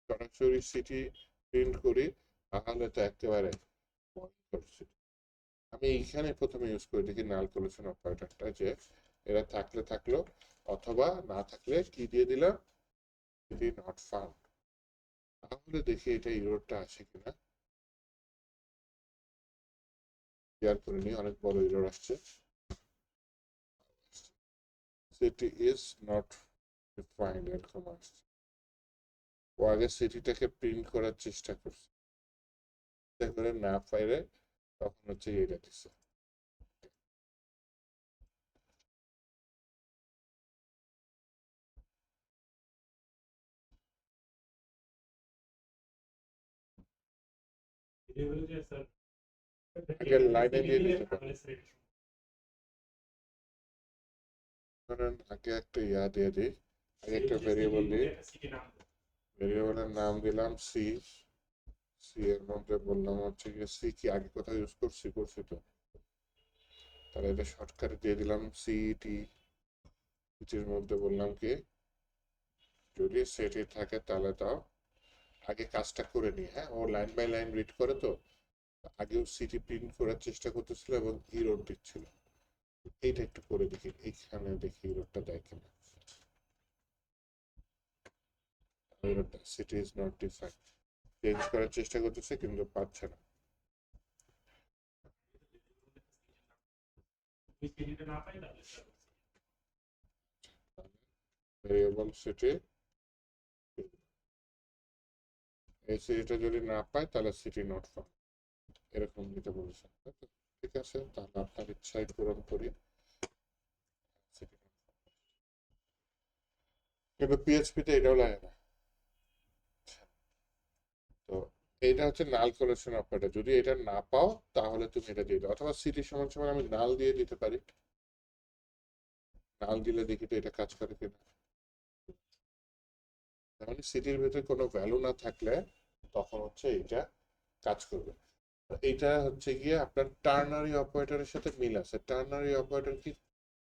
সরাসরি সিটি প্রিন্ট করি, তাহলে তো একেবারে আমি এইখানে প্রথমে ইউজ করে দেখি নাল সলিউশন অপারেটরটা, যে এরা থাকলে থাকলো, অথবা না থাকলে কি দিয়ে দিলাম, সিটি নট ফাউন্ড। তাহলে দেখি এটা ইররটা আসে কিনা, ক্লিয়ার করে নিই, অনেক বড় ইরর আসছে, সিটি ইজ নট ডিফাইন্ড এরকম আসছে। ও আগে সিটিটাকে প্রিন্ট করার চেষ্টা করছে, করে না পাইলে তখন হচ্ছে এটা দিচ্ছে। এগুলো যে স্যার আগে লাইনে দিয়ে দিতে পারে, ধরেন আগে একটা ইয়া দিয়ে দিই, আগে একটা ভেরিয়েবল দিই, ভেরিয়েবলের নাম দিলাম সি, সি এর মধ্যে বললাম হচ্ছে গিয়ে সি কি আগে কোথাও ইউজ করছি তো, তাহলে এটা শর্টকাটে দিয়ে দিলাম সিটি, সিটির মধ্যে বললাম কি যদি সেটি থাকে তাহলে তাও আগে কাজটা করে নিই। হ্যাঁ, ও লাইন বাই লাইন রিড করে তো, আগেও সিটি প্রিন্ট করার চেষ্টা করতেছিল এবং ইরর দিচ্ছিল। এইটা একটু করে দেখি, এইখানে দেখি ইররটা দেয় কিনা, ইররটা city is not defined, change করার চেষ্টা করতেছে কিন্তু পাচ্ছে না। ভেরিয়েবল সিটি, এই সিটিটা যদি না পায় তাহলে সিটি নট ফাউন্ড, এরকম দিতে বলেছে। ঠিক আছে, তাহলে আপনার ইচ্ছায় পূরণ করি, কিন্তু পিএইচপিতে এটাও লাগে না। তো এটা হচ্ছে নাল কালেকশন অপারেটর, যদি এটা না পাও তাহলে তুমি এটা দিয়ে দাও, অথবা সিটি সমান সমান আমি নাল দিয়ে দিতে পারি, নাল দিলে দেখি তো এটা কাজ করে কিনা। মানে সিটির ভিতরে কোনো ভ্যালু না থাকলে তখন হচ্ছে এটা কাজ করবে। এইটা হচ্ছে গিয়ে আপনার টার্নারি অপারেটরের সাথে মিল আছে, টার্নারি অপারেটর কি,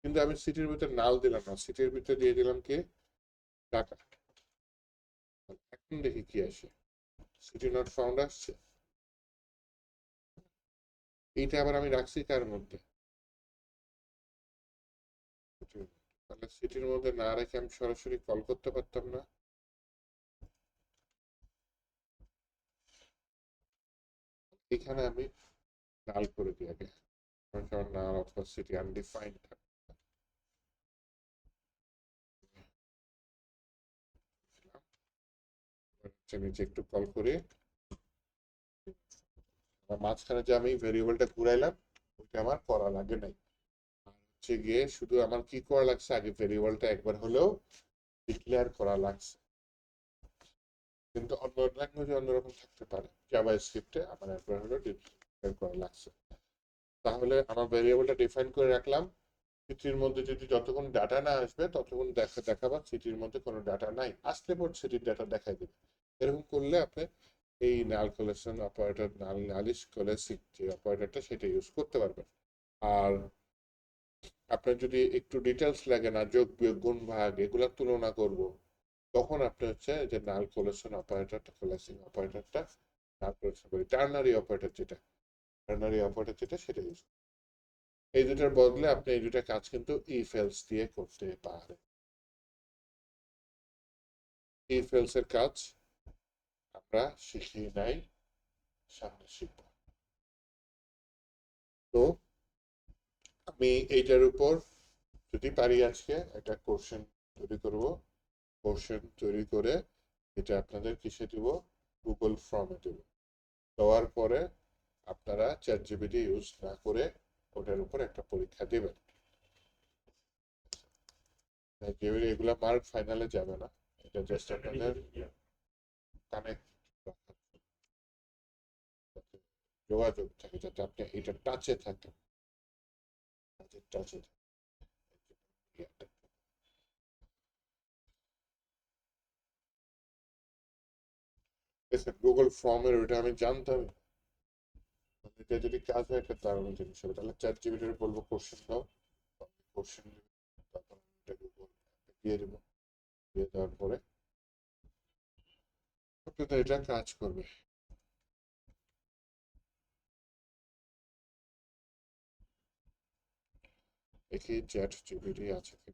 কিন্তু আমি সিটির ভিতরে নাল দিলাম না, সিটির ভিতরে দিয়ে দিলাম কি টাকা। এখন দেখি কি আসে, সিটি নট ফাউন্ড আসছে। এইটা আবার আমি রাখছি কার মধ্যে, তাহলে সিটির মধ্যে না রেখে আমি সরাসরি কল করতে পারতাম না। এখানে আমি নাল করে দিই আগে, নাল অথবা সিটি আনডিফাইন্ড থাকে। নিচে একটু কল করে মাঝখানে যে আমি ভেরিয়েবলটা ঘুরাইলাম ওইটা আমার করা লাগে নাই, হচ্ছে গিয়ে শুধু আমার কি করা লাগছে, আগে ভেরিয়েবলটা একবার হলেও ডিক্লেয়ার করা লাগছে। কিন্তু অন্য ল্যাঙ্গুয়েজে অন্যরকম থাকতে পারে, জাভা স্ক্রিপ্টে আমার একবার হলেও ডিক্লেয়ার করা লাগছে। তাহলে আমার ভেরিয়েবলটা ডিফাইন করে রাখলাম, সিটির মধ্যে যদি যতক্ষণ ডাটা না আসবে ততক্ষণ দেখাবা সিটির মধ্যে কোনো ডাটা নাই, আসলে পর সিটির ডাটা দেখাই দেবে। এরকম করলে আপনি এই নাল কালেকশন অপারেটর, নালিশ কালেকশন যে অপারেটরটা সেটা ইউজ করতে পারবেন। আর আপনার যদি একটু ডিটেলস লাগে না, যোগ বিয়োগ গুণ ভাগ এগুলা তুলনা করব, তখন আপনি হচ্ছে যে নাল কোলেশন অপারেটরটা, কোলেসিং অপারেটরটা, নাল কোলেশন করি টার্নারি অপারেটর যেটা, টার্নারি অপারেটর যেটা সেটা ইউজ, এই দুটার বদলে আপনি এই দুটা কাজ কিন্তু ইফ এলস দিয়ে করতে পারেন। ইফ এলস এর কাজ আমরা শিখি নাই, সামনে শিখব। তো আমি এইটার উপর যদি পারি আজকে একটা কোশ্চেন তৈরি করব, কোশ্চেন তৈরি করে এটা আপনাদের কিসে দিব, গুগল ফর্মে দেব, দেওয়ার পরে আপনারা চ্যাট জিপিটি ইউজ না করে ওটার উপর একটা পরীক্ষা দেবেন। এগুলা মার্ক ফাইনালে যাবে না, এটা জাস্ট আপনাদের কানেক্ট, যোগাযোগ থাকে, যাতে আপনি এটা টাচে থাকেন, টাচে থাকেন। গুগল ফর্মের ওইটা আমি জানতাম, এটা যদি কাজ হয় একটা দারুণ জিনিস হবে। তাহলে চ্যাট জিপিটির বলবো কোশ্চেন দাও, কোশ্চেন তারপর এটা গুগল দিয়ে দেবো, দিয়ে দেওয়ার পরে আপনাদের এটা কাজ করবে। দেখি চ্যাট জিপিটি আছে কি।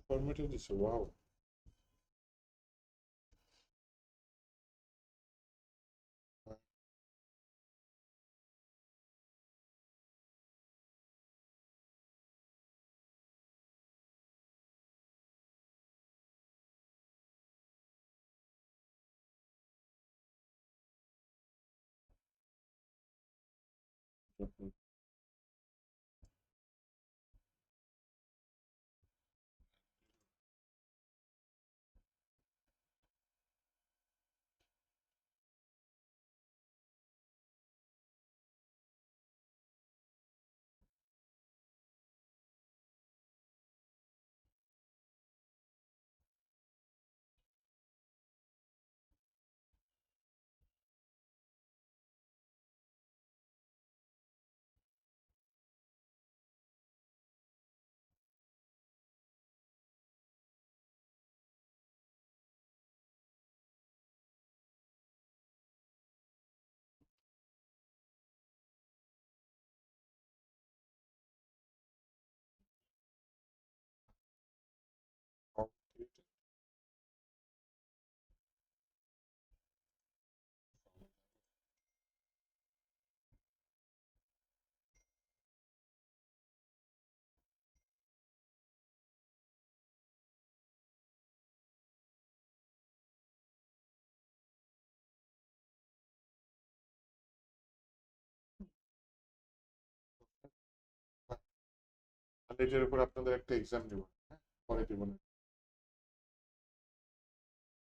ফরম্যাটে দিছে, ওয়াও। এটার উপর আপনাদের একটা এক্সাম দিব, হ্যাঁ, পরে দিব না।